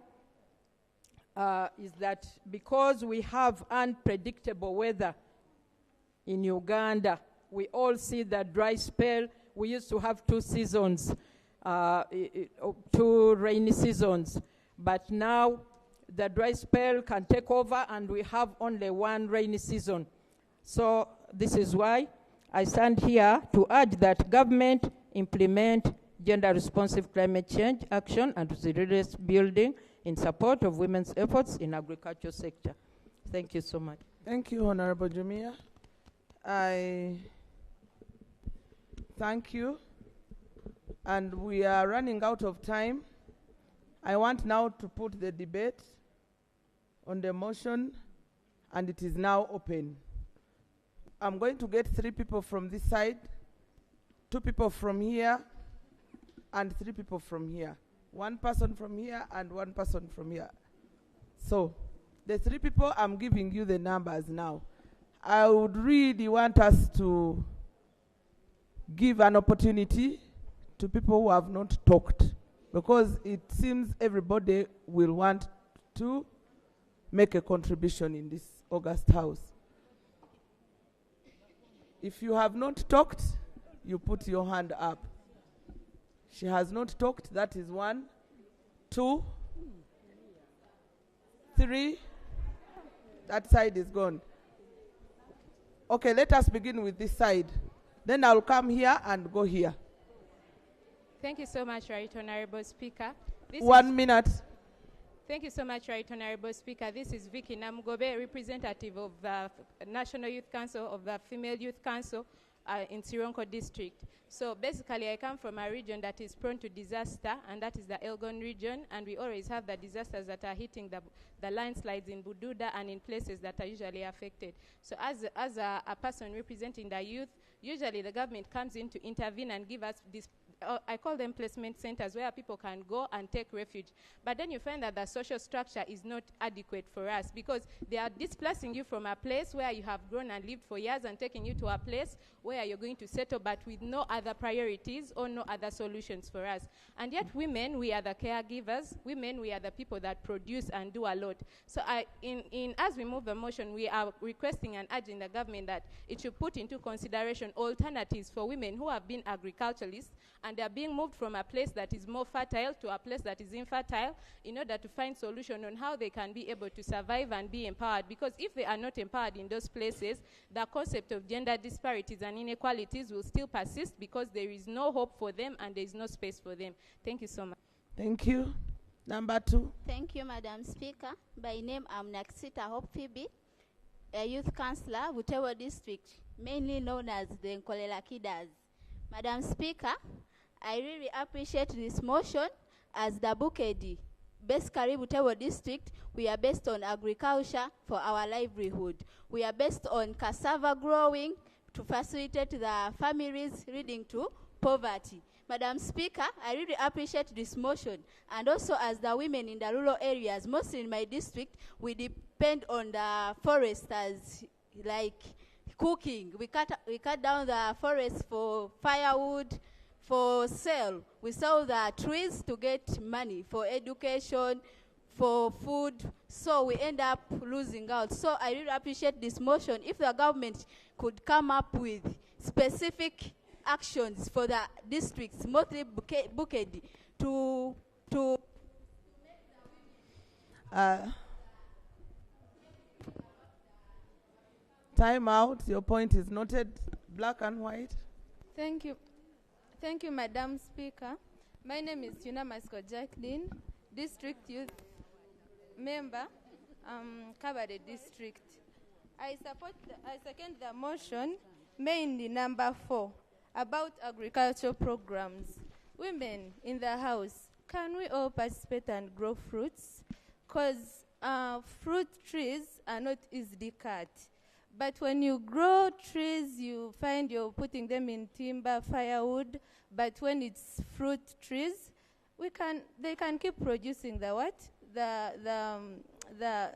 is that because we have unpredictable weather in Uganda, we all see the dry spell. We used to have 2 seasons, 2 rainy seasons, but now the dry spell can take over and we have only 1 rainy season. So this is why I stand here to urge that government implement gender-responsive climate change action and resilience building in support of women's efforts in agriculture sector. Thank you so much. Thank you, Honorable Jumia. I thank you. And we are running out of time. I want now to put the debate on the motion, and it is now open. I'm going to get 3 people from this side, 2 people from here, and 3 people from here. 1 person from here and 1 person from here. So, the 3 people, I'm giving you the numbers now. I would really want us to give an opportunity to people who have not talked, because it seems everybody will want to make a contribution in this August House. If you have not talked, you put your hand up. She has not talked. That is 1, 2, 3. That side is gone. Okay, let us begin with this side. Then I'll come here and go here. Thank you so much, Right Honorable Speaker. 1 minute. Thank you so much, Right Honorable Speaker. This is Vicky Namugobe, representative of the National Youth Council, of the Female Youth Council in Sironko District. So basically, I come from a region that is prone to disaster, and that is the Elgon region, and we always have the disasters that are hitting the landslides in Bududa and in places that are usually affected. So as a person representing the youth, usually the government comes in to intervene and give us this, I call them placement centers, where people can go and take refuge. But then you find that the social structure is not adequate for us, because they are displacing you from a place where you have grown and lived for years and taking you to a place where you're going to settle, but with no other priorities or no other solutions for us. And yet women, we are the caregivers. Women, we are the people that produce and do a lot. So as we move the motion, we are requesting and urging the government that it should put into consideration alternatives for women who have been agriculturalists, and they are being moved from a place that is more fertile to a place that is infertile, in order to find solution on how they can be able to survive and be empowered. Because if they are not empowered in those places, the concept of gender disparities and inequalities will still persist, because there is no hope for them and there is no space for them. Thank you so much. Thank you. Number 2. Thank you, Madam Speaker. By name, I'm Naksita Hope Phoebe, a youth councillor, Butewo District, mainly known as the Nkolela Kidas. Madam Speaker, I really appreciate this motion, as the Bukedi, basically Butewo District, we are based on agriculture for our livelihood. We are based on cassava growing to facilitate the families leading to poverty. Madam Speaker, I really appreciate this motion. And also, as the women in the rural areas, mostly in my district, we depend on the forest as like cooking. We cut down the forest for firewood, for sale. We sell the trees to get money for education, for food, so we end up losing out. So I really appreciate this motion. If the government could come up with specific actions for the districts, mostly Bukedi, to time out. Your point is noted. Black and white. Thank you. Thank you, Madam Speaker. My name is Tuna Masko Jacqueline, District Youth Member, Kabade District. I second the motion, mainly number 4, about agricultural programs. Women in the house, can we all participate and grow fruits? Because fruit trees are not easily cut. But when you grow trees, you find you're putting them in timber, firewood. But when it's fruit trees, they can keep producing the what? The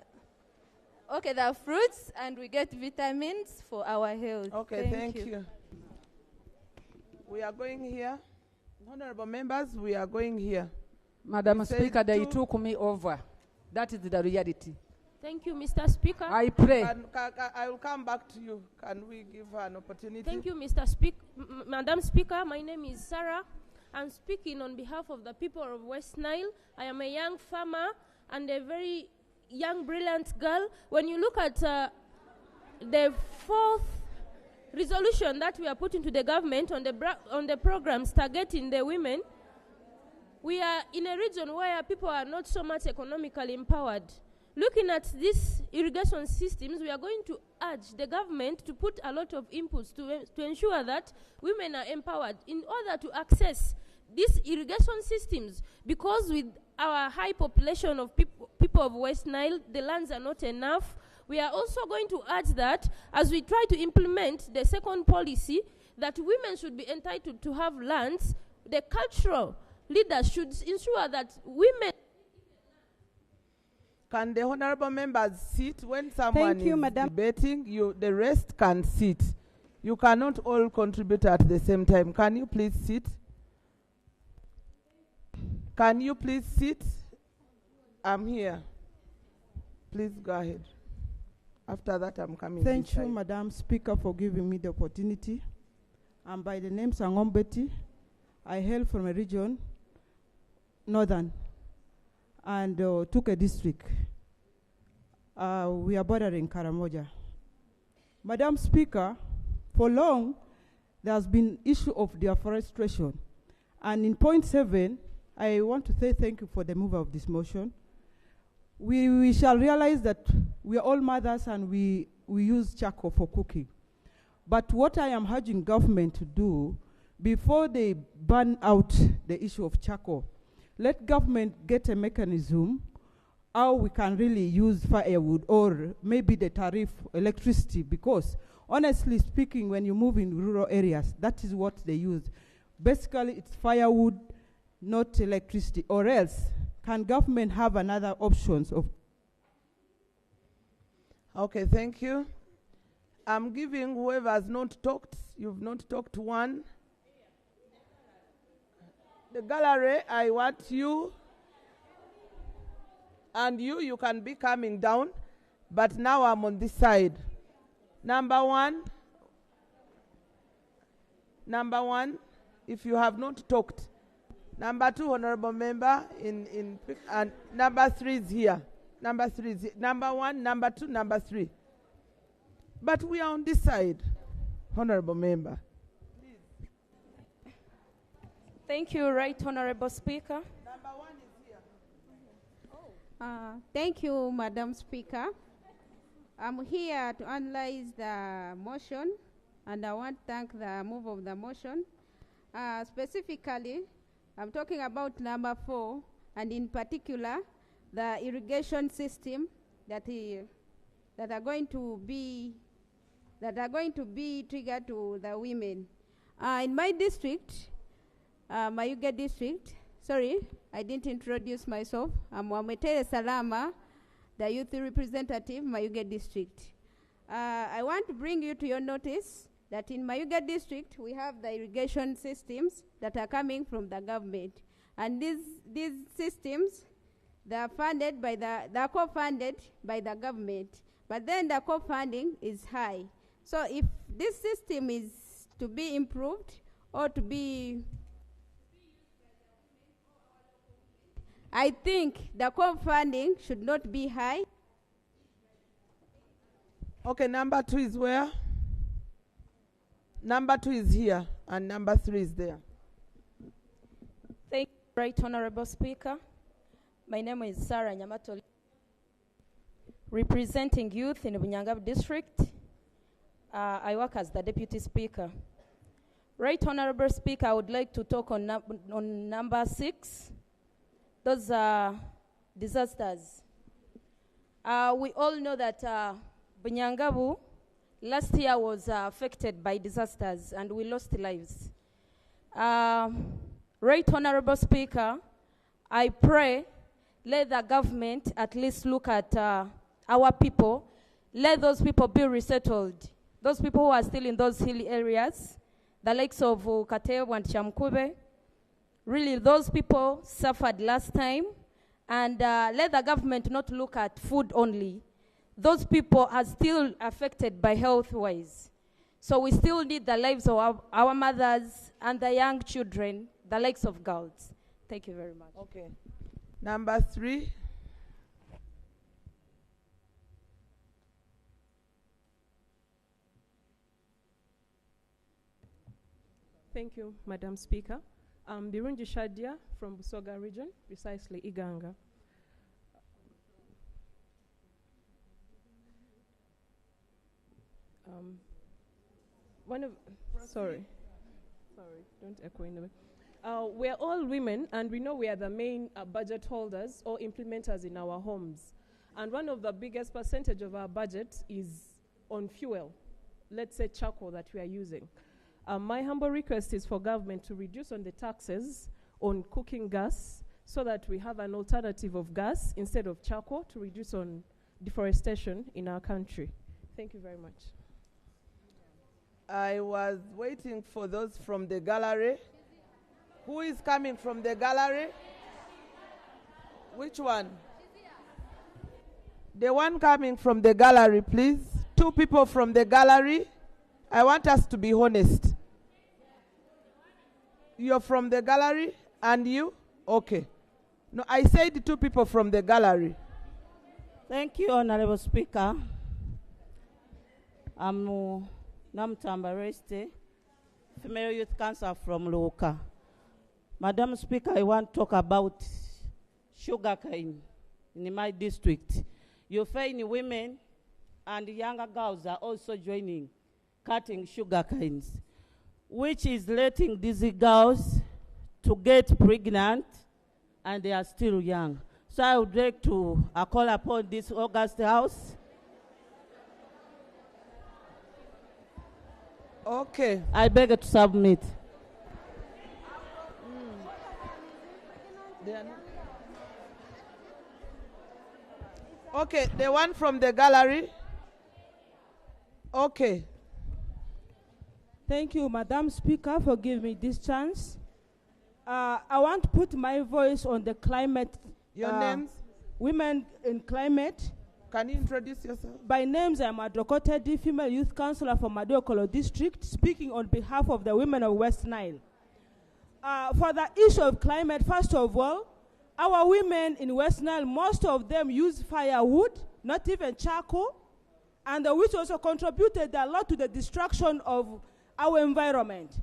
fruits, and we get vitamins for our health. Okay, thank you. We are going here. Honorable members, we are going here. Madam Speaker, they took me over. That is the reality. Thank you, Mr. Speaker. I pray. I will come back to you. Can we give her an opportunity? Thank you, Mr. Speaker. Madam Speaker, my name is Sarah. I'm speaking on behalf of the people of West Nile. I am a young farmer and a very young, brilliant girl. When you look at the 4th resolution that we are putting to the government on the programs targeting the women, we are in a region where people are not so much economically empowered. Looking at these irrigation systems, we are going to urge the government to put a lot of inputs to ensure that women are empowered in order to access these irrigation systems, because with our high population of people of West Nile, the lands are not enough. We are also going to urge that as we try to implement the 2nd policy, that women should be entitled to have lands. The cultural leaders should ensure that women... Can the honorable members sit when someone is debating? The rest can sit. You cannot all contribute at the same time. Can you please sit? Can you please sit? I'm here. Please go ahead. After that, I'm coming. Thank you, Madam Speaker, for giving me the opportunity. I'm by the name Sangombeti. I hail from a region, northern, and took a district. We are bordering Karamoja. Madam Speaker, for long, there has been issue of deforestation. And in point 7, I want to say thank you for the move of this motion. We shall realize that we are all mothers and we use charcoal for cooking. But what I am urging government to do, before they ban out the issue of charcoal, let government get a mechanism how we can really use firewood or maybe the tariff electricity, because honestly speaking, when you move in rural areas, that is what they use. Basically, it's firewood, not electricity, or else can government have another options of... Okay, thank you. I'm giving whoever has not talked, you've not talked one. The gallery, I want you, and you can be coming down, but now I'm on this side. Number one, if you have not talked. Number 2, honorable member, and number 3 is here. Number 3 is here. Number 1, number 2, number 3. But we are on this side, honorable member. Thank you, Right Honorable Speaker. Number 1 is here. Thank you, Madam Speaker. I'm here to analyze the motion, and I want to thank the move of the motion. Specifically, I'm talking about number 4, and in particular, the irrigation system that are going to be triggered to the women. In my district, Mayuge district, sorry, I didn't introduce myself. I'm Wametere Salama, the youth representative, Mayuge district. I want to bring you to your notice that in Mayuge district, we have the irrigation systems that are coming from the government. And these systems, they're co-funded by the government, but then the co-funding is high. So if this system is to be improved or to be, I think the co-funding should not be high. Okay, number 2 is where? Number 2 is here, and number 3 is there. Thank you, Right Honorable Speaker. My name is Sarah Nyamatoli, representing youth in Bunyangab District. I work as the Deputy Speaker. Right Honorable Speaker, I would like to talk on number 6. Those are disasters. We all know that Bunyangabu last year was affected by disasters and we lost lives. Right Honorable Speaker, I pray let the government at least look at our people. Let those people be resettled. Those people who are still in those hilly areas, the likes of Katev and Chamkube, really those people suffered last time. And let the government not look at food only. Those people are still affected by health-wise. So we still need the lives of our mothers and the young children, the likes of girls. Thank you very much. Okay. Number 3. Thank you, Madam Speaker. I'm Birungi Shadia from Busoga region, precisely Iganga. Sorry, don't echo in the way. We're all women, and we know we are the main budget holders or implementers in our homes. And one of the biggest percentage of our budget is on fuel, let's say charcoal that we are using. My humble request is for government to reduce on the taxes on cooking gas so that we have an alternative of gas instead of charcoal to reduce on deforestation in our country. Thank you very much. I was waiting for those from the gallery. Who is coming from the gallery? Which one? The one coming from the gallery, please. 2 people from the gallery. I want us to be honest. You're from the gallery, and you? Okay. No, I said 2 people from the gallery. Thank you, Honorable Speaker. I'm Namtamba Reste, Female Youth Council from Luoka. Madam Speaker, I want to talk about sugarcane in my district. You find women and younger girls are also joining cutting sugar canes, which is letting these girls to get pregnant and they are still young. So I would like to call upon this August House. Okay. I beg to submit. Okay, the one from the gallery. Okay. Thank you, Madam Speaker, for giving me this chance. I want to put my voice on the climate. Your names? Women in Climate. Can you introduce yourself? By names, I'm Adokotedi, Female Youth Councillor from Madokolo District, speaking on behalf of the women of West Nile. For the issue of climate, first of all, our women in West Nile, most of them use firewood, not even charcoal, and which also contributed a lot to the destruction of our environment.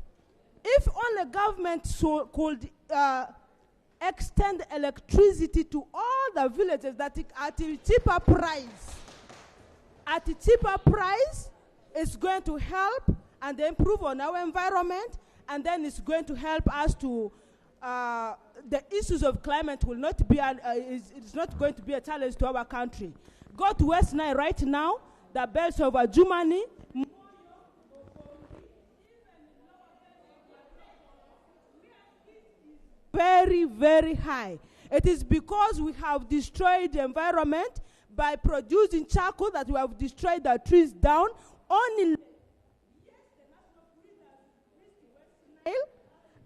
If only government could extend electricity to all the villages that at a cheaper price, it's going to help and improve on our environment, and then it's going to help us to the issues of climate will not be it's not going to be a challenge to our country. Go to West Nile right now, the belts of Germany. Very, very high. It is because we have destroyed the environment by producing charcoal that we have destroyed the trees down. Only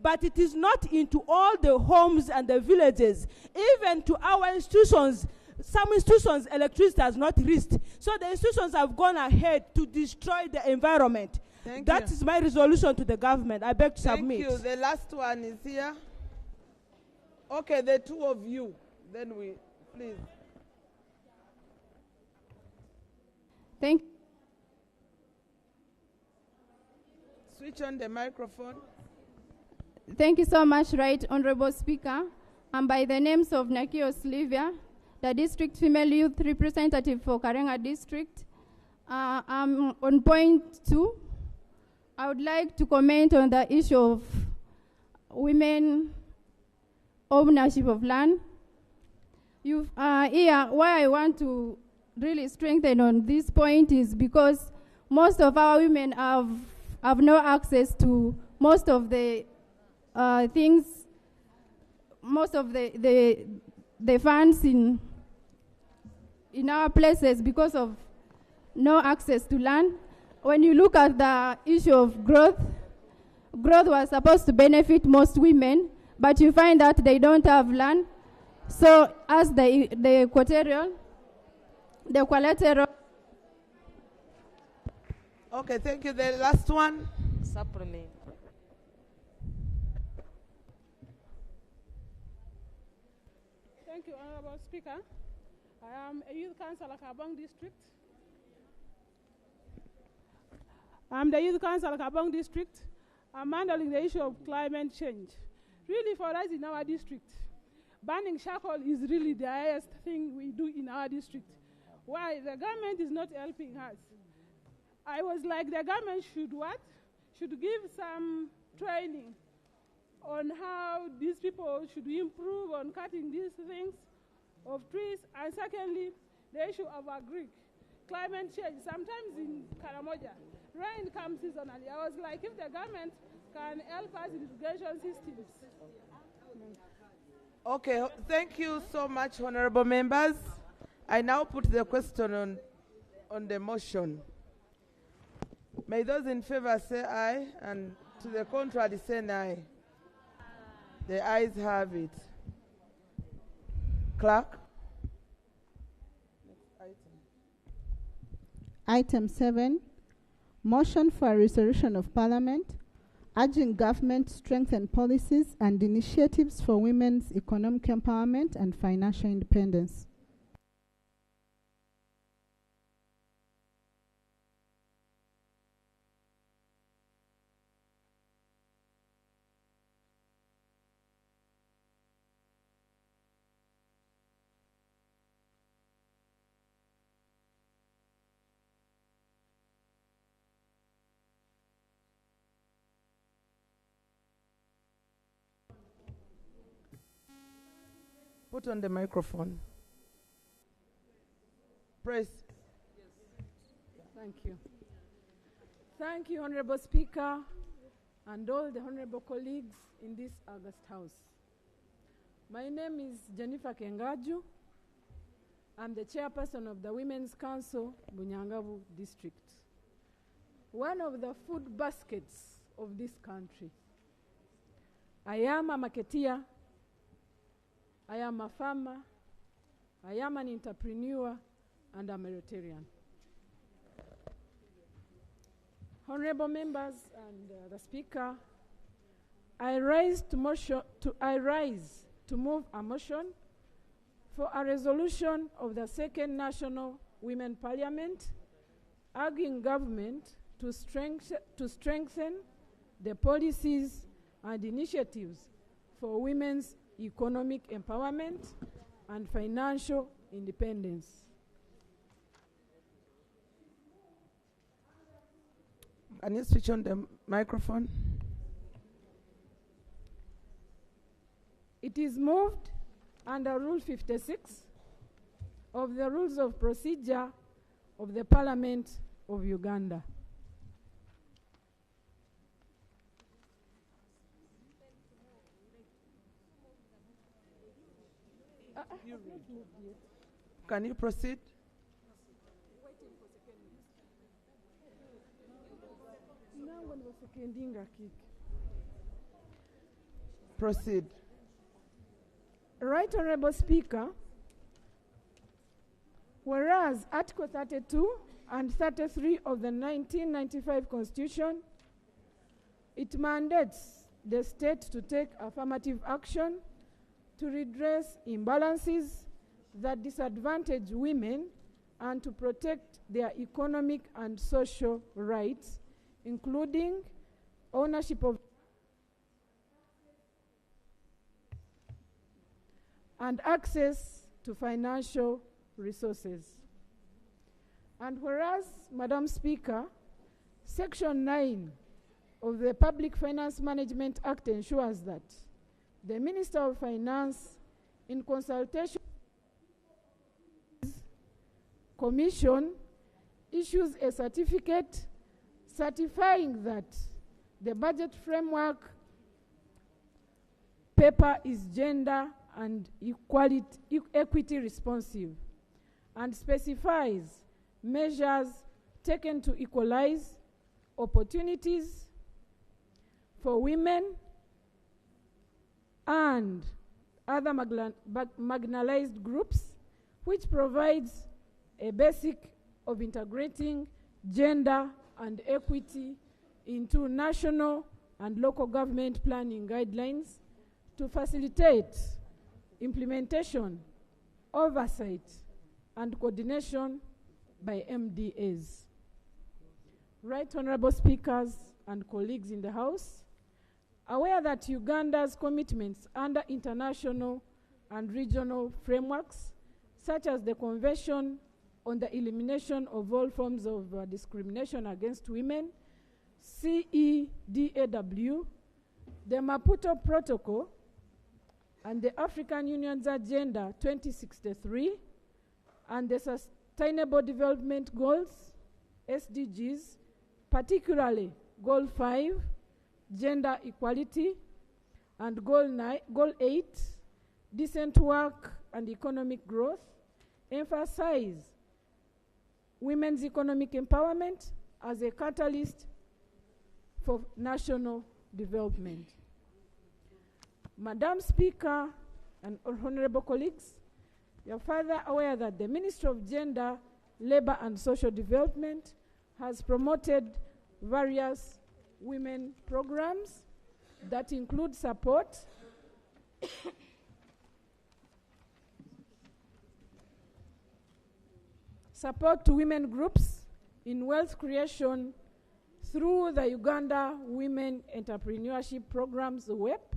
but it is not into all the homes and the villages. Even to our institutions, some institutions, electricity has not reached. So the institutions have gone ahead to destroy the environment. That is my resolution to the government. I beg to submit. Thank you. The last one is here. Okay, the two of you. Then we, please. Thank Switch on the microphone. Thank you so much, Right Honorable Speaker. I'm by the names of Nakio Slivia, the District Female Youth Representative for Karenga District. I'm on point 2. I would like to comment on the issue of women ownership of land. Here, why I want to really strengthen on this point is because most of our women have no access to most of the things, most of the funds in our places because of no access to land. When you look at the issue of growth was supposed to benefit most women, but you find that they don't have land. So as the collateral. Okay, thank you. The last one. Supplement. Thank you, Honorable Speaker. I am a youth councillor, Kabong District. I'm the youth councillor, Kabong District. I'm handling the issue of climate change. Really, for us in our district, banning charcoal is really the highest thing we do in our district. Why? The government is not helping us. I was like, the government should what? Should give some training on how these people should improve on cutting these things of trees. And secondly, the issue of climate change. Sometimes in Karamoja, rain comes seasonally. I was like, if the government can help us in irrigation systems. Okay, thank you so much, honorable members. I now put the question on the motion. May those in favor say aye, and to the contrary say nay. The ayes have it. Clerk. Item 7, motion for a resolution of Parliament urging government to strengthen policies and initiatives for women's economic empowerment and financial independence. Put on the microphone. Press. Thank you. Thank you, Honorable Speaker, and all the honorable colleagues in this August House. My name is Jennifer Kengaju. I'm the chairperson of the Women's Council, Bunyangabu District. One of the food baskets of this country. I am a marketeer. I am a farmer, I am an entrepreneur, and I'm a Rotarian. Honorable members and the Speaker, I rise to move a motion for a resolution of the Second National Women Parliament urging government to strengthen the policies and initiatives for women's economic empowerment and financial independence. Can you switch on the microphone? It is moved under Rule 56 of the Rules of Procedure of the Parliament of Uganda. Can you proceed? Proceed. Right Honorable Speaker, whereas Article 32 and 33 of the 1995 Constitution, it mandates the state to take affirmative action to redress imbalances that disadvantage women and to protect their economic and social rights, including ownership of and access to financial resources. And whereas, Madam Speaker, Section 9 of the Public Finance Management Act ensures that the Minister of Finance, in consultation with the Commission, issues a certificate certifying that the budget framework paper is gender and equity responsive, and specifies measures taken to equalize opportunities for women and other marginalized groups, which provides a basic of integrating gender and equity into national and local government planning guidelines to facilitate implementation, oversight, and coordination by MDAs. Right Honorable Speakers and colleagues in the House, aware that Uganda's commitments under international and regional frameworks, such as the Convention on the Elimination of All Forms of Discrimination Against Women, CEDAW, the Maputo Protocol, and the African Union's Agenda 2063, and the Sustainable Development Goals, SDGs, particularly Goal 5, Gender Equality, and Goal 8, Decent Work and Economic Growth, emphasize women's economic empowerment as a catalyst for national development. Madam Speaker and honorable colleagues, you are further aware that the Ministry of Gender, Labor and Social Development has promoted various women programs that include support to women groups in wealth creation through the Uganda Women Entrepreneurship Programs, WEP,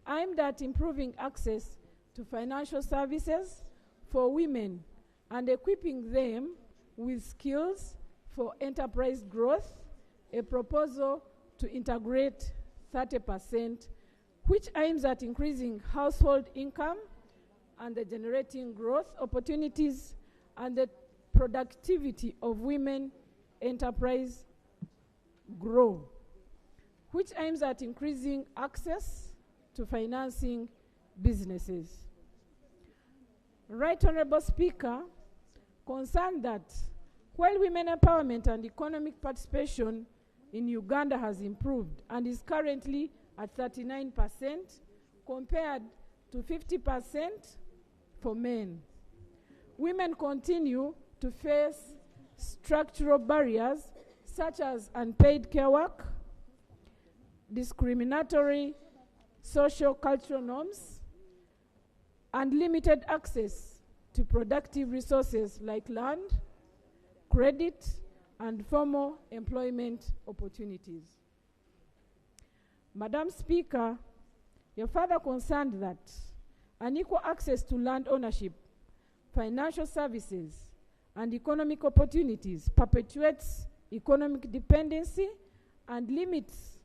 aimed at improving access to financial services for women and equipping them with skills for enterprise growth, a proposal to integrate 30%, which aims at increasing household income and the generating growth opportunities and the productivity of women enterprise grow, which aims at increasing access to financing businesses. Right Honorable Speaker, concerned that while women empowerment and economic participation in Uganda has improved and is currently at 39% compared to 50% for men, women continue to face structural barriers such as unpaid care work, discriminatory social cultural norms, and limited access to productive resources like land, credit, and formal employment opportunities. Madam Speaker, you're further concerned that unequal access to land ownership, financial services, and economic opportunities perpetuates economic dependency and limits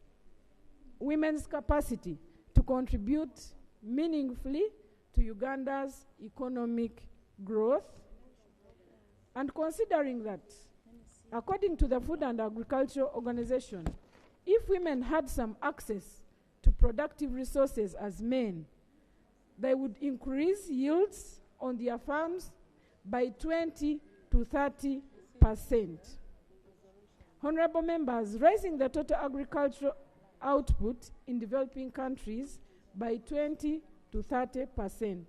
women's capacity to contribute meaningfully to Uganda's economic growth. And considering that, according to the Food and Agriculture Organization, if women had some access to productive resources as men, they would increase yields on their farms by 20 to 30%. Honorable members, raising the total agricultural output in developing countries by 20 to 30%.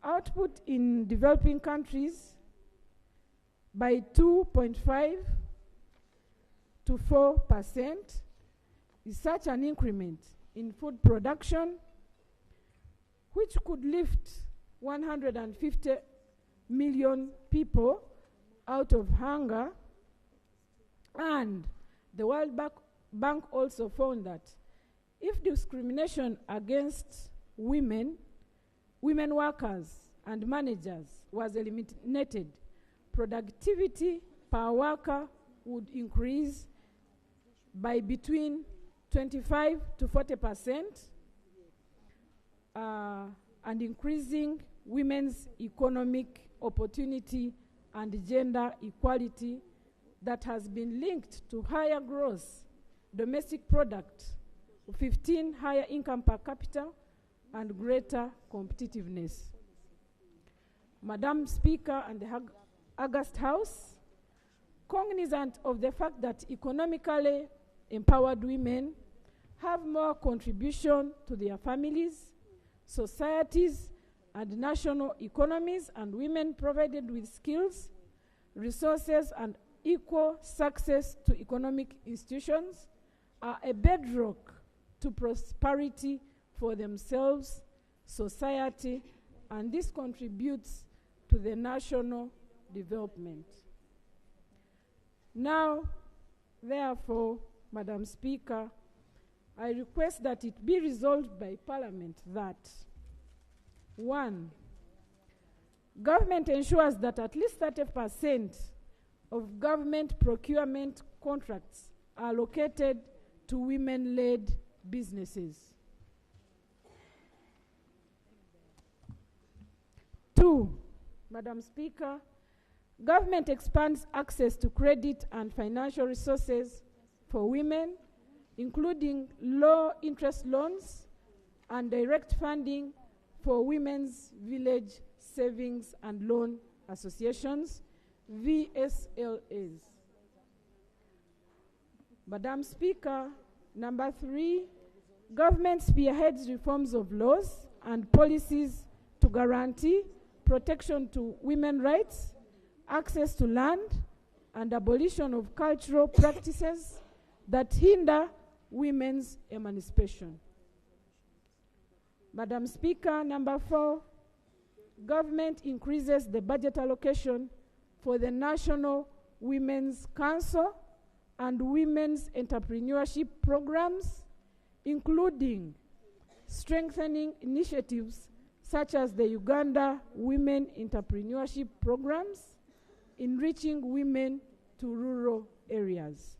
Output in developing countries by 2.5 to 4% is such an increment in food production, which could lift 150 million people out of hunger. And the World Bank also found that if discrimination against women workers and managers was eliminated, productivity per worker would increase by between 25 to 40%, and increasing women's economic opportunity and gender equality that has been linked to higher gross domestic product, 15 higher income per capita, and greater competitiveness. Madam Speaker and the August House, cognizant of the fact that economically empowered women have more contribution to their families, societies, and national economies, and women provided with skills, resources, and equal success to economic institutions are a bedrock to prosperity for themselves, society, and this contributes to the national development. Now, therefore, Madam Speaker, I request that it be resolved by Parliament that 1. Government ensures that at least 30% of government procurement contracts are allocated to women-led businesses. 2, Madam Speaker, government expands access to credit and financial resources for women, including low-interest loans and direct funding for women's village savings and loan associations, VSLAs. Madam Speaker, number 3, government spearheads reforms of laws and policies to guarantee protection to women's rights, access to land, and abolition of cultural practices that hinder women's emancipation. Madam Speaker, number 4, government increases the budget allocation for the National Women's Council and women's entrepreneurship programs, including strengthening initiatives such as the Uganda Women Entrepreneurship Programs, enriching women to rural areas.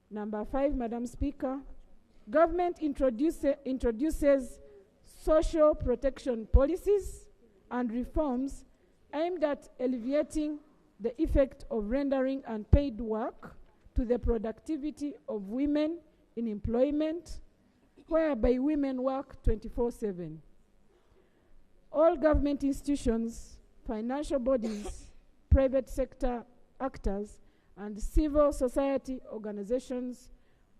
Number 5, Madam Speaker, government introduces social protection policies and reforms aimed at alleviating the effect of rendering unpaid work to the productivity of women in employment, whereby women work 24/7. All government institutions, financial bodies, private sector actors, and civil society organizations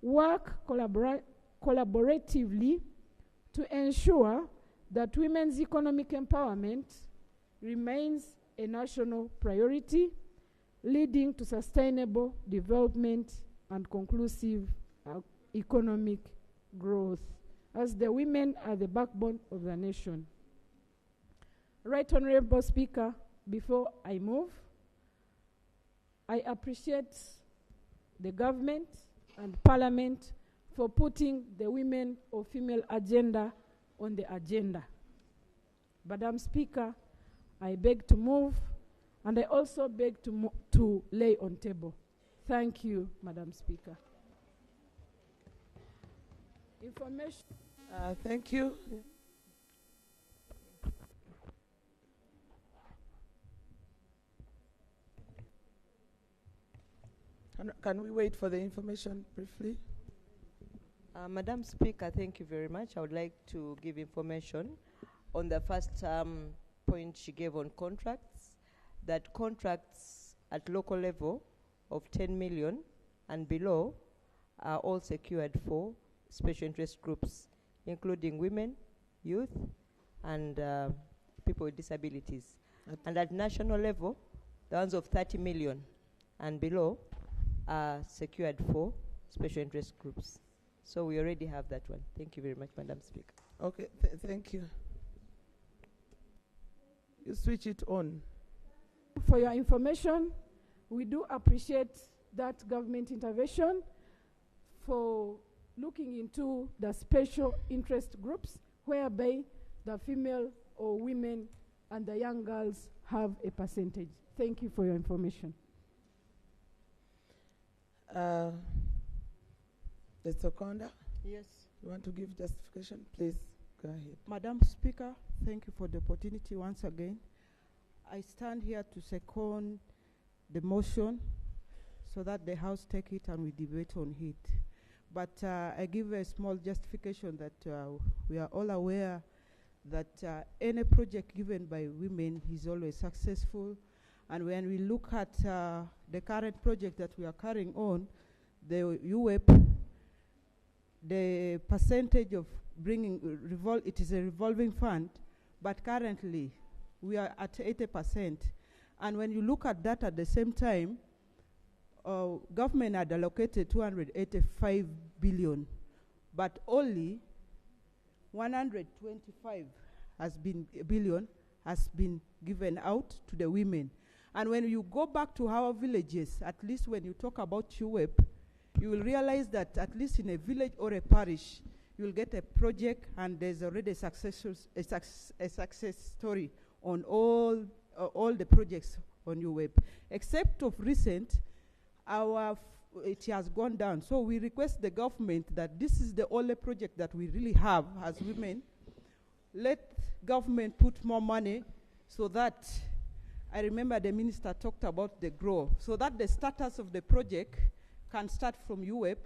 work collaboratively to ensure that women's economic empowerment remains a national priority, leading to sustainable development and conclusive economic growth, as the women are the backbone of the nation. Right Honorable Speaker, before I move, I appreciate the government and Parliament for putting the women or female agenda on the agenda. Madam Speaker, I beg to move, and I also beg to lay on table. Thank you, Madam Speaker. Information. Thank you. Can we wait for the information briefly? Madam Speaker, thank you very much. I would like to give information on the first point she gave on contracts, that contracts at local level of 10 million and below are all secured for special interest groups, including women, youth, and people with disabilities. And at national level, the ones of 30 million and below are secured for special interest groups. So we already have that one. Thank you very much, Madam Speaker. Okay, thank you. You switch it on. For your information, we do appreciate that government intervention for looking into the special interest groups whereby the female or women and the young girls have a percentage. Thank you for your information. The seconder? Yes. You want to give justification? Please, go ahead. Madam Speaker, thank you for the opportunity once again. I stand here to second the motion so that the House take it and we debate on it. But I give a small justification that we are all aware that any project given by women is always successful. And when we look at the current project that we are carrying on, the UWEP, the percentage of bringing, it is a revolving fund, but currently we are at 80%. And when you look at that at the same time, government had allocated 285 billion, but only 125 billion has been given out to the women. And when you go back to our villages, at least when you talk about UWEP, you will realize that at least in a village or a parish, you will get a project and there's already a success story on all the projects on UWEP. Except of recent, it has gone down. So we request the government that this is the only project that we really have as women. Let government put more money so that, I remember the minister talked about the grow, so that the status of the project can start from UWEP.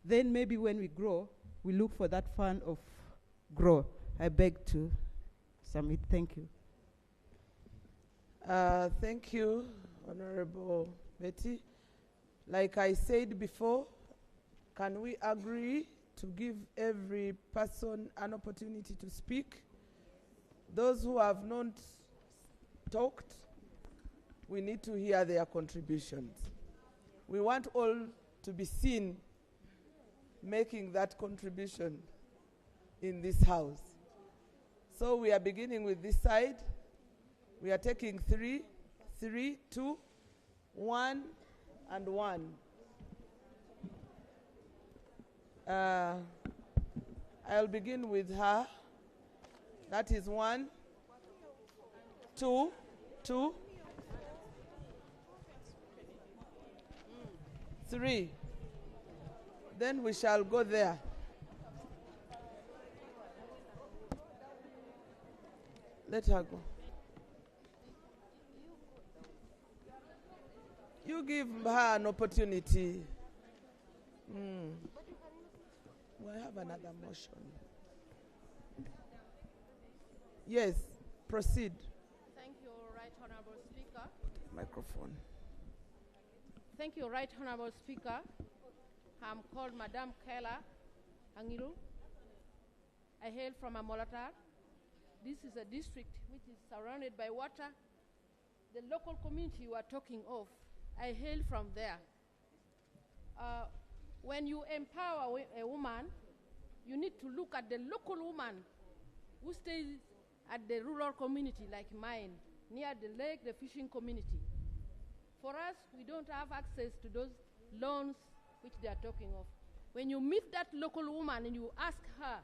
Then maybe when we grow, we look for that fund of grow. I beg to submit. Thank you. Thank you, Honorable Betty. Like I said before, can we agree to give every person an opportunity to speak? Those who have not talked, we need to hear their contributions. We want all to be seen making that contribution in this house. So we are beginning with this side. We are taking 3, 2, 1, and 1. I'll begin with her. That is 1, 2, 3. Then we shall go there. Let her go. You give her an opportunity. We'll have another motion. Yes, proceed. Thank you, Right Honorable Speaker. Microphone. Thank you, Right Honorable Speaker. I'm called Madame Kela Angiru. I hail from Amolatar. This is a district which is surrounded by water. The local community you are talking of, I hail from there. When you empower a woman, you need to look at the local woman who stays at the rural community like mine, near the lake, the fishing community. For us, we don't have access to those loans which they are talking of. When you meet that local woman and you ask her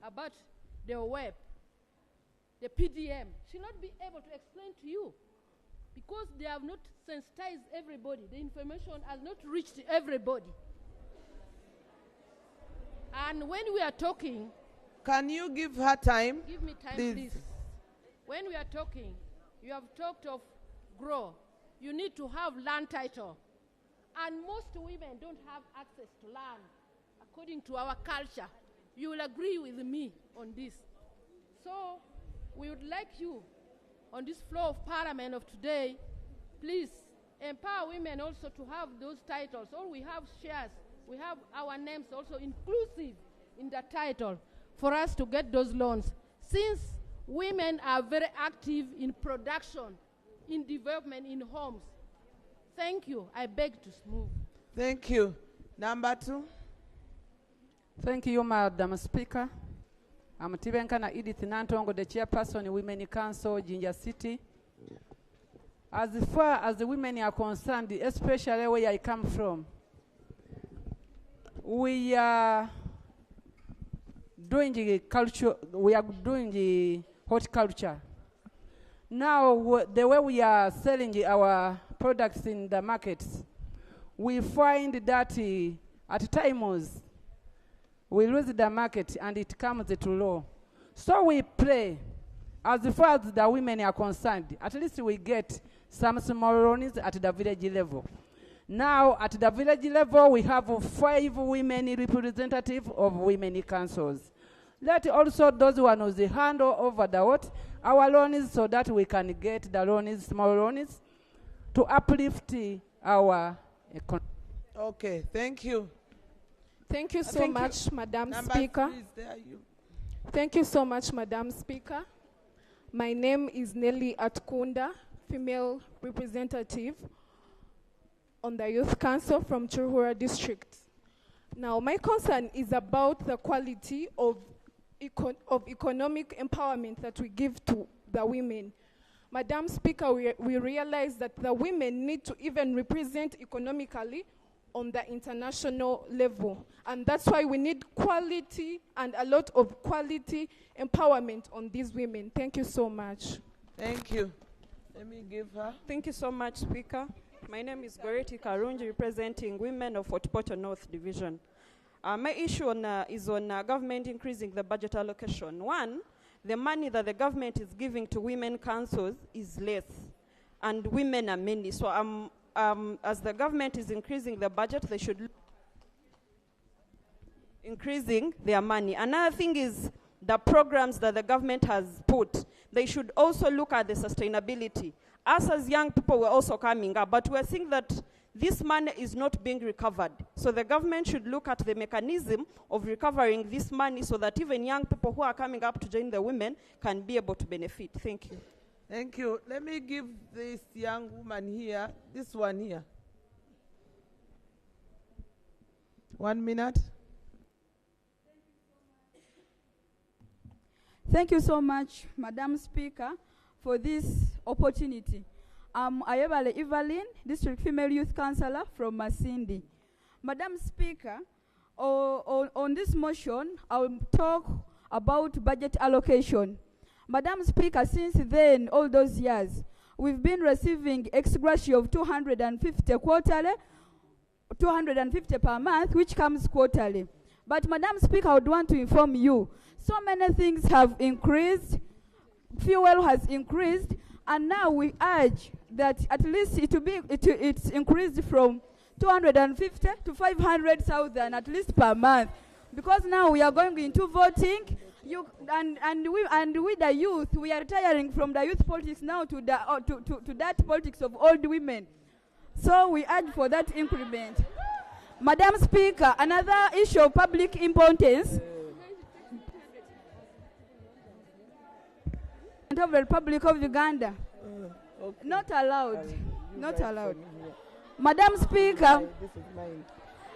about the web, the PDM, she'll not be able to explain to you because they have not sensitized everybody. The information has not reached everybody. And when we are talking... Can you give her time? Give me time, please. When we are talking, you have talked of grow. You need to have land title. And most women don't have access to land according to our culture. You will agree with me on this. So we would like you, on this floor of Parliament of today, please empower women also to have those titles. Or we have shares. We have our names also inclusive in the title for us to get those loans, since women are very active in production, in development, in homes. Thank you. I beg to move. Thank you. Number 2. Thank you, Madam Speaker. I'm Tibenkana Edith Nantongo, the Chairperson, Women Council, Jinja City. As far as the women are concerned, especially where I come from, we are doing the culture, we are doing the horticulture. Now, the way we are selling our products in the markets, we find that at times we lose the market and it comes too low. So we pray, as far as the women are concerned, at least we get some small loans at the village level. Now, at the village level, we have 5 women representatives of women councils. Let also those ones handle over our loans so that we can get the loans, small loans, to uplift our economy. Okay, thank you. Thank you so much, Madam Speaker. Thank you so much, Madam Speaker. My name is Nelly Atkunda, female representative on the Youth Council from Chirhura District. Now, my concern is about the quality of economic empowerment that we give to the women. Madam Speaker, we realize that the women need to even represent economically on the international level. And that's why we need quality and a lot of quality empowerment on these women. Thank you so much. Thank you. Let me give her. Thank you so much, Speaker. My name is Goreti Karunji, representing women of Fort Portal North Division. My issue is on government increasing the budget allocation. One, the money that the government is giving to women councils is less, and women are many. So as the government is increasing the budget, they should increasing their money. Another thing is the programs that the government has put. They should also look at the sustainability. Us as young people, we're also coming up, but we're seeing that this money is not being recovered. So the government should look at the mechanism of recovering this money so that even young people who are coming up to join the women can be able to benefit. Thank you. Thank you. Let me give this young woman here, this one here. 1 minute. Thank you so much, Madam Speaker, for this opportunity. I'm Ayebale Evelyn, District Female Youth Councillor from Masindi. Madam Speaker, on this motion, I will talk about budget allocation. Madam Speaker, since then, all those years, we've been receiving ex gratia of 250 quarterly, 250 per month, which comes quarterly. But Madam Speaker, I would want to inform you, so many things have increased, fuel has increased, and now we urge that at least it's increased from 250 to 500,000 at least per month, because now we are going into voting. And we the youth, we are retiring from the youth politics now to that politics of old women. So we urge for that increment. Madam Speaker, another issue of public importance of the Republic of Uganda. Okay. Not allowed. Not allowed. Madam Speaker,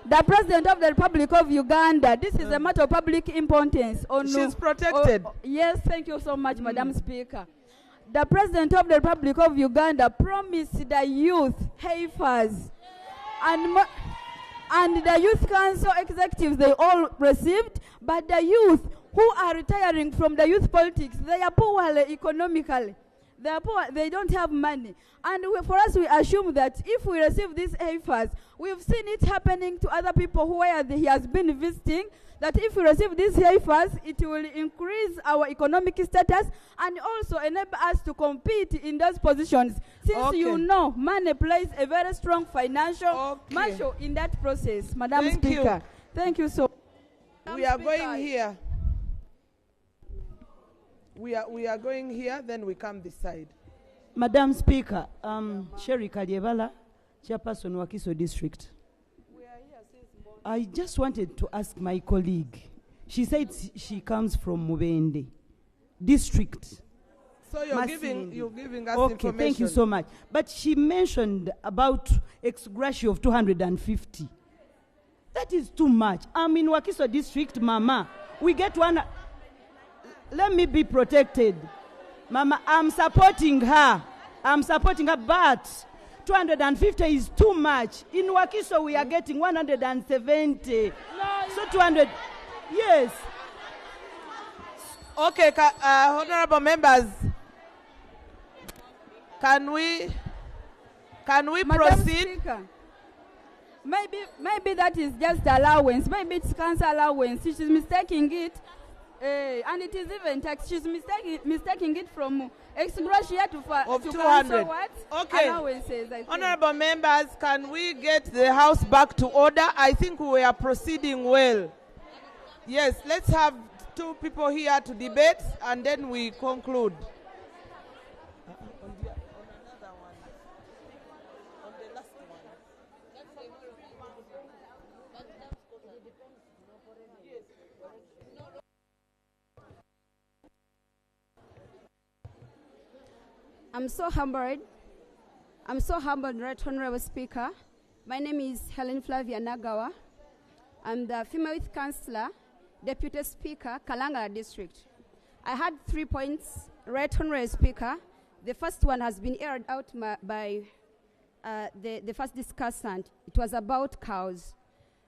the President of the Republic of Uganda, this is a matter of public importance. She's protected. Yes, thank you so much, Madam Speaker. The President of the Republic of Uganda promised the youth heifers, and the Youth Council executives, they all received, but the youth who are retiring from the youth politics, they are poor economically. They are poor, they don't have money. And for us, we assume that if we receive these heifers, we've seen it happening to other people where he has been visiting, that if we receive these heifers, it will increase our economic status and also enable us to compete in those positions. Since you know, money plays a very strong financial muscle in that process. Madam Speaker, thank you so much. We are going here. We are going here, then we come this side. Madam Speaker, Sherry Kalyebala, Chairperson Wakiso District. I just wanted to ask my colleague, She said she comes from Mubende district. So you're giving us okay, information. Thank you so much. But she mentioned about ex gratia of 250. That is too much. I'm in Wakiso district, Mama. We get one. Let me be protected. Mama, I'm supporting her. But 250 is too much. In Wakiso, we are getting 170. So 200, yes. Okay, honorable members, can we Madam proceed? Speaker, maybe that is just allowance. Maybe it's council allowance. She's mistaking it, and it is even tax. She's mistaking it from ex gratia to 200. What? Okay. Allowances, I think. Honorable members, can we get the House back to order? I think we are proceeding well. Yes, let's have two people here to debate, and then we conclude. I'm so humbled, Right Honorable Speaker. My name is Helen Flavia Nagawa. I'm the Female Youth Councillor, Deputy Speaker, Kalangala District. I had 3 points, Right Honorable Speaker. The first one has been aired out by the first discussant. It was about cows.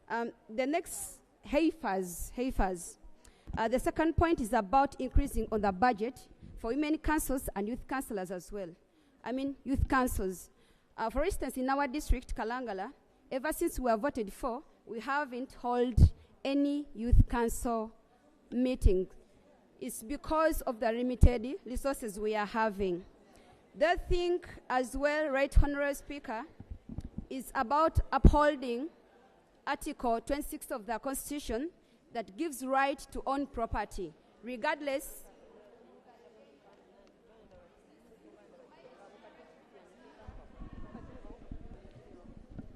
The next, heifers. The second point is about increasing on the budget for women councils and youth councillors as well. I mean, youth councils. For instance, in our district, Kalangala, ever since we were voted for, we haven't held any youth council meeting. It's because of the limited resources we are having. The thing as well, Right Honorable Speaker, is about upholding Article 26 of the Constitution that gives right to own property, regardless.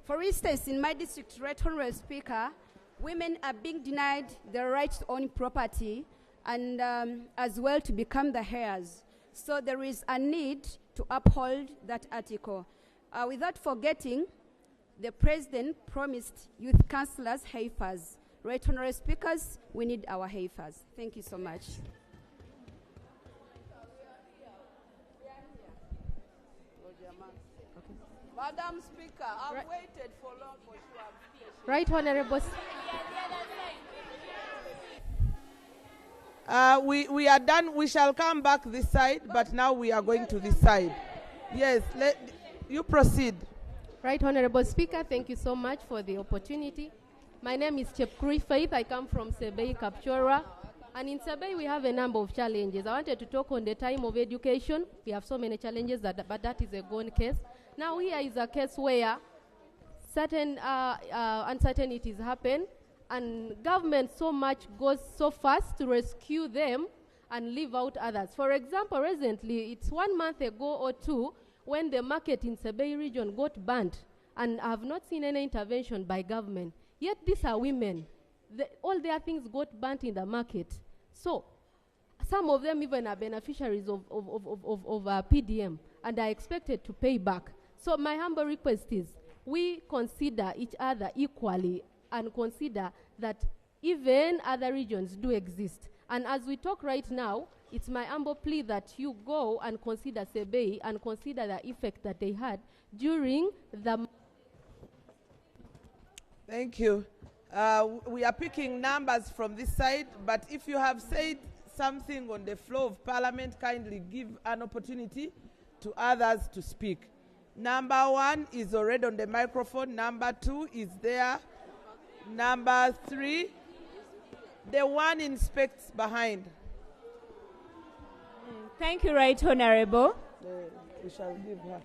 For instance, in my district, Right Honorable Speaker, women are being denied the right to own property and as well to become the heirs. So there is a need to uphold that article. Without forgetting, the President promised youth councillors heifers. Right Honorable Speakers, we need our heifers. Thank you so much. Madam Speaker, I've waited for long for sure. Right Honorable. We are done. We shall come back this side, but now we are going to this side. Yes, you proceed. Right Honorable Speaker, thank you so much for the opportunity. My name is Chepkuri Faith. I come from Sebei, Kapchora. And in Sebei, we have a number of challenges. I wanted to talk on the time of education. We have so many challenges, but that is a gone case. Now here is a case where certain uncertainties happen, and government so much goes so fast to rescue them and leave out others. For example, recently, it's 1 month ago or two, when the market in Sebei region got banned, and I have not seen any intervention by government. Yet these are women. All their things got burnt in the market. So some of them even are beneficiaries of PDM and are expected to pay back. So my humble request is we consider each other equally and consider that even other regions do exist. And as we talk right now, it's my humble plea that you go and consider Sebei and consider the effect that they had during the... Thank you. We are picking numbers from this side, but if you have said something on the floor of Parliament, kindly give an opportunity to others to speak. Number 1 is already on the microphone. Number 2 is there. Number 3, the one in specs behind. Thank you, Right Honorable. We shall give her.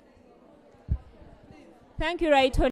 Thank you, Right Honorable.